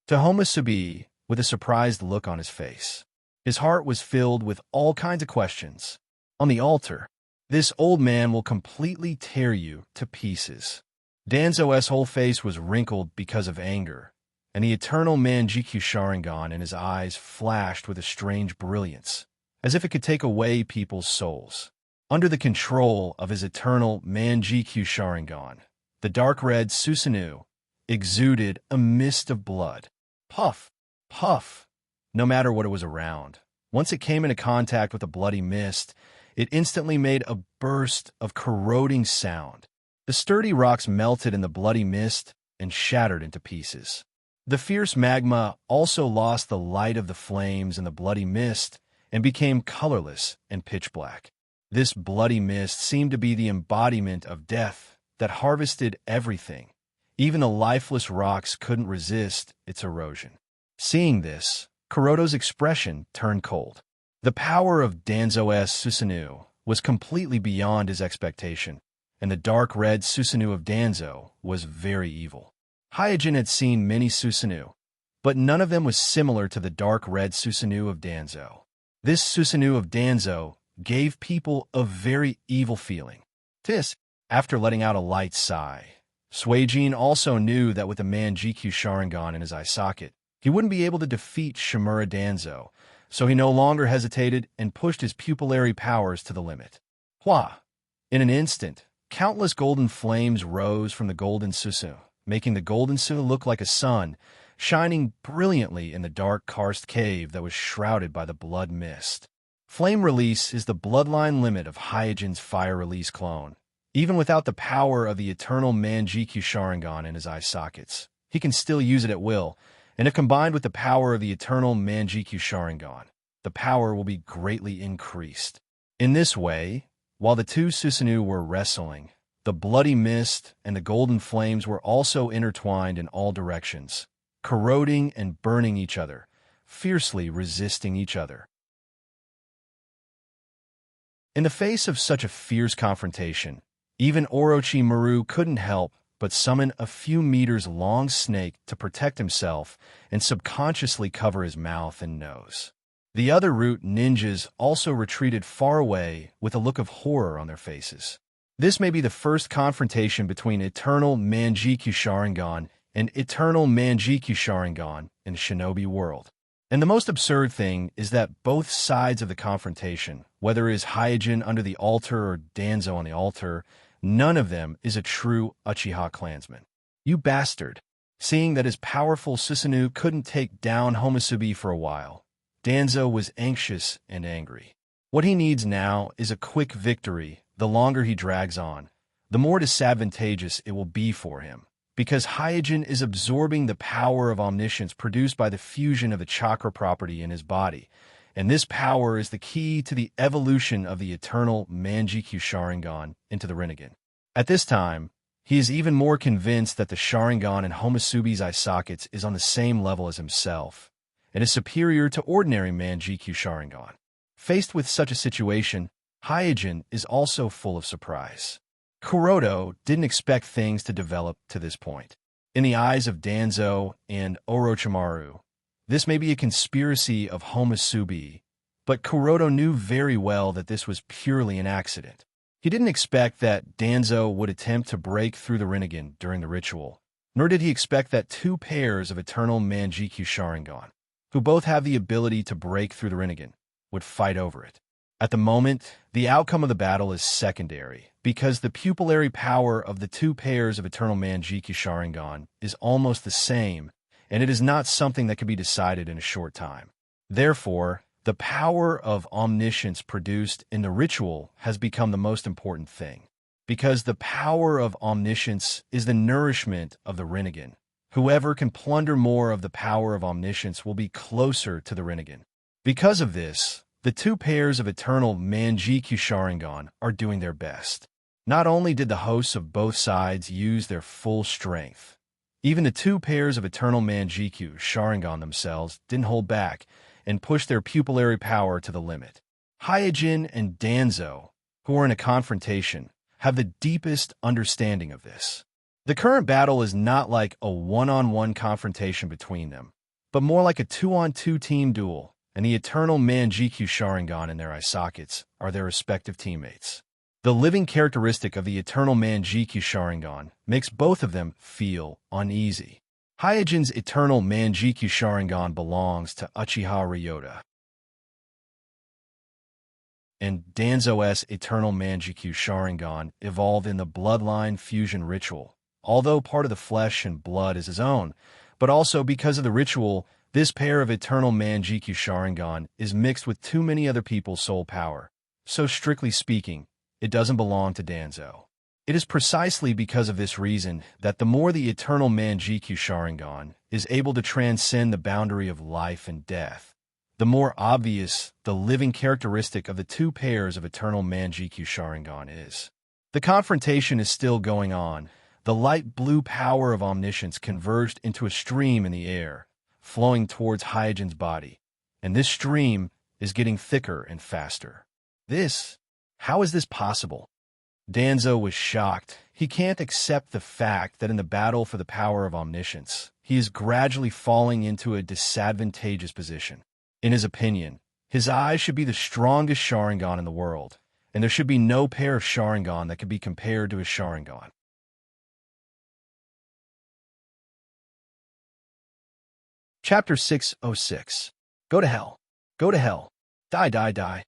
To Homusubi, with a surprised look on his face. His heart was filled with all kinds of questions. On the altar, this old man will completely tear you to pieces. Danzo's whole face was wrinkled because of anger, and the eternal Manjikyu Sharingan in his eyes flashed with a strange brilliance, as if it could take away people's souls. Under the control of his eternal Manjikyu Sharingan, the dark red Susanu exuded a mist of blood. Puff! Puff! No matter what it was around, once it came into contact with the bloody mist, it instantly made a burst of corroding sound. The sturdy rocks melted in the bloody mist and shattered into pieces. The fierce magma also lost the light of the flames in the bloody mist and became colorless and pitch black. This bloody mist seemed to be the embodiment of death that harvested everything. Even the lifeless rocks couldn't resist its erosion. Seeing this, Kuroto's expression turned cold. The power of Danzo's Susanoo was completely beyond his expectation, and the dark red Susanoo of Danzo was very evil. Hyojin had seen many Susanoo, but none of them was similar to the dark red Susanoo of Danzo. This Susanoo of Danzo gave people a very evil feeling. After letting out a light sigh, Suijin also knew that with the Manjikyu Sharingan in his eye socket, he wouldn't be able to defeat Shimura Danzo, so he no longer hesitated and pushed his pupillary powers to the limit. Hua! In an instant, countless golden flames rose from the golden Susu, making the golden Susu look like a sun, shining brilliantly in the dark karst cave that was shrouded by the blood mist. Flame release is the bloodline limit of Hyojin's fire release clone. Even without the power of the eternal Manjikyu Sharingan in his eye sockets, he can still use it at will, and if combined with the power of the eternal Manjikyu Sharingan, the power will be greatly increased. In this way, while the two Susanoo were wrestling, the bloody mist and the golden flames were also intertwined in all directions, corroding and burning each other, fiercely resisting each other. In the face of such a fierce confrontation, even Orochimaru couldn't help but summon a few meters-long snake to protect himself and subconsciously cover his mouth and nose. The other root ninjas also retreated far away with a look of horror on their faces. This may be the first confrontation between Eternal Manjikyu Sharingan and Eternal Manjikyu Sharingan in the shinobi world. And the most absurd thing is that both sides of the confrontation, whether it is Hyojin under the altar or Danzo on the altar, none of them is a true Uchiha clansman. You bastard! Seeing that his powerful Susanoo couldn't take down Homusubi for a while, Danzo was anxious and angry. What he needs now is a quick victory. The longer he drags on, the more disadvantageous it will be for him, because Hyojin is absorbing the power of omniscience produced by the fusion of the chakra property in his body, and this power is the key to the evolution of the eternal Manjikyu Sharingan into the Rinnegan. At this time, he is even more convinced that the Sharingan in Homusubi's eye sockets is on the same level as himself, and is superior to ordinary Manjikyu Sharingan. Faced with such a situation, Hyojin is also full of surprise. Kuroto didn't expect things to develop to this point. In the eyes of Danzo and Orochimaru, this may be a conspiracy of Homusubi, but Kuroto knew very well that this was purely an accident. He didn't expect that Danzo would attempt to break through the Rinnegan during the ritual, nor did he expect that two pairs of eternal Manjikyu Sharingan, who both have the ability to break through the Rinnegan, would fight over it. At the moment, the outcome of the battle is secondary, because the pupillary power of the two pairs of eternal Manjikyu Sharingan is almost the same, and it is not something that can be decided in a short time. Therefore, the power of omniscience produced in the ritual has become the most important thing, because the power of omniscience is the nourishment of the Rinnegan. Whoever can plunder more of the power of omniscience will be closer to the Rinnegan. Because of this, the two pairs of eternal Manjikyu Sharingan are doing their best. Not only did the hosts of both sides use their full strength, even the two pairs of eternal Manjikyu Sharingan themselves didn't hold back and pushed their pupillary power to the limit. Hyojin and Danzo, who are in a confrontation, have the deepest understanding of this. The current battle is not like a one-on-one confrontation between them, but more like a two-on-two team duel, and the eternal Manjikyu Sharingan and their eye sockets are their respective teammates. The living characteristic of the eternal Manjikyu Sharingan makes both of them feel uneasy. Hyojin's eternal Manjikyu Sharingan belongs to Uchiha Ryota, and Danzo's eternal Manjikyu Sharingan evolved in the bloodline fusion ritual. Although part of the flesh and blood is his own, but also because of the ritual, this pair of eternal Manjikyu Sharingan is mixed with too many other people's soul power. So strictly speaking, it doesn't belong to Danzo. It is precisely because of this reason that the more the eternal Manjikyu Sharingan is able to transcend the boundary of life and death, the more obvious the living characteristic of the two pairs of eternal Manjikyu Sharingan is. The confrontation is still going on. The light blue power of omniscience converged into a stream in the air, flowing towards Hyojin's body, and this stream is getting thicker and faster. How is this possible? Danzo was shocked. He can't accept the fact that in the battle for the power of omniscience, he is gradually falling into a disadvantageous position. In his opinion, his eyes should be the strongest Sharingan in the world, and there should be no pair of Sharingan that could be compared to his Sharingan. Chapter 606. Go to hell. Go to hell. Die, die, die.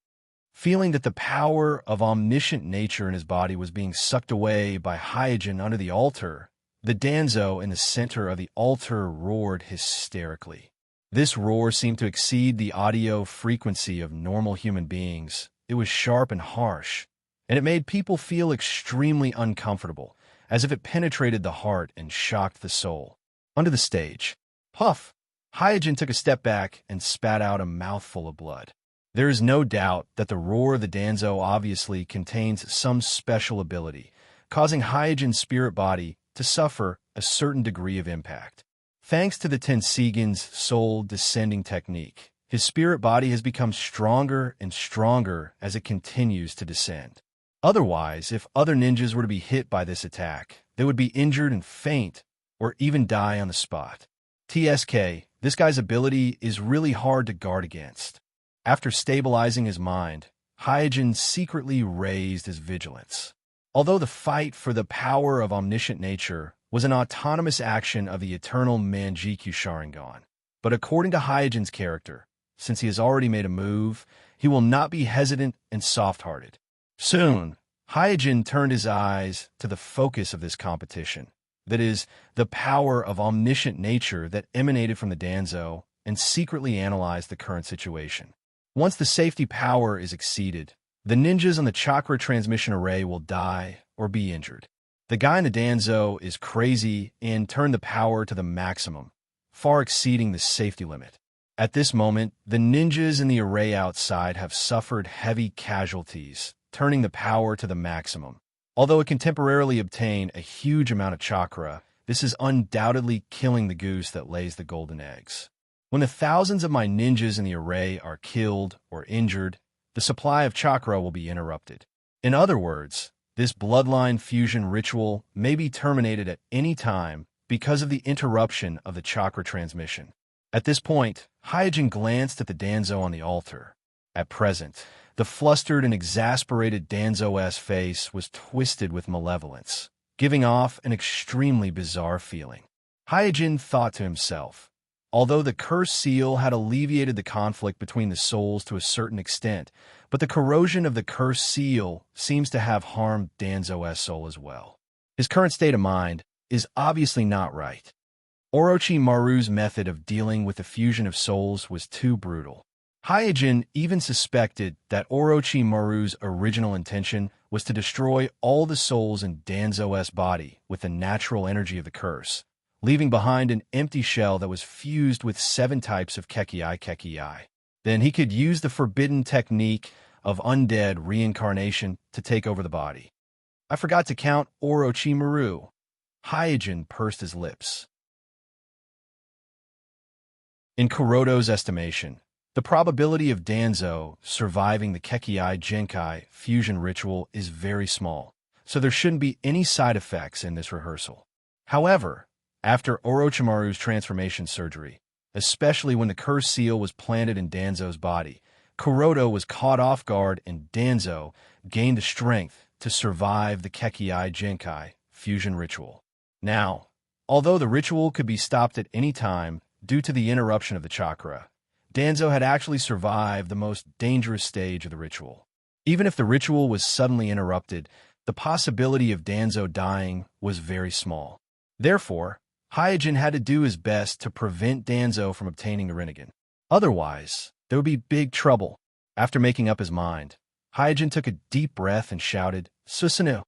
Feeling that the power of omniscient nature in his body was being sucked away by Hyojin under the altar, the Danzo in the center of the altar roared hysterically. This roar seemed to exceed the audio frequency of normal human beings. It was sharp and harsh, and it made people feel extremely uncomfortable, as if it penetrated the heart and shocked the soul. Under the stage, puff! Hyojin took a step back and spat out a mouthful of blood. There is no doubt that the roar of the Danzo obviously contains some special ability, causing Hyojin's spirit body to suffer a certain degree of impact. Thanks to the Tenseigan's soul descending technique, his spirit body has become stronger and stronger as it continues to descend. Otherwise, if other ninjas were to be hit by this attack, they would be injured and faint, or even die on the spot. TSK, this guy's ability is really hard to guard against. After stabilizing his mind, Hyojin secretly raised his vigilance. Although the fight for the power of omniscient nature was an autonomous action of the eternal Manjikyu Sharingan, but according to Hyojin's character, since he has already made a move, he will not be hesitant and soft-hearted. Soon, Hyojin turned his eyes to the focus of this competition, that is, the power of omniscient nature that emanated from the Danzo, and secretly analyzed the current situation. Once the safety power is exceeded, the ninjas on the chakra transmission array will die or be injured. The guy in the Danzo is crazy and turned the power to the maximum, far exceeding the safety limit. At this moment, the ninjas in the array outside have suffered heavy casualties, turning the power to the maximum. Although it can temporarily obtain a huge amount of chakra, this is undoubtedly killing the goose that lays the golden eggs. When the thousands of my ninjas in the array are killed or injured, the supply of chakra will be interrupted. In other words, this bloodline fusion ritual may be terminated at any time because of the interruption of the chakra transmission. At this point, Hyojin glanced at the Danzo on the altar. At present, the flustered and exasperated Danzo's face was twisted with malevolence, giving off an extremely bizarre feeling. Hyojin thought to himself, although the cursed seal had alleviated the conflict between the souls to a certain extent, but the corrosion of the cursed seal seems to have harmed Danzo's soul as well. His current state of mind is obviously not right. Orochimaru's method of dealing with the fusion of souls was too brutal. Hyojin even suspected that Orochimaru's original intention was to destroy all the souls in Danzo's body with the natural energy of the curse, leaving behind an empty shell that was fused with 7 types of Kekii. Then he could use the forbidden technique of undead reincarnation to take over the body. I forgot to count Orochimaru. Hyojin pursed his lips. In Kuroto's estimation, the probability of Danzo surviving the Kekii Genkai fusion ritual is very small, so there shouldn't be any side effects in this rehearsal. However, after Orochimaru's transformation surgery, especially when the curse seal was planted in Danzo's body, Kuroto was caught off guard and Danzo gained the strength to survive the Kekii Genkai fusion ritual. Now, although the ritual could be stopped at any time due to the interruption of the chakra, Danzo had actually survived the most dangerous stage of the ritual. Even if the ritual was suddenly interrupted, the possibility of Danzo dying was very small. Therefore, Hyojin had to do his best to prevent Danzo from obtaining the Rinnegan. Otherwise, there would be big trouble. After making up his mind, Hyojin took a deep breath and shouted, "Susanoo!"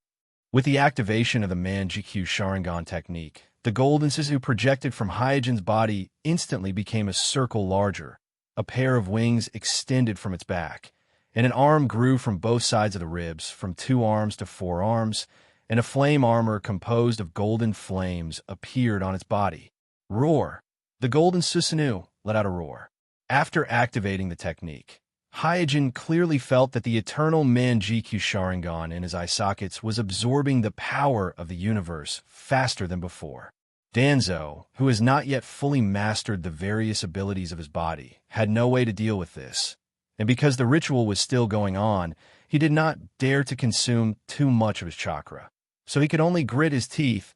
With the activation of the Manjikyu Sharingan technique, the golden Susanoo projected from Hyojin's body instantly became a circle larger. A pair of wings extended from its back, and an arm grew from both sides of the ribs, from 2 arms to 4 arms, and a flame armor composed of golden flames appeared on its body. Roar! The golden Susanoo let out a roar. After activating the technique, Hyojin clearly felt that the eternal Manjikyu Sharingan in his eye sockets was absorbing the power of the universe faster than before. Danzo, who has not yet fully mastered the various abilities of his body, had no way to deal with this, and because the ritual was still going on, he did not dare to consume too much of his chakra, so he could only grit his teeth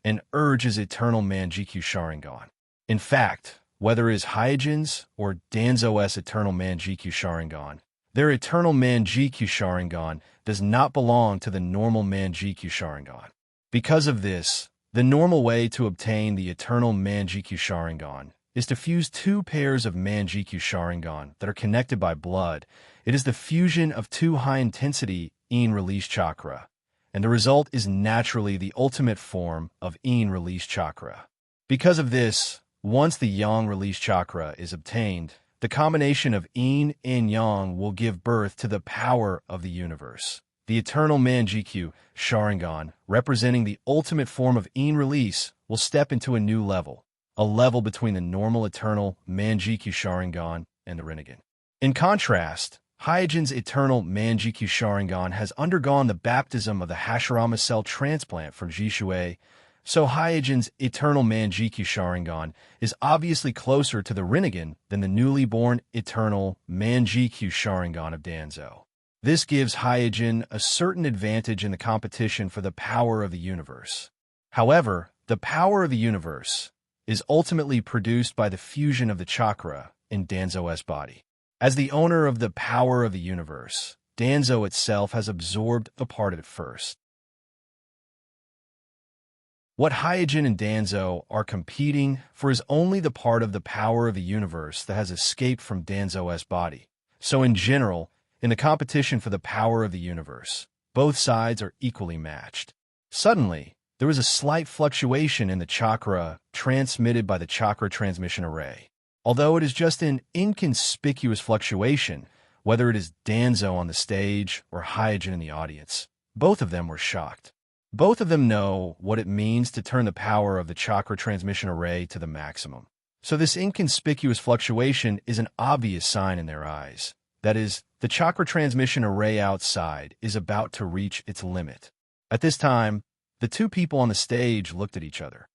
and urge his eternal Manjikyu Sharingan. In fact, whether it is Hyojin's or Danzo's eternal Manjikyu Sharingan, their eternal Manjikyu Sharingan does not belong to the normal Manjikyu Sharingan. Because of this, the normal way to obtain the eternal Manjikyu Sharingan is to fuse 2 pairs of Manjikyu Sharingan that are connected by blood. It is the fusion of 2 high-intensity Yin release chakra, and the result is naturally the ultimate form of Yin release chakra. Because of this, once the Yang release chakra is obtained, the combination of Yin and Yang will give birth to the power of the universe. The eternal Manjikyu Sharingan, representing the ultimate form of Yin release, will step into a new level, a level between the normal eternal Manjikyu Sharingan and the Rinnegan. In contrast, Hyojin's eternal Manjikyu Sharingan has undergone the baptism of the Hashirama cell transplant from Jishue, so Hyojin's eternal Manjikyu Sharingan is obviously closer to the Rinnegan than the newly born eternal Manjikyu Sharingan of Danzo. This gives Hyojin a certain advantage in the competition for the power of the universe. However, the power of the universe is ultimately produced by the fusion of the chakra in Danzo's body. As the owner of the power of the universe, Danzo itself has absorbed a part of it first. What Hyojin and Danzo are competing for is only the part of the power of the universe that has escaped from Danzo's body. So in general, in the competition for the power of the universe, both sides are equally matched. Suddenly, there was a slight fluctuation in the chakra transmitted by the chakra transmission array. Although it is just an inconspicuous fluctuation, whether it is Danzo on the stage or Hyojin in the audience, both of them were shocked. Both of them know what it means to turn the power of the chakra transmission array to the maximum. So this inconspicuous fluctuation is an obvious sign in their eyes. That is, the chakra transmission array outside is about to reach its limit. At this time, the 2 people on the stage looked at each other.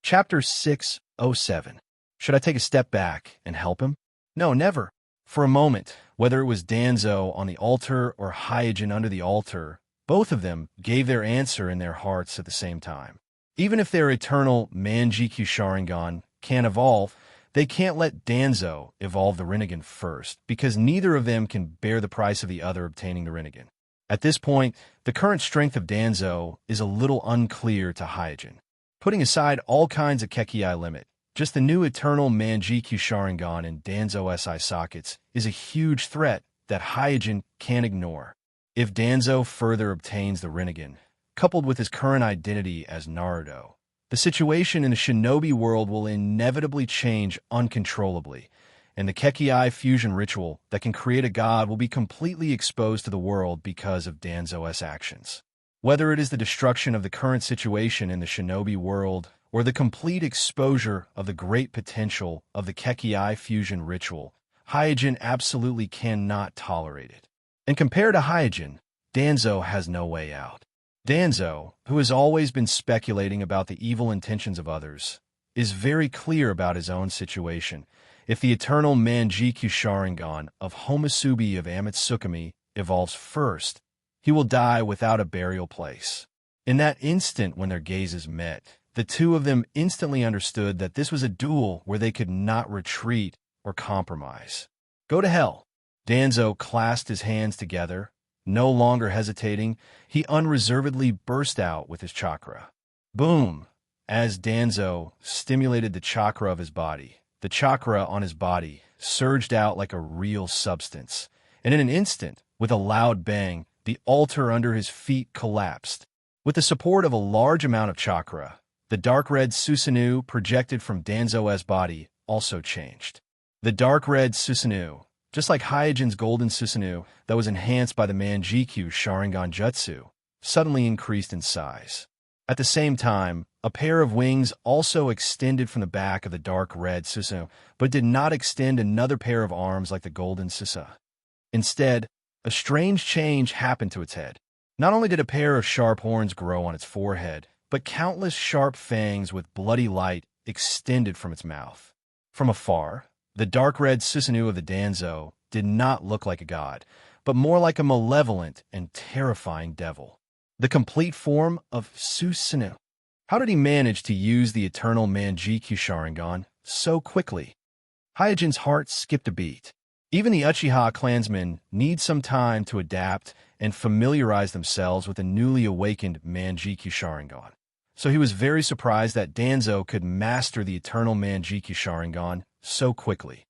Chapter 607. Should I take a step back and help him? No, never. For a moment, whether it was Danzo on the altar or Hyojin under the altar, both of them gave their answer in their hearts at the same time. Even if their eternal Manjikyu Sharingan can evolve, they can't let Danzo evolve the Rinnegan first, because neither of them can bear the price of the other obtaining the Rinnegan. At this point, the current strength of Danzo is a little unclear to Hyojin. Putting aside all kinds of Kekkei limit, just the new eternal Manjikyu Sharingan in Danzo SI sockets is a huge threat that Hyojin can't ignore. If Danzo further obtains the Rinnegan, coupled with his current identity as Naruto, the situation in the shinobi world will inevitably change uncontrollably, and the Kekkei fusion ritual that can create a god will be completely exposed to the world because of Danzo's actions. Whether it is the destruction of the current situation in the shinobi world or the complete exposure of the great potential of the Kekkei fusion ritual, Hyojin absolutely cannot tolerate it. And compared to Hyojin, Danzo has no way out. Danzo, who has always been speculating about the evil intentions of others, is very clear about his own situation. If the eternal Manjikyu Sharingan of Homusubi of Amatsukami evolves first, he will die without a burial place. In that instant when their gazes met, the two of them instantly understood that this was a duel where they could not retreat or compromise. Go to hell. Danzo clasped his hands together. No longer hesitating, he unreservedly burst out with his chakra. Boom! As Danzo stimulated the chakra of his body, the chakra on his body surged out like a real substance, and in an instant, with a loud bang, the altar under his feet collapsed. With the support of a large amount of chakra, the dark red Susanoo projected from Danzo's body also changed. The dark red Susanoo, just like Hyojin's golden Susanoo that was enhanced by the Manjikyu Sharingan Jutsu, suddenly increased in size. At the same time, a pair of wings also extended from the back of the dark red Susanoo, but did not extend another pair of arms like the golden Susa. Instead, a strange change happened to its head. Not only did a pair of sharp horns grow on its forehead, but countless sharp fangs with bloody light extended from its mouth. From afar, the dark red Susanoo of the Danzo did not look like a god, but more like a malevolent and terrifying devil. The complete form of Susanoo. How did he manage to use the eternal Manjikyu Sharingan so quickly? Hyojin's heart skipped a beat. Even the Uchiha clansmen need some time to adapt and familiarize themselves with the newly awakened Manjikyu Sharingan. So he was very surprised that Danzo could master the eternal Manjikyu Sharingan so quickly.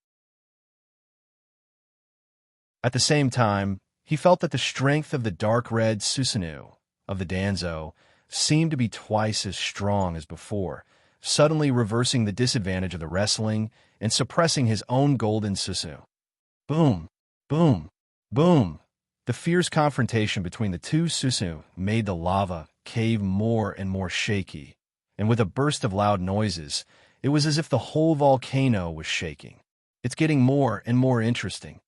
At the same time, he felt that the strength of the dark red Susanoo of the Danzo seemed to be twice as strong as before, suddenly reversing the disadvantage of the wrestling and suppressing his own golden Susanoo. Boom, boom, boom. The fierce confrontation between the two Susanoo made the lava cave more and more shaky, and with a burst of loud noises, it was as if the whole volcano was shaking. It's getting more and more interesting.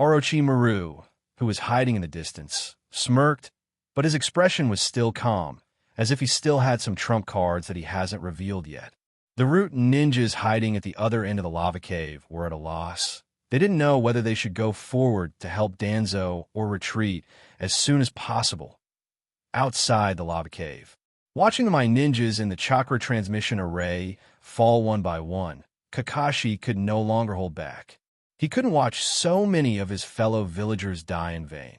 Orochimaru, who was hiding in the distance, smirked, but his expression was still calm, as if he still had some trump cards that he hasn't revealed yet. The root ninjas hiding at the other end of the lava cave were at a loss. They didn't know whether they should go forward to help Danzo or retreat as soon as possible. Outside the lava cave, watching my ninjas in the chakra transmission array fall one by one, Kakashi could no longer hold back. He couldn't watch so many of his fellow villagers die in vain.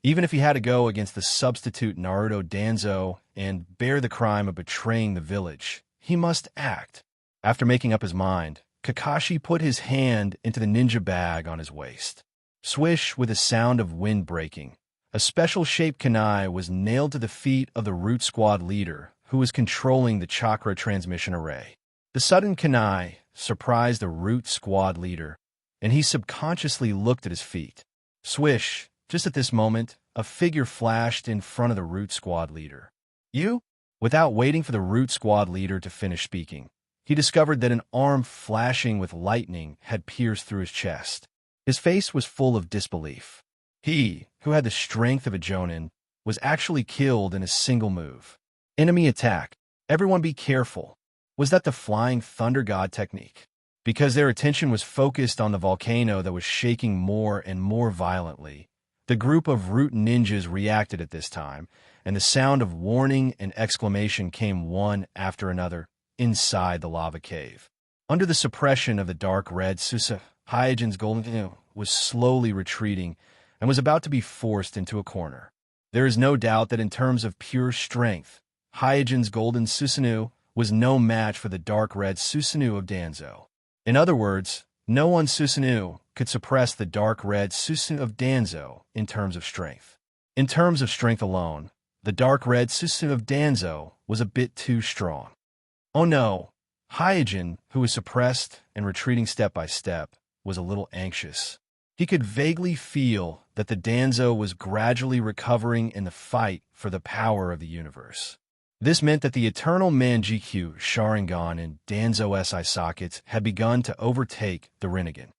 Even if he had to go against the substitute Naruto Danzo and bear the crime of betraying the village, he must act. After making up his mind, Kakashi put his hand into the ninja bag on his waist. Swish, with a sound of wind breaking, a special-shaped kunai was nailed to the feet of the Root Squad leader, who was controlling the chakra transmission array. The sudden kunai surprised the Root Squad leader, and he subconsciously looked at his feet. Swish, just at this moment, a figure flashed in front of the Root Squad leader. You? Without waiting for the Root Squad leader to finish speaking, he discovered that an arm flashing with lightning had pierced through his chest. His face was full of disbelief. He, who had the strength of a Jonin, was actually killed in a single move. Enemy attack. Everyone be careful. Was that the Flying Thunder God technique? Because their attention was focused on the volcano that was shaking more and more violently, the group of root ninjas reacted at this time, and the sound of warning and exclamation came one after another inside the lava cave. Under the suppression of the dark red Susa, Hyojin's golden canoe was slowly retreating and was about to be forced into a corner. There is no doubt that in terms of pure strength, Hyojin's golden Susanoo was no match for the dark red Susanoo of Danzo. In other words, no one Susanoo could suppress the dark red Susanoo of Danzo in terms of strength. In terms of strength alone, the dark red Susanoo of Danzo was a bit too strong. Oh no! Hyojin, who was suppressed and retreating step by step, was a little anxious. He could vaguely feel that the Danzo was gradually recovering in the fight for the power of the universe. This meant that the eternal Manjikyu Sharingan in Danzo SI sockets had begun to overtake the Rinnegan.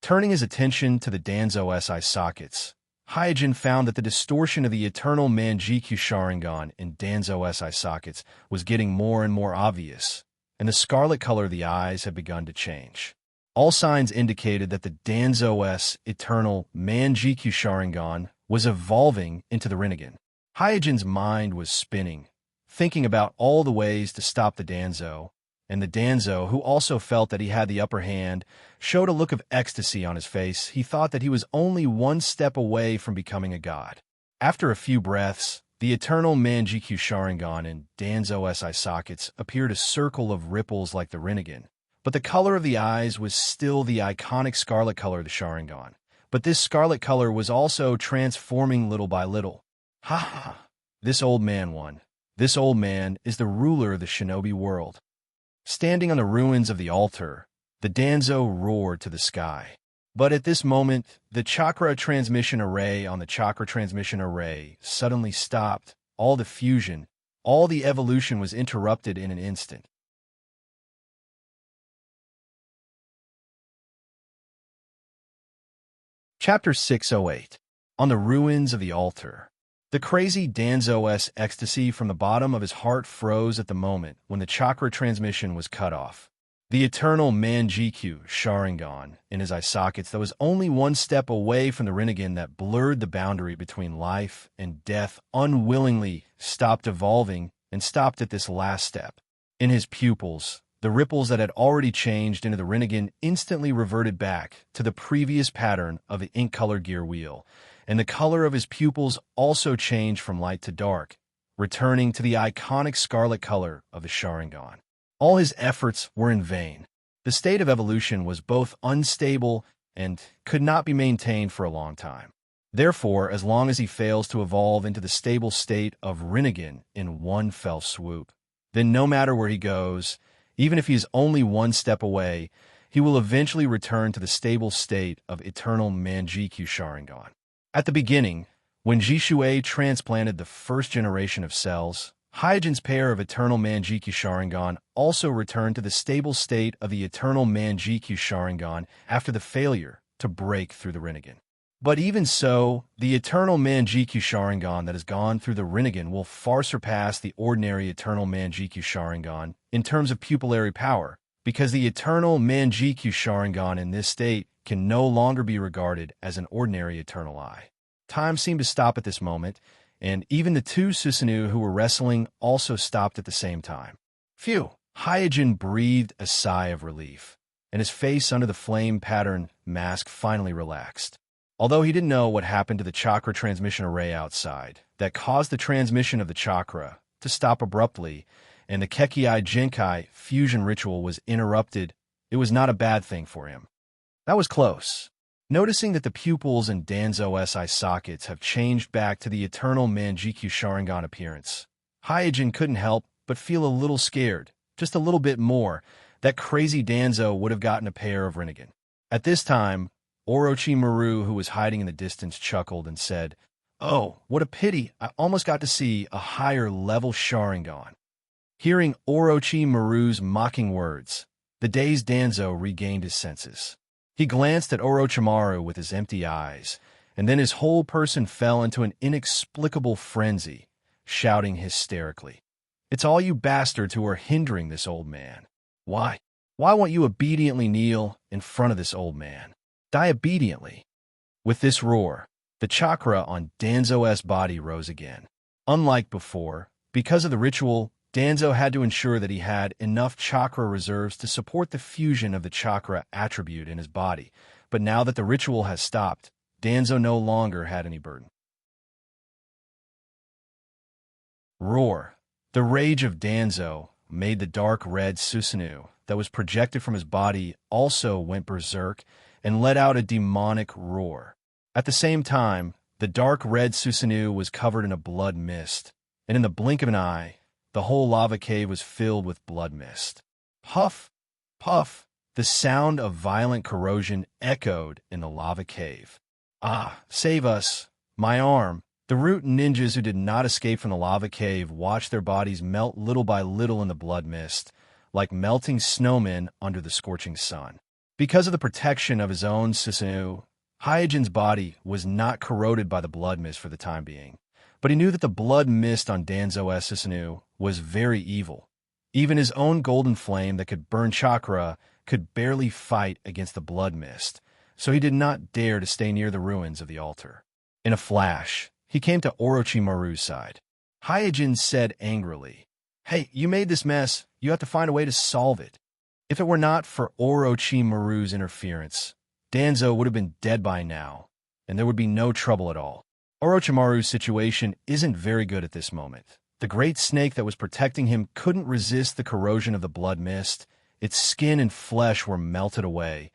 Turning his attention to the Danzo SI sockets, Hyojin found that the distortion of the eternal Manjikyu Sharingan in Danzo SI sockets was getting more and more obvious, and the scarlet color of the eyes had begun to change. All signs indicated that the Danzo S eternal Manjikyu Sharingan was evolving into the Rinnegan. Hyojin's mind was spinning, thinking about all the ways to stop the Danzo, and the Danzo, who also felt that he had the upper hand, showed a look of ecstasy on his face. He thought that he was only one step away from becoming a god. After a few breaths, the eternal Manjikyu Sharingan in Danzo SI sockets appeared a circle of ripples like the Rinnegan, but the color of the eyes was still the iconic scarlet color of the Sharingan. But this scarlet color was also transforming little by little. Ha ha! This old man won. This old man is the ruler of the shinobi world. Standing on the ruins of the altar, the Danzo roared to the sky. But at this moment, the chakra transmission array on the chakra transmission array suddenly stopped. All the fusion, all the evolution was interrupted in an instant. Chapter 608. On the Ruins of the Altar. The crazy Danzo's ecstasy from the bottom of his heart froze at the moment when the chakra transmission was cut off. The eternal Manjikyu Sharingan in his eye sockets that was only one step away from the Rinnegan that blurred the boundary between life and death unwillingly stopped evolving and stopped at this last step. In his pupils, the ripples that had already changed into the Rinnegan instantly reverted back to the previous pattern of the ink-colored gear wheel, and the color of his pupils also changed from light to dark, returning to the iconic scarlet color of the Sharingan. All his efforts were in vain. The state of evolution was both unstable and could not be maintained for a long time. Therefore, as long as he fails to evolve into the stable state of Rinnegan in one fell swoop, then no matter where he goes, even if he is only one step away, he will eventually return to the stable state of eternal Manjikyu Sharingan. At the beginning, when Jishuei transplanted the first generation of cells, Hyojin's pair of eternal Manjikyu Sharingan also returned to the stable state of the eternal Manjikyu Sharingan after the failure to break through the Rinnegan. But even so, the eternal Manjikyu Sharingan that has gone through the Rinnegan will far surpass the ordinary eternal Manjikyu Sharingan in terms of pupillary power, because the eternal Manjikyu Sharingan in this state can no longer be regarded as an ordinary eternal eye. Time seemed to stop at this moment, and even the two Susanoo who were wrestling also stopped at the same time. Phew! Hyojin breathed a sigh of relief, and his face under the flame pattern mask finally relaxed. Although he didn't know what happened to the chakra transmission array outside that caused the transmission of the chakra to stop abruptly, and the Kekkei Jinkai fusion ritual was interrupted, it was not a bad thing for him. That was close. Noticing that the pupils in Danzo SI sockets have changed back to the eternal Manjikyu Sharingan appearance, Hyojin couldn't help but feel a little scared, just a little bit more, that crazy Danzo would have gotten a pair of Rinnegan. At this time, Orochimaru, who was hiding in the distance, chuckled and said, "Oh, what a pity, I almost got to see a higher level Sharingan." Hearing Orochimaru's mocking words, the dazed Danzo regained his senses. He glanced at Orochimaru with his empty eyes, and then his whole person fell into an inexplicable frenzy, shouting hysterically, "It's all you bastards who are hindering this old man. Why? Why won't you obediently kneel in front of this old man? Die obediently." With this roar, the chakra on Danzo's body rose again. Unlike before, because of the ritual, Danzo had to ensure that he had enough chakra reserves to support the fusion of the chakra attribute in his body, but now that the ritual has stopped, Danzo no longer had any burden. Roar. The rage of Danzo made the dark red Susanoo that was projected from his body also went berserk and let out a demonic roar. At the same time, the dark red Susanoo was covered in a blood mist, and in the blink of an eye, the whole lava cave was filled with blood mist. Puff, puff, the sound of violent corrosion echoed in the lava cave. Ah, save us! My arm! The root ninjas who did not escape from the lava cave watched their bodies melt little by little in the blood mist, like melting snowmen under the scorching sun. Because of the protection of his own Susanoo, Hyojin's body was not corroded by the blood mist for the time being, but he knew that the blood mist on Danzo's Susanoo was very evil. Even his own golden flame that could burn chakra could barely fight against the blood mist, so he did not dare to stay near the ruins of the altar. In a flash, he came to Orochimaru's side. Hyojin said angrily, "Hey, you made this mess. You have to find a way to solve it." If it were not for Orochimaru's interference, Danzo would have been dead by now, and there would be no trouble at all. Orochimaru's situation isn't very good at this moment. The great snake that was protecting him couldn't resist the corrosion of the blood mist. Its skin and flesh were melted away.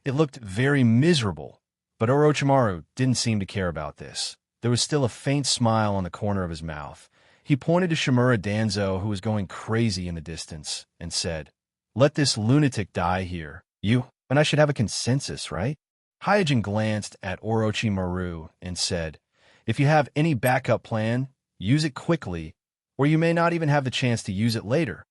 It looked very miserable, but Orochimaru didn't seem to care about this. There was still a faint smile on the corner of his mouth. He pointed to Shimura Danzo, who was going crazy in the distance, and said, "Let this lunatic die here. You and I should have a consensus, right?" Hyojin glanced at Orochimaru and said, "If you have any backup plan, use it quickly, or you may not even have the chance to use it later."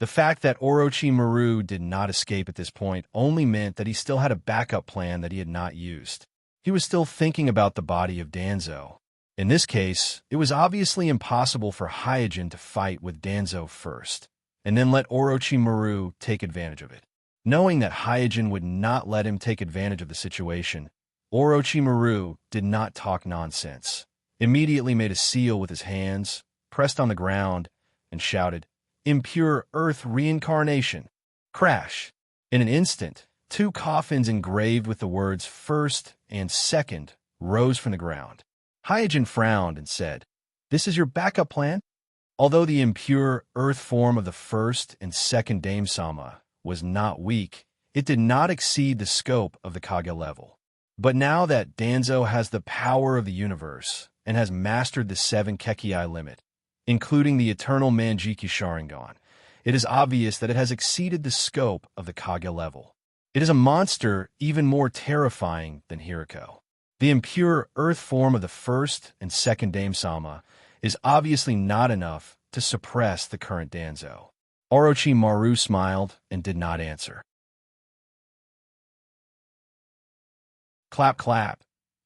The fact that Orochimaru did not escape at this point only meant that he still had a backup plan that he had not used. He was still thinking about the body of Danzo. In this case, it was obviously impossible for Hyojin to fight with Danzo first, and then let Orochimaru take advantage of it. Knowing that Hyojin would not let him take advantage of the situation, Orochimaru did not talk nonsense. Immediately made a seal with his hands, pressed on the ground, and shouted, "Impure Earth Reincarnation!" Crash! In an instant, 2 coffins engraved with the words first and second rose from the ground. Hyojin frowned and said, "This is your backup plan?" Although the impure earth form of the first and second Dame-sama was not weak, it did not exceed the scope of the Kage level. But now that Danzo has the power of the universe and has mastered the 7 Kekkei limit, including the eternal Manjiki Sharingan, it is obvious that it has exceeded the scope of the Kage level. It is a monster even more terrifying than Hiriko. The impure earth form of the first and second Dame-sama is obviously not enough to suppress the current Danzo. Orochimaru smiled and did not answer. Clap, clap.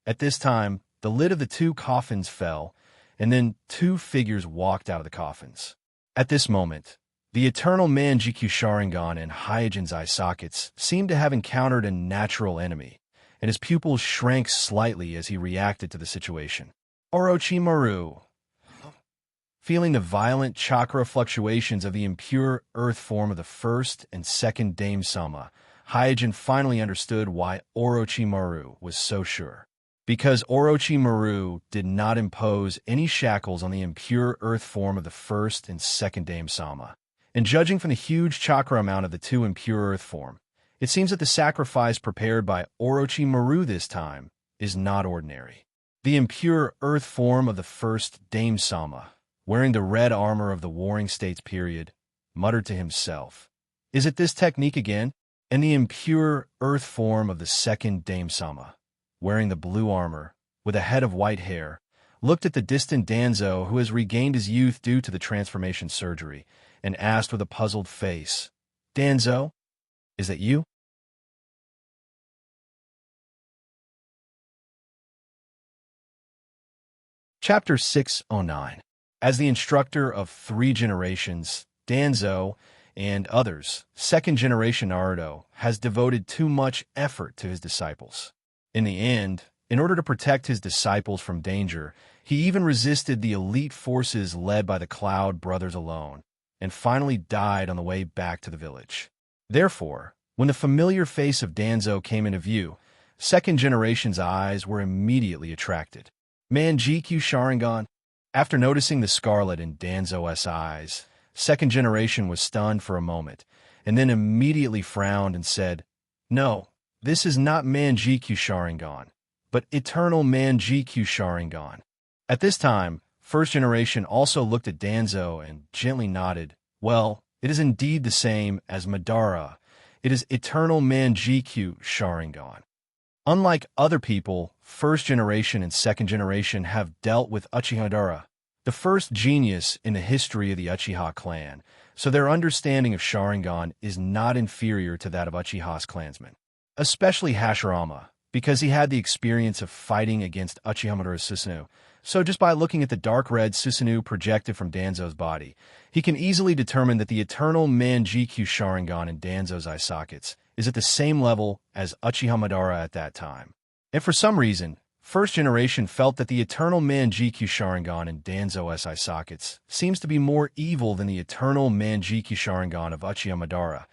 At this time, the lid of the 2 coffins fell, and then 2 figures walked out of the coffins. At this moment, the eternal Manjiki Sharingan and Hyojin's eye sockets seemed to have encountered a natural enemy, and his pupils shrank slightly as he reacted to the situation. Orochimaru. Feeling the violent chakra fluctuations of the impure earth form of the first and second Dame-sama, Hyojin finally understood why Orochimaru was so sure. Because Orochimaru did not impose any shackles on the impure earth form of the first and second Dame-sama. And judging from the huge chakra amount of the 2 impure earth form, it seems that the sacrifice prepared by Orochimaru this time is not ordinary. The impure earth form of the first Dame-sama, wearing the red armor of the Warring States period, muttered to himself, "Is it this technique again?" And the impure earth form of the second Dame-sama, wearing the blue armor, with a head of white hair, looked at the distant Danzo who has regained his youth due to the transformation surgery, and asked with a puzzled face, "Danzo, is that you?" Chapter 609. As the instructor of 3 generations, Danzo, and others, second-generation Naruto has devoted too much effort to his disciples. In the end, in order to protect his disciples from danger, he even resisted the elite forces led by the Cloud Brothers alone, and finally died on the way back to the village. Therefore, when the familiar face of Danzo came into view, second generation's eyes were immediately attracted. Manjiki Sharingan. After noticing the scarlet in Danzo's eyes, second generation was stunned for a moment, and then immediately frowned and said, "No, this is not Manjiku Sharingan, but Eternal Manjiku Sharingan." At this time, first generation also looked at Danzo and gently nodded. "Well, it is indeed the same as Madara. It is Eternal Manjiku Sharingan." Unlike other people, first generation and second generation have dealt with Uchiha Madara, the first genius in the history of the Uchiha clan, so their understanding of Sharingan is not inferior to that of Uchiha's clansmen. Especially Hashirama, because he had the experience of fighting against Uchiha Madara's Susanoo. So just by looking at the dark red Susanoo projected from Danzo's body, he can easily determine that the Eternal Manjiku Sharingan in Danzo's eye sockets is at the same level as Uchiha Madara at that time. And for some reason, first generation felt that the Eternal Manjiku Sharingan in Danzo's eye sockets seems to be more evil than the Eternal Manjiku Sharingan of Uchiha Madara,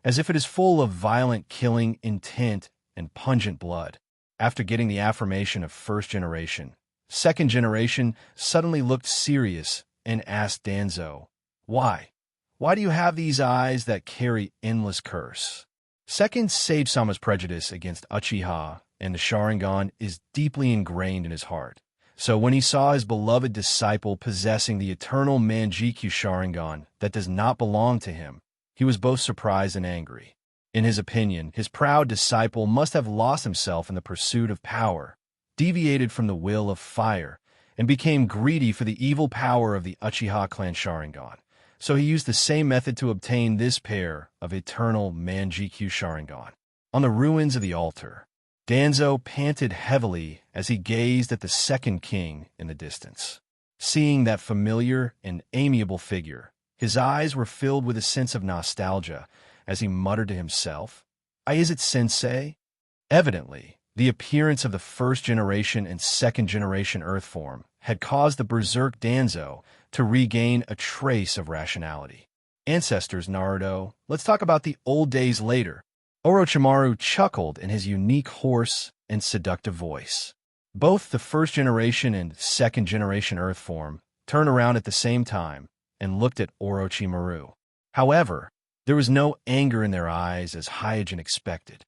as if it is full of violent killing intent and pungent blood. After getting the affirmation of first generation, second generation suddenly looked serious and asked Danzo, "Why? Why do you have these eyes that carry endless curse?" Second Sage-sama's prejudice against Uchiha and the Sharingan is deeply ingrained in his heart. So when he saw his beloved disciple possessing the Eternal Manjiku Sharingan that does not belong to him, he was both surprised and angry. In his opinion, his proud disciple must have lost himself in the pursuit of power, deviated from the will of fire, and became greedy for the evil power of the Uchiha clan Sharingan. So he used the same method to obtain this pair of Eternal Manjiku Sharingan. On the ruins of the altar, Danzo panted heavily as he gazed at the second king in the distance. Seeing that familiar and amiable figure, his eyes were filled with a sense of nostalgia as he muttered to himself, "Is it sensei?" Evidently, the appearance of the first generation and second generation earth form had caused the berserk Danzo to regain a trace of rationality. "Ancestors, Naruto, let's talk about the old days later." Orochimaru chuckled in his unique hoarse and seductive voice. Both the first generation and second generation earth form turned around at the same time and looked at Orochimaru. However, there was no anger in their eyes as Hyojin expected.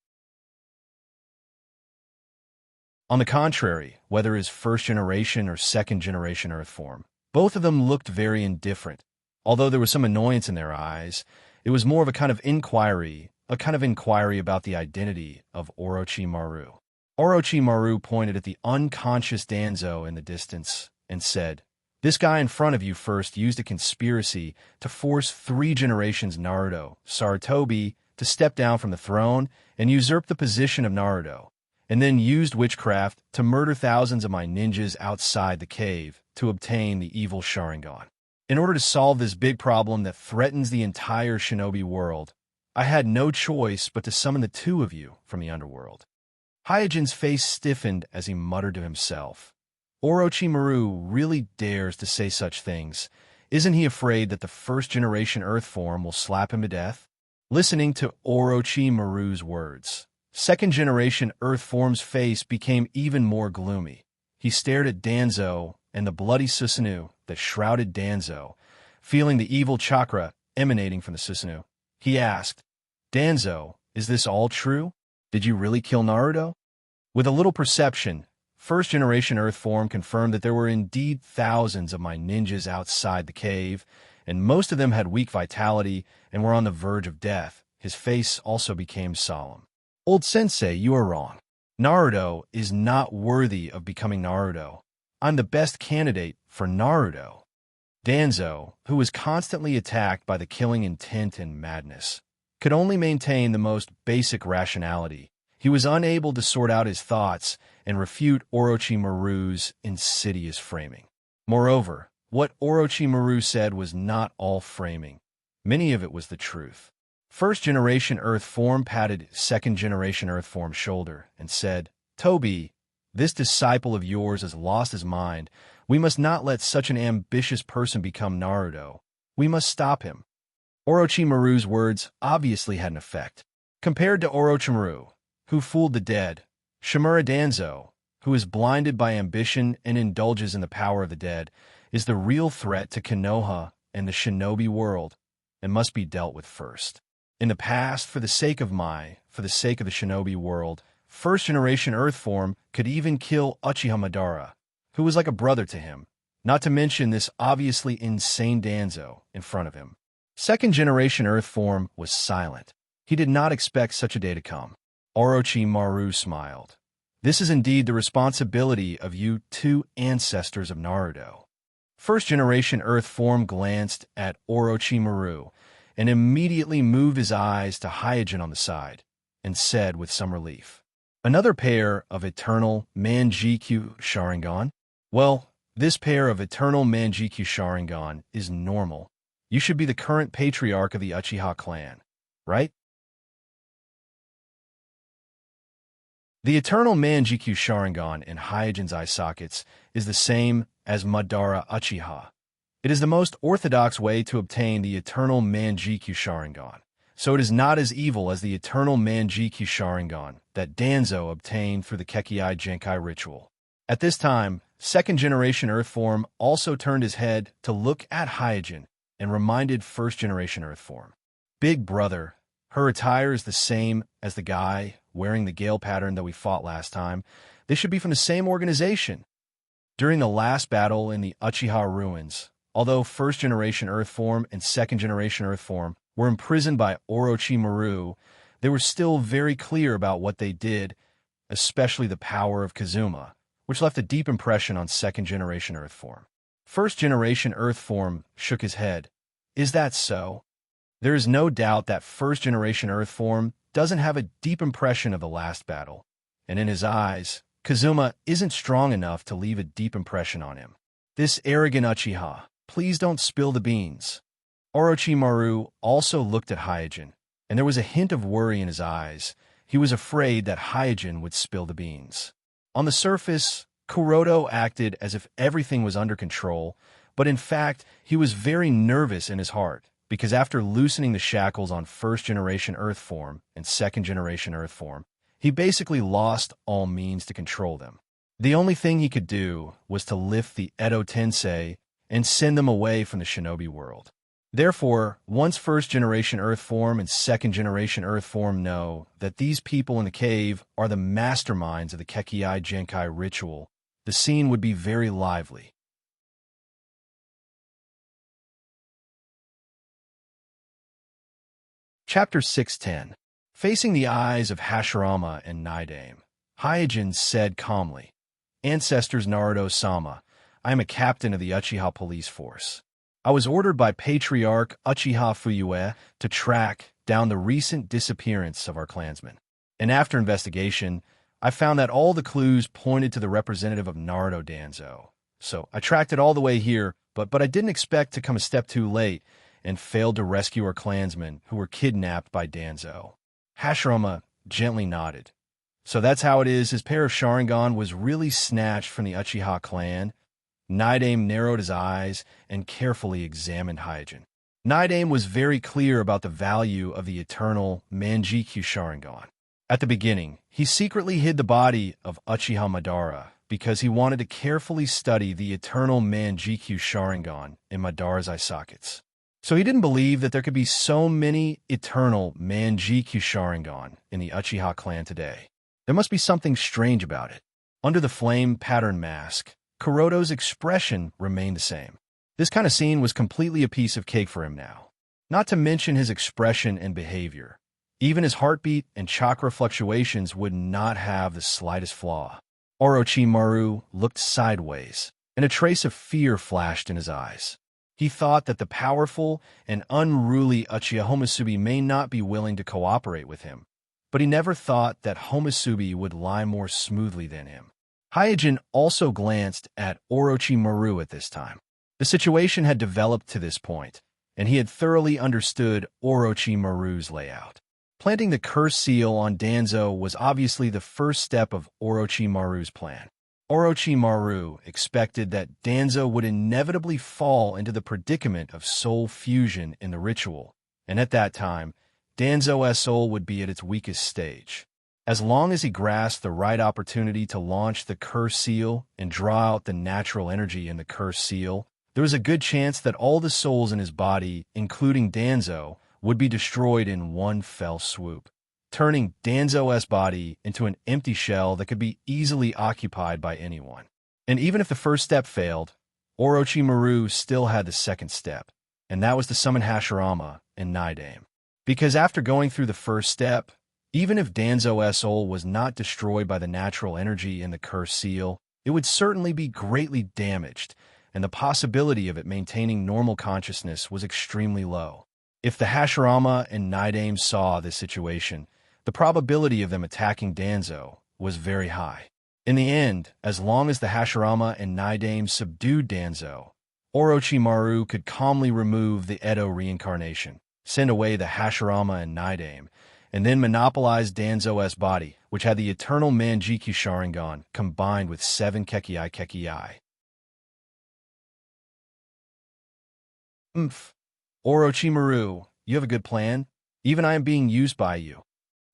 On the contrary, whether his first generation or second generation earth form, both of them looked very indifferent. Although there was some annoyance in their eyes, it was more of a kind of inquiry about the identity of Orochimaru. Orochimaru pointed at the unconscious Danzo in the distance and said, "This guy in front of you first used a conspiracy to force 3 generations Naruto, Sarutobi, to step down from the throne and usurp the position of Naruto, and then used witchcraft to murder thousands of my ninjas outside the cave to obtain the evil Sharingan. In order to solve this big problem that threatens the entire shinobi world, I had no choice but to summon the 2 of you from the underworld." Hyojin's face stiffened as he muttered to himself, "Orochimaru really dares to say such things. Isn't he afraid that the first generation earth form will slap him to death?" Listening to Orochimaru's words, second generation earth form's face became even more gloomy. He stared at Danzo and the bloody Susanoo that shrouded Danzo, feeling the evil chakra emanating from the Susanoo. He asked, "Danzo, is this all true? Did you really kill Naruto?" With a little perception, first generation earth form confirmed that there were indeed thousands of my ninjas outside the cave, and most of them had weak vitality and were on the verge of death. His face also became solemn. "Old sensei, you are wrong. Naruto is not worthy of becoming Naruto. I'm the best candidate for Naruto." Danzo, who was constantly attacked by the killing intent and madness, could only maintain the most basic rationality. He was unable to sort out his thoughts and refute Orochimaru's insidious framing. Moreover, what Orochimaru said was not all framing. Many of it was the truth. First generation earth form patted second generation earth form's shoulder and said, "Tobi, this disciple of yours has lost his mind. We must not let such an ambitious person become Naruto. We must stop him." Orochimaru's words obviously had an effect. Compared to Orochimaru, who fooled the dead, Shimura Danzo, who is blinded by ambition and indulges in the power of the dead, is the real threat to Konoha and the shinobi world, and must be dealt with first. In the past, for the sake of the shinobi world, first-generation Earthform could even kill Uchiha Madara, who was like a brother to him, not to mention this obviously insane Danzo in front of him. Second-generation Earthform was silent. He did not expect such a day to come. Orochimaru smiled. This is indeed the responsibility of you two ancestors of Naruto. First-generation Earthform glanced at Orochimaru and immediately moved his eyes to Hyojin on the side, and said with some relief, "Another pair of eternal Manjikyu Sharingan? Well, this pair of eternal Manjikyu Sharingan is normal. You should be the current patriarch of the Uchiha clan, right?" The eternal Manjikyu Sharingan in Hyojin's eye sockets is the same as Madara Uchiha. It is the most orthodox way to obtain the eternal Manjikyu Sharingan, so it is not as evil as the eternal Manjikyu Sharingan that Danzo obtained through the Kekkai Genkai ritual. At this time, second-generation Earthform also turned his head to look at Hyojin and reminded first-generation Earthform, "Big brother, her attire is the same as the guy wearing the Gale pattern that we fought last time. They should be from the same organization." During the last battle in the Uchiha ruins, although first-generation Earthform and second-generation Earthform were imprisoned by Orochimaru, they were still very clear about what they did, especially the power of Kazuma, which left a deep impression on second-generation Earthform. First-generation Earthform shook his head. "Is that so? There is no doubt that first-generation Earthform doesn't have a deep impression of the last battle, and in his eyes, Kazuma isn't strong enough to leave a deep impression on him. This arrogant Uchiha, please don't spill the beans." Orochimaru also looked at Hyojin, and there was a hint of worry in his eyes. He was afraid that Hyojin would spill the beans. On the surface, Kuroto acted as if everything was under control, but in fact, he was very nervous in his heart, because after loosening the shackles on first-generation Earthform and second-generation Earthform, he basically lost all means to control them. The only thing he could do was to lift the Edo Tensei and send them away from the shinobi world. Therefore, once first-generation Earthform and second-generation Earthform know that these people in the cave are the masterminds of the Kekkai Genkai ritual, the scene would be very lively. Chapter 610. Facing the eyes of Hashirama and Naidame, Hyojin said calmly, "Ancestors Naruto-sama, I am a captain of the Uchiha police force. I was ordered by Patriarch Uchiha Fuyue to track down the recent disappearance of our clansmen. And after investigation, I found that all the clues pointed to the representative of Naruto Danzo. So I tracked it all the way here, but I didn't expect to come a step too late and failed to rescue our clansmen who were kidnapped by Danzo." Hashirama gently nodded. "So that's how it is his pair of Sharingan was really snatched from the Uchiha clan?" Naidame narrowed his eyes and carefully examined Hyojin. Naidame was very clear about the value of the eternal Manjikyu Sharingan. At the beginning, he secretly hid the body of Uchiha Madara because he wanted to carefully study the eternal Manjikyu Sharingan in Madara's eye sockets. So he didn't believe that there could be so many eternal Manjikyu Sharingan in the Uchiha clan today. There must be something strange about it. Under the flame pattern mask, Kuroto's expression remained the same. This kind of scene was completely a piece of cake for him now. Not to mention his expression and behavior. Even his heartbeat and chakra fluctuations would not have the slightest flaw. Orochimaru looked sideways, and a trace of fear flashed in his eyes. He thought that the powerful and unruly Uchiha Homasubi may not be willing to cooperate with him, but he never thought that Homasubi would lie more smoothly than him. Hyojin also glanced at Orochimaru at this time. The situation had developed to this point, and he had thoroughly understood Orochimaru's layout. Planting the curse seal on Danzo was obviously the first step of Orochimaru's plan. Orochimaru expected that Danzo would inevitably fall into the predicament of soul fusion in the ritual, and at that time, Danzo's soul would be at its weakest stage. As long as he grasped the right opportunity to launch the curse seal and draw out the natural energy in the curse seal, there was a good chance that all the souls in his body, including Danzo, would be destroyed in one fell swoop, turning Danzo's body into an empty shell that could be easily occupied by anyone. And even if the first step failed, Orochimaru still had the second step, and that was to summon Hashirama and Naidame. Because after going through the first step, even if Danzo's soul was not destroyed by the natural energy in the cursed seal, it would certainly be greatly damaged, and the possibility of it maintaining normal consciousness was extremely low. If the Hashirama and Naidame saw this situation, the probability of them attacking Danzo was very high. In the end, as long as the Hashirama and Naidame subdued Danzo, Orochimaru could calmly remove the Edo reincarnation, send away the Hashirama and Naidame, and then monopolize Danzo's body, which had the eternal Manjiki Sharingan combined with 7 Kekii Kekii. Orochimaru, you have a good plan? Even I am being used by you.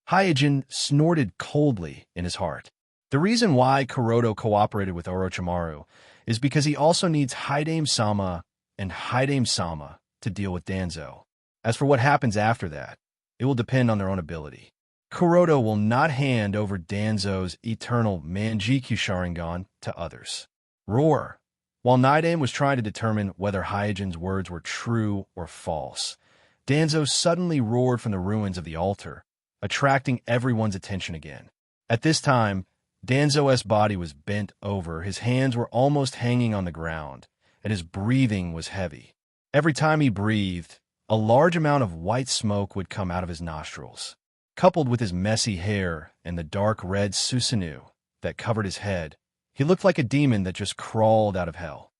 Hyojin snorted coldly in his heart. The reason why Kuroto cooperated with Orochimaru is because he also needs Hidame-sama and Hidame-sama to deal with Danzo. As for what happens after that, it will depend on their own ability. Kuroto will not hand over Danzo's eternal Manjiki Sharingan to others. Roar! While Naidame was trying to determine whether Hyojin's words were true or false, Danzo suddenly roared from the ruins of the altar, attracting everyone's attention again. At this time, Danzo's body was bent over, his hands were almost hanging on the ground, and his breathing was heavy. Every time he breathed, a large amount of white smoke would come out of his nostrils. Coupled with his messy hair and the dark red Susanoo that covered his head, he looked like a demon that just crawled out of hell.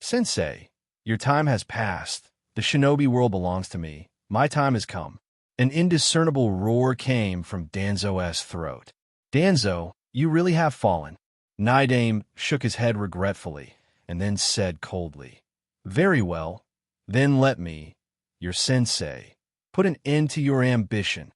Sensei, your time has passed. The shinobi world belongs to me. My time has come. An indiscernible roar came from Danzo's throat. Danzo, you really have fallen. Naidame shook his head regretfully and then said coldly, Very well, then let me, your sensei, put an end to your ambition.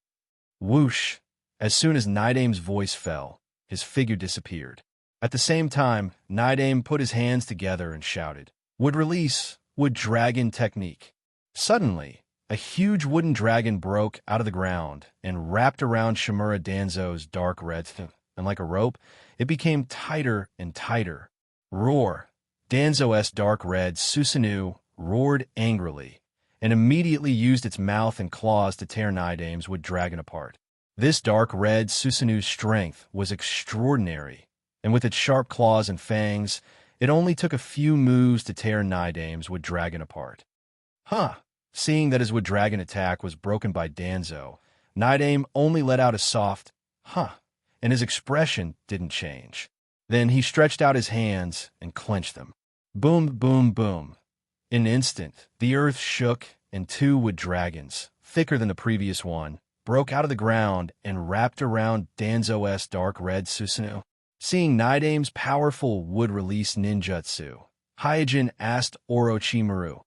Whoosh! As soon as Naidame's voice fell, his figure disappeared. At the same time, Naidame put his hands together and shouted, Wood release, wood dragon technique. Suddenly, a huge wooden dragon broke out of the ground and wrapped around Shimura Danzo's dark red, and like a rope, it became tighter and tighter. Roar! Danzo's dark red Susanoo roared angrily, and immediately used its mouth and claws to tear Naidame's wood dragon apart. This dark red Susanoo's strength was extraordinary, and with its sharp claws and fangs, it only took a few moves to tear Naidame's wood dragon apart. Seeing that his wood dragon attack was broken by Danzo, Naidame only let out a soft, and his expression didn't change. Then he stretched out his hands and clenched them. Boom, boom, boom. In an instant, the earth shook, and 2 wood dragons, thicker than the previous one, broke out of the ground and wrapped around Danzo's dark red Susanoo. Seeing Naidame's powerful wood-release ninjutsu, Hyojin asked Orochimaru,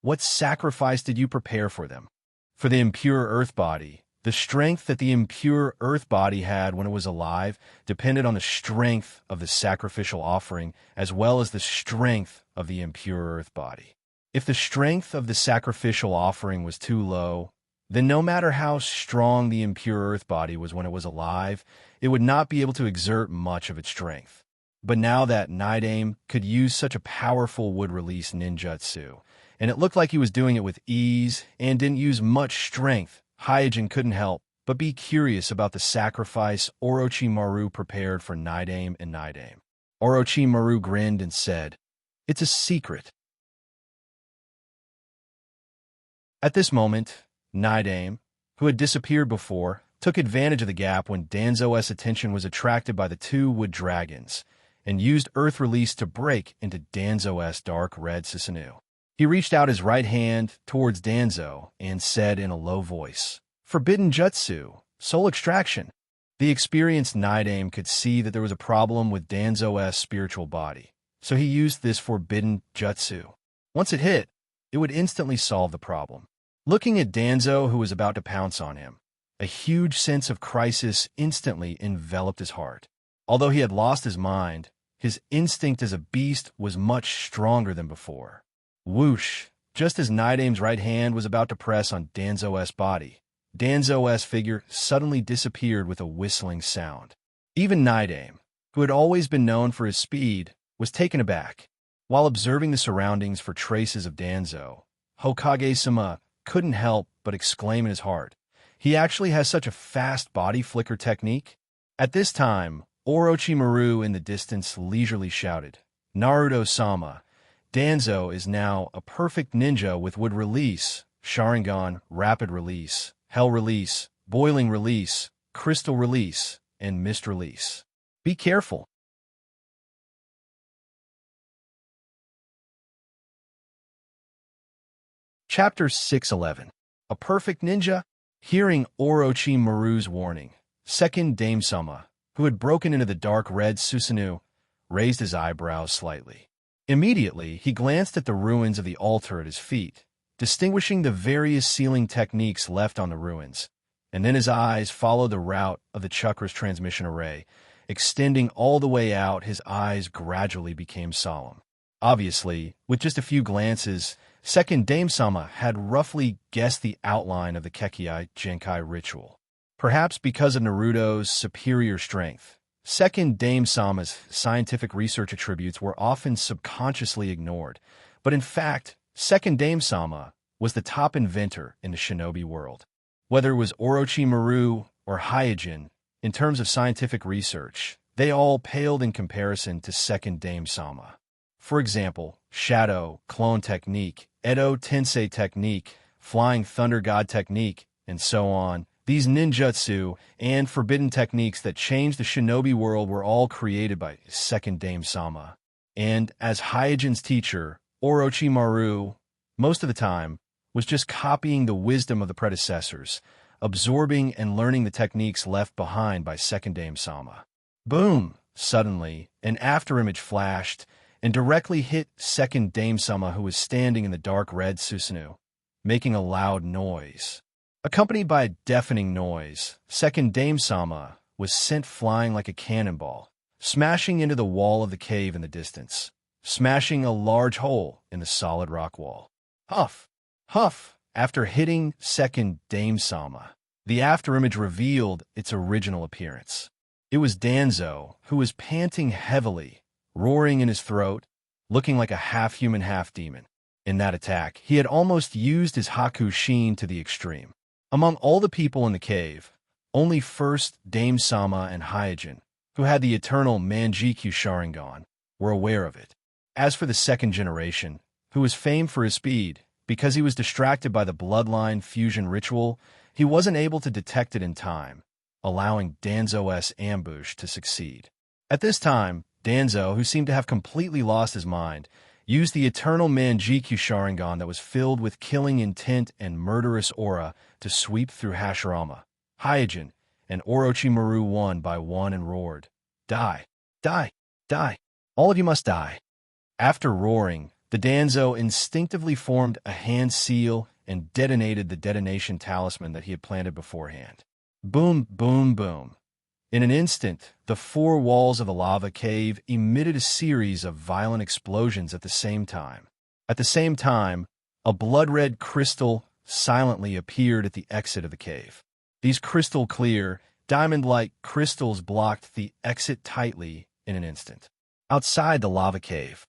What sacrifice did you prepare for them? For the impure earth body, the strength that the impure earth body had when it was alive depended on the strength of the sacrificial offering as well as the strength of the impure earth body. If the strength of the sacrificial offering was too low, then no matter how strong the impure earth body was when it was alive, it would not be able to exert much of its strength. But now that Naidame could use such a powerful wood-release ninjutsu, and it looked like he was doing it with ease and didn't use much strength, Hyojin couldn't help but be curious about the sacrifice Orochimaru prepared for Naidame and Naidame. Orochimaru grinned and said, It's a secret. At this moment, Naidame, who had disappeared before, took advantage of the gap when Danzo's attention was attracted by the 2 wood dragons and used Earth Release to break into Danzo's dark red Susanoo. He reached out his right hand towards Danzo and said in a low voice, Forbidden Jutsu, Soul Extraction. The experienced Naidame could see that there was a problem with Danzo's spiritual body, so he used this Forbidden Jutsu. Once it hit, it would instantly solve the problem. Looking at Danzo, who was about to pounce on him, a huge sense of crisis instantly enveloped his heart. Although he had lost his mind, his instinct as a beast was much stronger than before. Whoosh! Just as Night Aim's right hand was about to press on Danzo's body, Danzo's figure suddenly disappeared with a whistling sound. Even Night Aim, who had always been known for his speed, was taken aback. While observing the surroundings for traces of Danzo, Hokage-sama couldn't help but exclaim in his heart, "He actually has such a fast body flicker technique?" At this time, Orochimaru in the distance leisurely shouted, "Naruto-sama, Danzo is now a perfect ninja with wood release, Sharingan, rapid release, hell release, boiling release, crystal release, and mist release. Be careful." Chapter 611. A Perfect Ninja? Hearing Orochimaru's warning, Second Dame-sama, who had broken into the dark red Susanoo, raised his eyebrows slightly. Immediately, he glanced at the ruins of the altar at his feet, distinguishing the various sealing techniques left on the ruins, and then his eyes followed the route of the chakra's transmission array. Extending all the way out, his eyes gradually became solemn. Obviously, with just a few glances, Second Dame-sama had roughly guessed the outline of the Kekkei Genkai ritual. Perhaps because of Naruto's superior strength, Second Dame-sama's scientific research attributes were often subconsciously ignored, but in fact, Second Dame-sama was the top inventor in the shinobi world. Whether it was Orochimaru or Hyojin, in terms of scientific research, they all paled in comparison to Second Dame-sama. For example, Shadow, Clone Technique, Edo Tensei Technique, Flying Thunder God Technique, and so on. These ninjutsu and forbidden techniques that changed the shinobi world were all created by Second Dame-sama. And as Hyojin's teacher, Orochimaru, most of the time, was just copying the wisdom of the predecessors, absorbing and learning the techniques left behind by Second Dame-sama. Boom! Suddenly, an afterimage flashed and directly hit Second Dame-sama, who was standing in the dark red Susanoo, making a loud noise. Accompanied by a deafening noise, Second Dame-sama was sent flying like a cannonball, smashing into the wall of the cave in the distance, smashing a large hole in the solid rock wall. Huff! Huff! After hitting Second Dame-sama, the afterimage revealed its original appearance. It was Danzo, who was panting heavily, roaring in his throat, looking like a half-human, half-demon. In that attack, he had almost used his Hakushin to the extreme. Among all the people in the cave, only first Dame-sama and Hyojin, who had the eternal Manjikyu Sharingan, were aware of it. As for the second generation, who was famed for his speed, because he was distracted by the bloodline fusion ritual, he wasn't able to detect it in time, allowing Danzo's ambush to succeed. At this time, Danzo, who seemed to have completely lost his mind, used the eternal Manjikyu Sharingan that was filled with killing intent and murderous aura to sweep through Hashirama, Hyojin, and Orochimaru one by one and roared, "Die! Die! Die! All of you must die!" After roaring, the Danzo instinctively formed a hand seal and detonated the detonation talisman that he had planted beforehand. Boom, boom, boom. In an instant, the four walls of the lava cave emitted a series of violent explosions at the same time. At the same time, a blood-red crystal silently appeared at the exit of the cave. These crystal-clear, diamond-like crystals blocked the exit tightly in an instant. Outside the lava cave,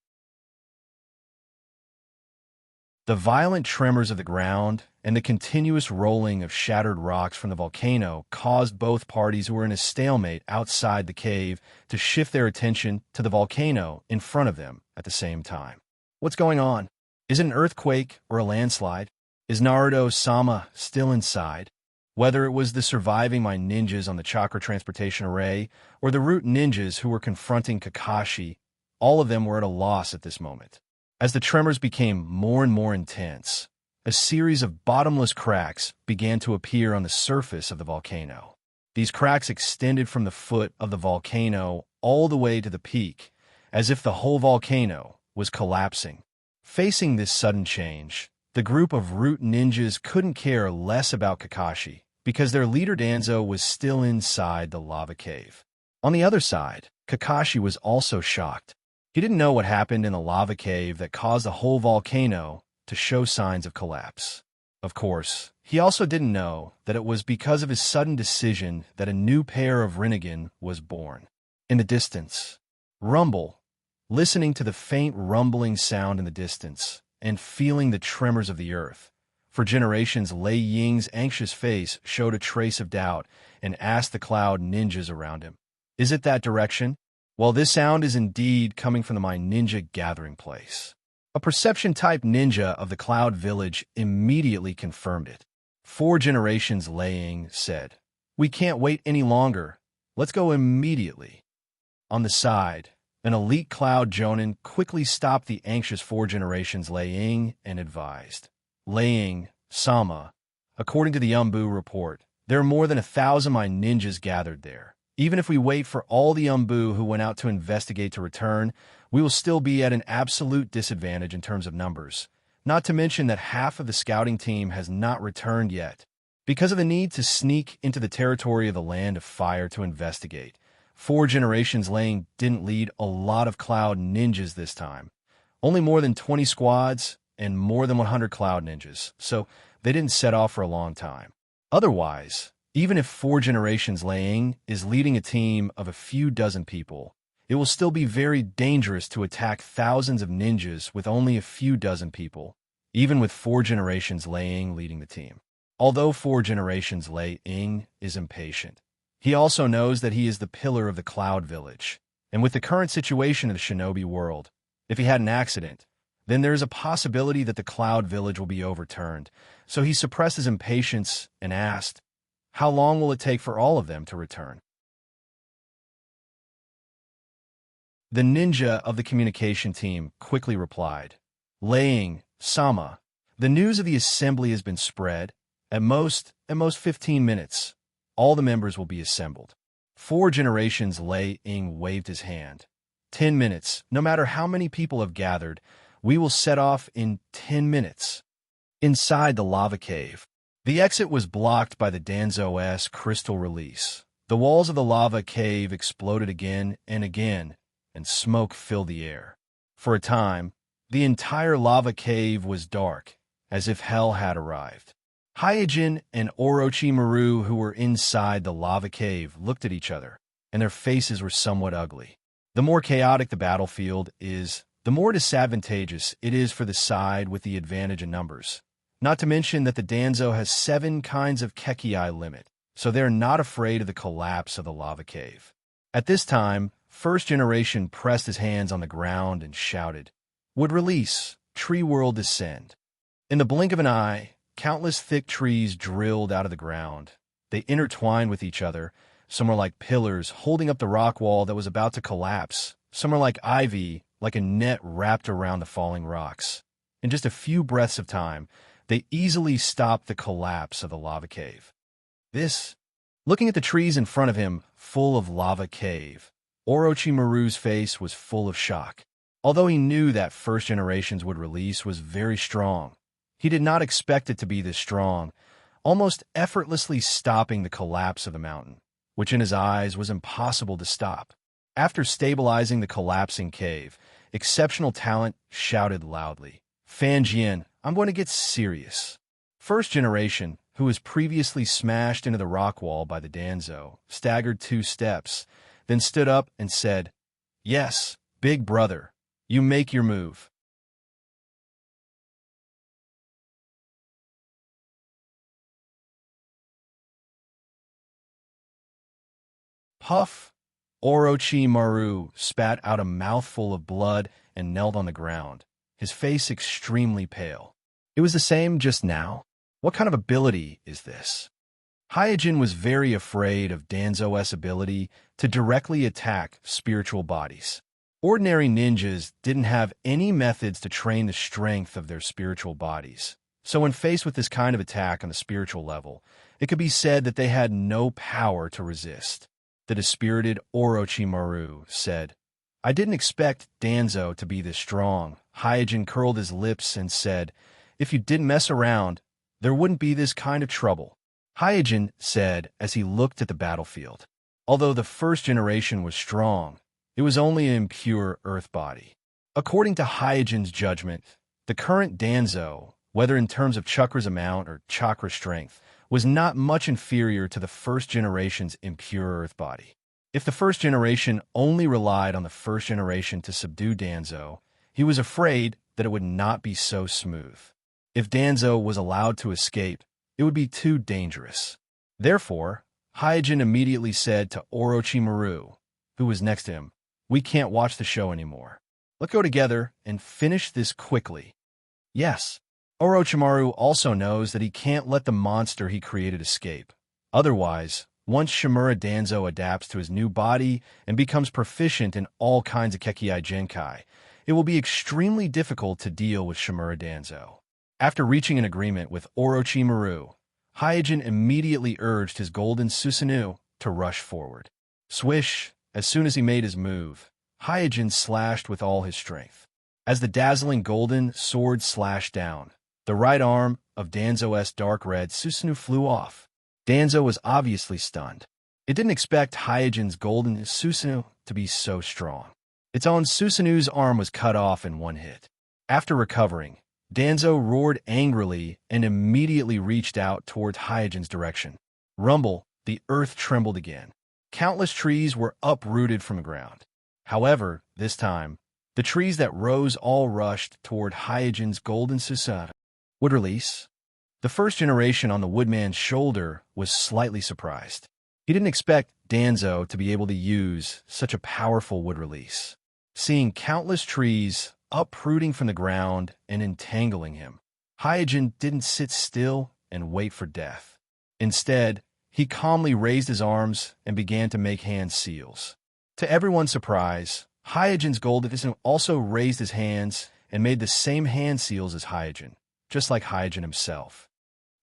the violent tremors of the ground and the continuous rolling of shattered rocks from the volcano caused both parties who were in a stalemate outside the cave to shift their attention to the volcano in front of them at the same time. What's going on? Is it an earthquake or a landslide? Is Naruto-sama still inside? Whether it was the surviving my ninjas on the chakra transportation array or the root ninjas who were confronting Kakashi, all of them were at a loss at this moment. As the tremors became more and more intense, a series of bottomless cracks began to appear on the surface of the volcano. These cracks extended from the foot of the volcano all the way to the peak, as if the whole volcano was collapsing. Facing this sudden change, the group of root ninjas couldn't care less about Kakashi, because their leader Danzo was still inside the lava cave. On the other side, Kakashi was also shocked. He didn't know what happened in the lava cave that caused the whole volcano to show signs of collapse. Of course, he also didn't know that it was because of his sudden decision that a new pair of Rinnegan was born. In the distance, rumble, listening to the faint rumbling sound in the distance and feeling the tremors of the earth. For generations, Lei Ying's anxious face showed a trace of doubt and asked the cloud ninjas around him, "Is it that direction?" Well, this sound is indeed coming from my ninja gathering place. A perception-type ninja of the Cloud Village immediately confirmed it. 4 generations Lei Ying said, "We can't wait any longer. Let's go immediately." On the side, an elite Cloud Jonin quickly stopped the anxious 4 generations Lei Ying and advised, "Lei Ying, Sama, according to the Umbu report, there are more than 1,000 my ninjas gathered there. Even if we wait for all the Umbu who went out to investigate to return, we will still be at an absolute disadvantage in terms of numbers. Not to mention that half of the scouting team has not returned yet. Because of the need to sneak into the territory of the Land of Fire to investigate, 4 generations Lei Ying didn't lead a lot of Cloud ninjas this time. Only more than 20 squads and more than 100 Cloud ninjas, so they didn't set off for a long time. Otherwise, even if 4 generations Lei Ying is leading a team of a few dozen people, it will still be very dangerous to attack thousands of ninjas with only a few dozen people, even with 4 generations Lei Ying leading the team. Although 4 generations Lei Ying is impatient, he also knows that he is the pillar of the Cloud Village, and with the current situation of the shinobi world, if he had an accident, then there is a possibility that the Cloud Village will be overturned, so he suppressed his impatience and asked, "How long will it take for all of them to return?" The ninja of the communication team quickly replied, "Lei Ying, Sama, the news of the assembly has been spread. At most 15 minutes, all the members will be assembled." 4 generations Lei Ying waved his hand. 10 minutes, no matter how many people have gathered, we will set off in 10 minutes. Inside the lava cave, the exit was blocked by the Danzo's crystal release. The walls of the lava cave exploded again and again, and smoke filled the air. For a time, the entire lava cave was dark, as if hell had arrived. Hyojin and Orochimaru, who were inside the lava cave, looked at each other, and their faces were somewhat ugly. The more chaotic the battlefield is, the more disadvantageous it is for the side with the advantage in numbers. Not to mention that the Danzo has 7 kinds of Kekkei limit, so they're not afraid of the collapse of the lava cave. At this time, First Generation pressed his hands on the ground and shouted, "Would release, tree world descend." In the blink of an eye, countless thick trees drilled out of the ground. They intertwined with each other. Some were like pillars holding up the rock wall that was about to collapse. Some were like ivy, like a net wrapped around the falling rocks. In just a few breaths of time, they easily stopped the collapse of the lava cave. Looking at the trees in front of him, full of lava cave, Orochimaru's face was full of shock. Although he knew that First Generations would release was very strong, he did not expect it to be this strong, almost effortlessly stopping the collapse of the mountain, which in his eyes was impossible to stop. After stabilizing the collapsing cave, exceptional talent shouted loudly, "Fan Jian, I'm going to get serious." First Generation, who was previously smashed into the rock wall by the Danzo, staggered 2 steps, then stood up and said, "Yes, big brother, you make your move." Puff! Orochimaru spat out a mouthful of blood and knelt on the ground, his face extremely pale. It was the same just now. What kind of ability is this? Hyojin was very afraid of Danzo's ability to directly attack spiritual bodies. Ordinary ninjas didn't have any methods to train the strength of their spiritual bodies, so when faced with this kind of attack on the spiritual level, it could be said that they had no power to resist. The dispirited Orochimaru said, "I didn't expect Danzo to be this strong." Hyojin curled his lips and said, "If you didn't mess around, there wouldn't be this kind of trouble." Hyojin said as he looked at the battlefield. Although the First Generation was strong, It was only an impure earth body. According to Hyojin's judgment, the current Danzo, whether in terms of chakra's amount or chakra strength, was not much inferior to the first generation's impure earth body. If the first generation only relied on the first generation to subdue Danzo, he was afraid that it would not be so smooth. If Danzo was allowed to escape, it would be too dangerous. Therefore, Hyojin immediately said to Orochimaru, who was next to him, "We can't watch the show anymore. Let's go together and finish this quickly." Yes, Orochimaru also knows that he can't let the monster he created escape. Otherwise, once Shimura Danzo adapts to his new body and becomes proficient in all kinds of Kekkei Genkai, it will be extremely difficult to deal with Shimura Danzo. After reaching an agreement with Orochimaru, Hyojin immediately urged his golden Susanoo to rush forward. Swish, as soon as he made his move, Hyojin slashed with all his strength. As the dazzling golden sword slashed down, the right arm of Danzo's dark red Susanoo flew off. Danzo was obviously stunned. It didn't expect Hyojin's golden Susanoo to be so strong. Its own Susanoo's arm was cut off in one hit. After recovering, Danzo roared angrily and immediately reached out toward Hyojin's direction. Rumble, the earth trembled again. Countless trees were uprooted from the ground. However, this time, the trees that rose all rushed toward Hyojin's golden Susanoo. Wood release? The first generation on the woodman's shoulder was slightly surprised. He didn't expect Danzo to be able to use such a powerful wood release. Seeing countless trees uprooting from the ground and entangling him, Hyojin didn't sit still and wait for death. Instead, he calmly raised his arms and began to make hand seals. To everyone's surprise, Hyojin's golden Susanoo also raised his hands and made the same hand seals as Hyojin, just like Hyojin himself.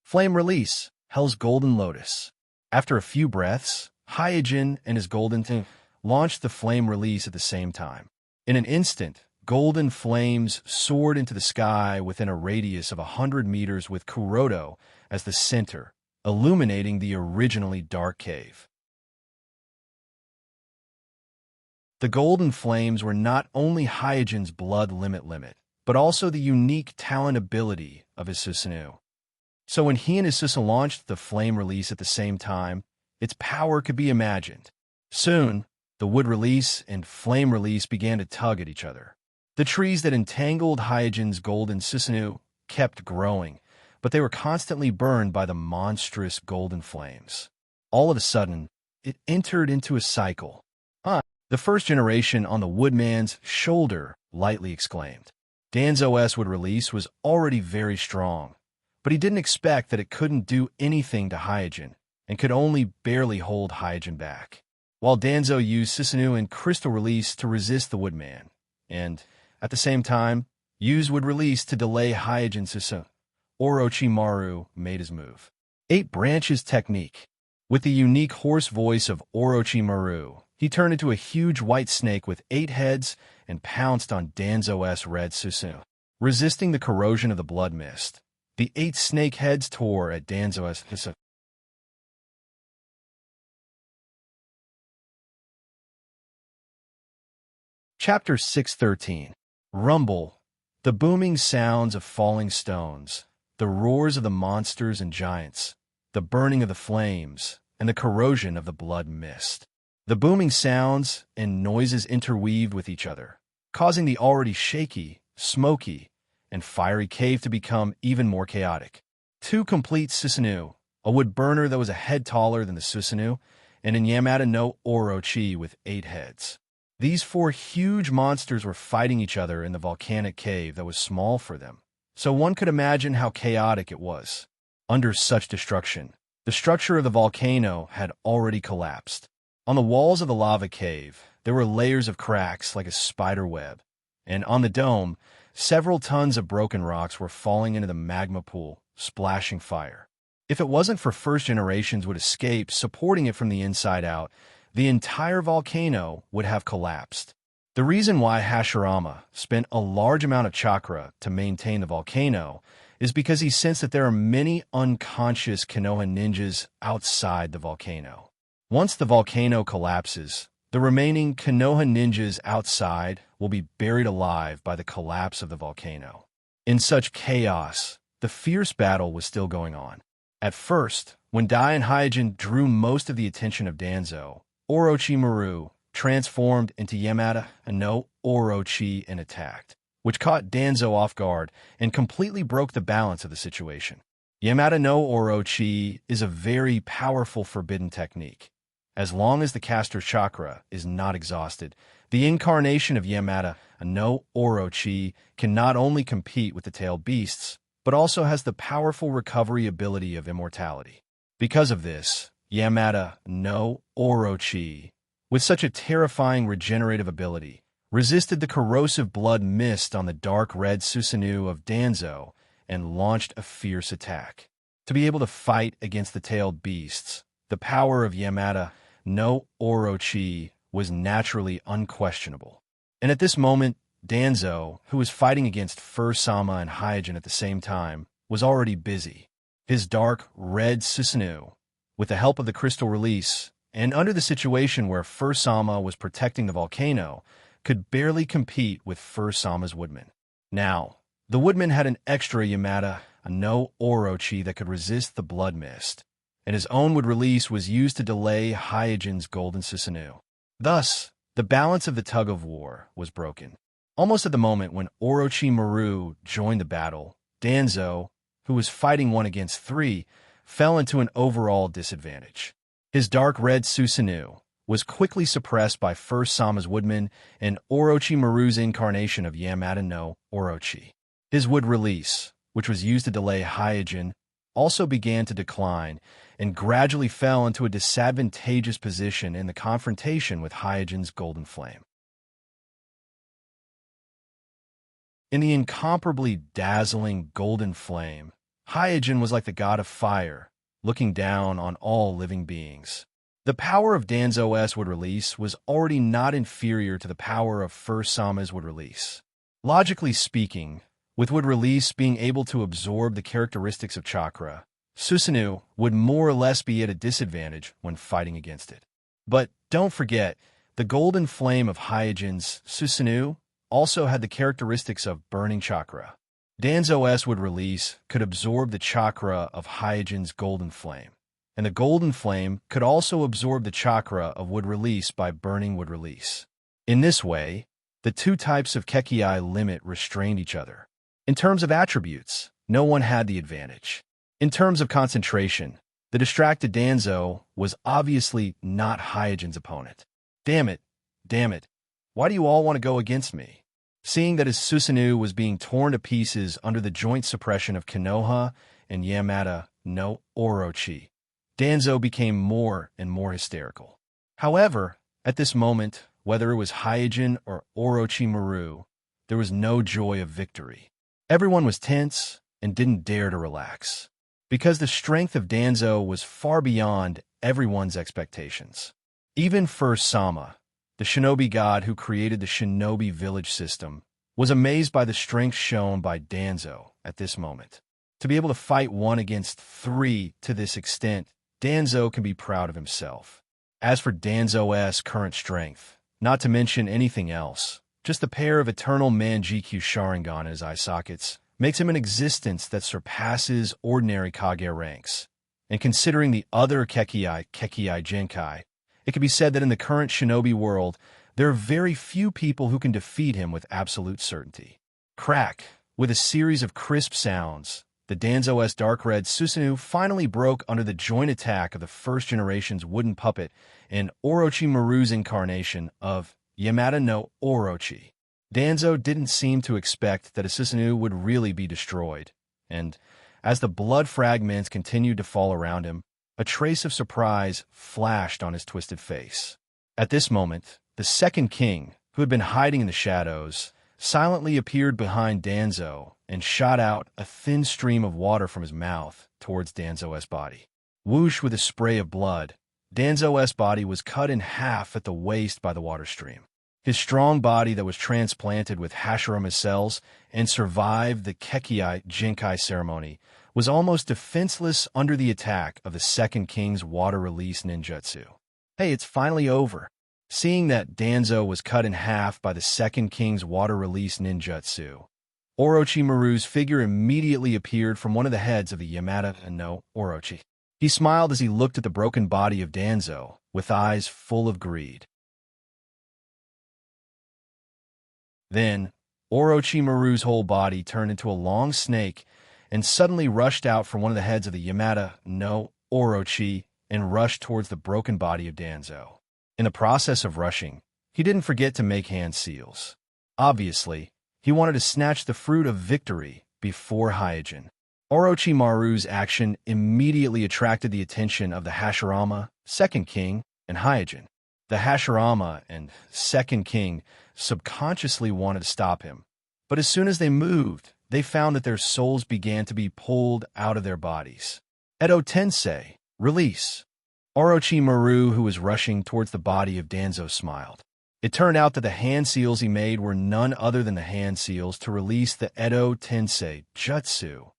Flame release, Hell's Golden Lotus. After a few breaths, Hyojin and his golden Susanoo launched the flame release at the same time. In an instant, golden flames soared into the sky within a radius of 100 meters with Kuroto as the center, illuminating the originally dark cave. The golden flames were not only Hyojin's blood limit, but also the unique talent ability of his Susanoo. So when he and his Susanoo launched the flame release at the same time, its power could be imagined. Soon, the wood release and flame release began to tug at each other. The trees that entangled Hyojin's golden Susanoo kept growing, but they were constantly burned by the monstrous golden flames. All of a sudden, it entered into a cycle. The first generation on the woodman's shoulder lightly exclaimed. Danzo's wood release was already very strong, but he didn't expect that it couldn't do anything to Hyojin and could only barely hold Hyojin back. While Danzo used Susanoo and crystal release to resist the woodman, and, at the same time, used wood release to delay Hyojin's Susanoo, Orochimaru made his move. 8 branches technique. With the unique hoarse voice of Orochimaru, he turned into a huge white snake with 8 heads and pounced on Danzo's red Susanoo. Resisting the corrosion of the blood mist, the 8 snake heads tore at Danzo's Susanoo. Chapter 613. Rumble. The booming sounds of falling stones, the roars of the monsters and giants, the burning of the flames, and the corrosion of the blood mist. The booming sounds and noises interweaved with each other, causing the already shaky, smoky, and fiery cave to become even more chaotic. 2 complete Susanoo, a wood burner that was a head taller than the Susanoo, and an Yamada no Orochi with 8 heads. These 4 huge monsters were fighting each other in the volcanic cave that was small for them, so one could imagine how chaotic it was. Under such destruction, the structure of the volcano had already collapsed. On the walls of the lava cave, there were layers of cracks like a spider web, and on the dome, several tons of broken rocks were falling into the magma pool, splashing fire. If it wasn't for first generations would escape, supporting it from the inside out, the entire volcano would have collapsed. The reason why Hashirama spent a large amount of chakra to maintain the volcano is because he sensed that there are many unconscious Konoha ninjas outside the volcano. Once the volcano collapses, The remaining Konoha ninjas outside will be buried alive by the collapse of the volcano. In such chaos, the fierce battle was still going on. At first, when Dai and Hyojin drew most of the attention of Danzo, Orochimaru transformed into Yamada no Orochi and attacked, which caught Danzo off guard and completely broke the balance of the situation. Yamada no Orochi is a very powerful forbidden technique. As long as the caster's chakra is not exhausted, the incarnation of Yamada no Orochi can not only compete with the tailed beasts, but also has the powerful recovery ability of immortality. Because of this, Yamada no Orochi, with such a terrifying regenerative ability, resisted the corrosive blood mist on the dark red Susanoo of Danzo and launched a fierce attack. To be able to fight against the tailed beasts, the power of Yamada no Orochi was naturally unquestionable. And at this moment, Danzo, who was fighting against Fur-sama and Hyojin at the same time, was already busy. His dark red Susanoo, with the help of the crystal release, and under the situation where Fur-sama was protecting the volcano, could barely compete with Fur-sama's woodman. Now, the woodman had an extra Yamada no Orochi that could resist the blood mist, and his own wood release was used to delay Hyojin's golden Susanoo. Thus, the balance of the tug-of-war was broken. Almost at the moment when Orochimaru joined the battle, Danzo, who was fighting 1 against 3, fell into an overall disadvantage. His dark red Susanoo was quickly suppressed by Fur-sama's woodman and Orochimaru's incarnation of Yamada no Orochi. His wood release, which was used to delay Hyojin, also began to decline and gradually fell into a disadvantageous position in the confrontation with Hyojin's golden flame. In the incomparably dazzling golden flame, Hyojin was like the god of fire, looking down on all living beings. The power of Danzo's wood release was already not inferior to the power of Fur-sama's wood release. Logically speaking, with wood release being able to absorb the characteristics of chakra, Susanoo would more or less be at a disadvantage when fighting against it. But don't forget, the golden flame of Hyojin's Susanoo also had the characteristics of burning chakra. Danzo's wood release could absorb the chakra of Hyojin's golden flame, and the golden flame could also absorb the chakra of wood release by burning wood release. In this way, the two types of Kekii limit restrained each other. In terms of attributes, no one had the advantage. In terms of concentration, the distracted Danzo was obviously not Hyojin's opponent. Damn it, why do you all want to go against me? Seeing that his Susanoo was being torn to pieces under the joint suppression of Konoha and Yamada no Orochi, Danzo became more and more hysterical. However, at this moment, whether it was Hyojin or Orochimaru, there was no joy of victory. Everyone was tense and didn't dare to relax, because the strength of Danzo was far beyond everyone's expectations. Even Fur-sama, the shinobi god who created the shinobi village system, was amazed by the strength shown by Danzo at this moment. To be able to fight 1 against 3 to this extent, Danzo can be proud of himself. As for Danzo's current strength, not to mention anything else, just the pair of eternal Manjikyu Sharingan in his eye sockets makes him an existence that surpasses ordinary Kage ranks. And considering the other Kekii Genkai, it can be said that in the current shinobi world, there are very few people who can defeat him with absolute certainty. Crack! With a series of crisp sounds, the Danzo's dark red Susanoo finally broke under the joint attack of the first generation's wooden puppet and Orochimaru's incarnation of Yamada no Orochi. Danzo didn't seem to expect that a Susanoo would really be destroyed, and as the blood fragments continued to fall around him, a trace of surprise flashed on his twisted face. At this moment, the second king, who had been hiding in the shadows, silently appeared behind Danzo and shot out a thin stream of water from his mouth towards Danzo's body. Whoosh with a spray of blood, Danzo's body was cut in half at the waist by the water stream. His strong body that was transplanted with Hashirama cells and survived the Kekii Genkai ceremony was almost defenseless under the attack of the second king's water release ninjutsu. Hey, it's finally over. Seeing that Danzo was cut in half by the second king's water-release ninjutsu, Orochimaru's figure immediately appeared from one of the heads of the Yamata no Orochi. He smiled as he looked at the broken body of Danzo, with eyes full of greed. Then, Orochimaru's whole body turned into a long snake and suddenly rushed out from one of the heads of the Yamata no Orochi and rushed towards the broken body of Danzo. In the process of rushing, he didn't forget to make hand seals. Obviously, he wanted to snatch the fruit of victory before Hyojin. Orochimaru's action immediately attracted the attention of the Hashirama, second king, and Hyojin. The Hashirama and second king subconsciously wanted to stop him, but as soon as they moved, they found that their souls began to be pulled out of their bodies. Edo Tensei, release. Orochimaru, who was rushing towards the body of Danzo, smiled. It turned out that the hand seals he made were none other than the hand seals to release the Edo Tensei jutsu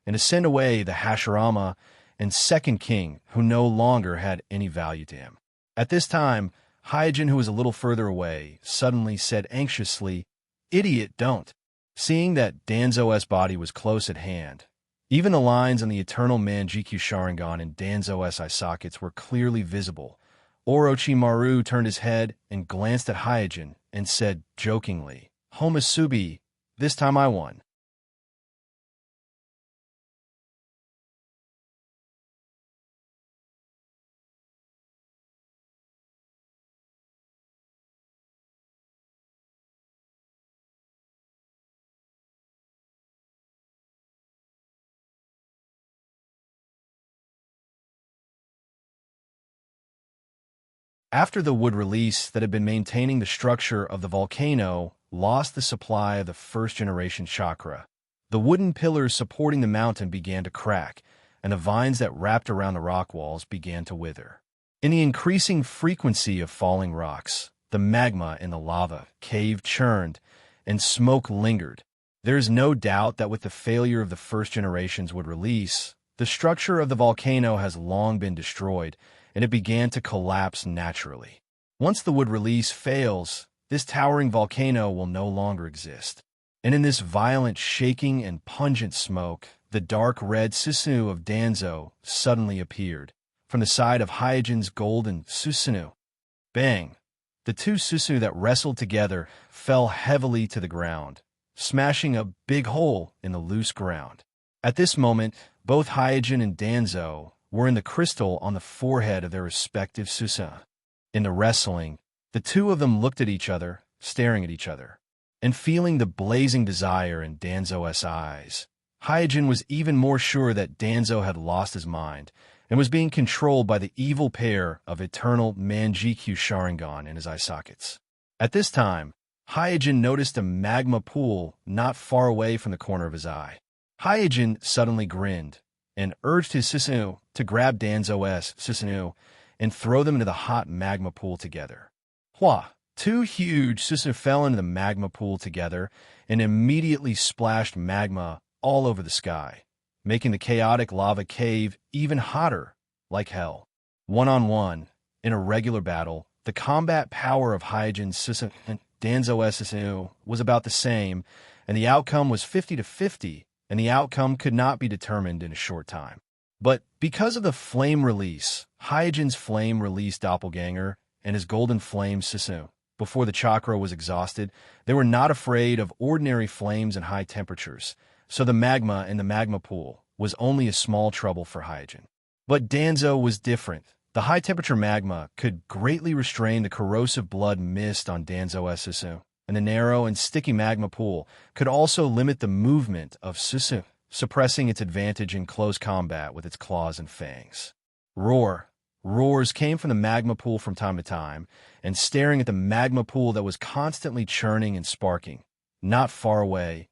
and to send away the Hashirama and second king, who no longer had any value to him. At this time, Hyojin, who was a little further away, suddenly said anxiously, "Idiot, don't." Seeing that Danzo's body was close at hand, even the lines on the eternal Manjikyu Sharingan and Danzo's eye sockets were clearly visible. Orochimaru turned his head and glanced at Hyojin and said jokingly, "Homasubi, this time I won." After the wood release that had been maintaining the structure of the volcano lost the supply of the first-generation chakra, the wooden pillars supporting the mountain began to crack, and the vines that wrapped around the rock walls began to wither. In the increasing frequency of falling rocks, the magma in the lava cave churned, and smoke lingered. There is no doubt that with the failure of the first generation's wood release, the structure of the volcano has long been destroyed, and it began to collapse naturally. Once the wood release fails, this towering volcano will no longer exist. And in this violent shaking and pungent smoke, the dark red Susanoo of Danzo suddenly appeared, from the side of Hyojin's golden Susanoo. Bang! The two Susanoo that wrestled together fell heavily to the ground, smashing a big hole in the loose ground. At this moment, both Hyojin and Danzo were in the crystal on the forehead of their respective Susanoo. In the wrestling, the two of them looked at each other, staring at each other, and feeling the blazing desire in Danzo's eyes. Hyojin was even more sure that Danzo had lost his mind and was being controlled by the evil pair of eternal Manjikyu Sharingan in his eye sockets. At this time, Hyojin noticed a magma pool not far away from the corner of his eye. Hyojin suddenly grinned and urged his Susanoo to grab Danzo's Susanoo and throw them into the hot magma pool together. Hua! Two huge Susanoo fell into the magma pool together and immediately splashed magma all over the sky, making the chaotic lava cave even hotter, like hell. One-on-one, in a regular battle, the combat power of Hyojin's Susanoo and Danzo's Susanoo was about the same, and the outcome was 50-50, and the outcome could not be determined in a short time. But because of the flame release, Hyojin's flame release doppelganger and his golden flame Susanoo, before the chakra was exhausted, they were not afraid of ordinary flames and high temperatures, so the magma in the magma pool was only a small trouble for Hyojin. But Danzo was different. The high-temperature magma could greatly restrain the corrosive blood mist on Danzo's Susanoo, and the narrow and sticky magma pool could also limit the movement of Susanoo, suppressing its advantage in close combat with its claws and fangs. Roars came from the magma pool from time to time, and staring at the magma pool that was constantly churning and sparking, not far away,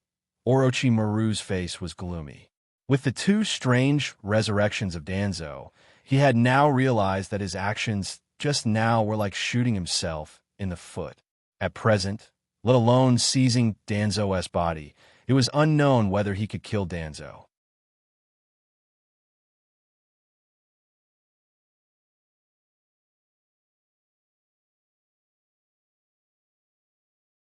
Orochimaru's face was gloomy. With the two strange resurrections of Danzo, he had now realized that his actions just now were like shooting himself in the foot. At present, let alone seizing Danzo's body, it was unknown whether he could kill Danzo.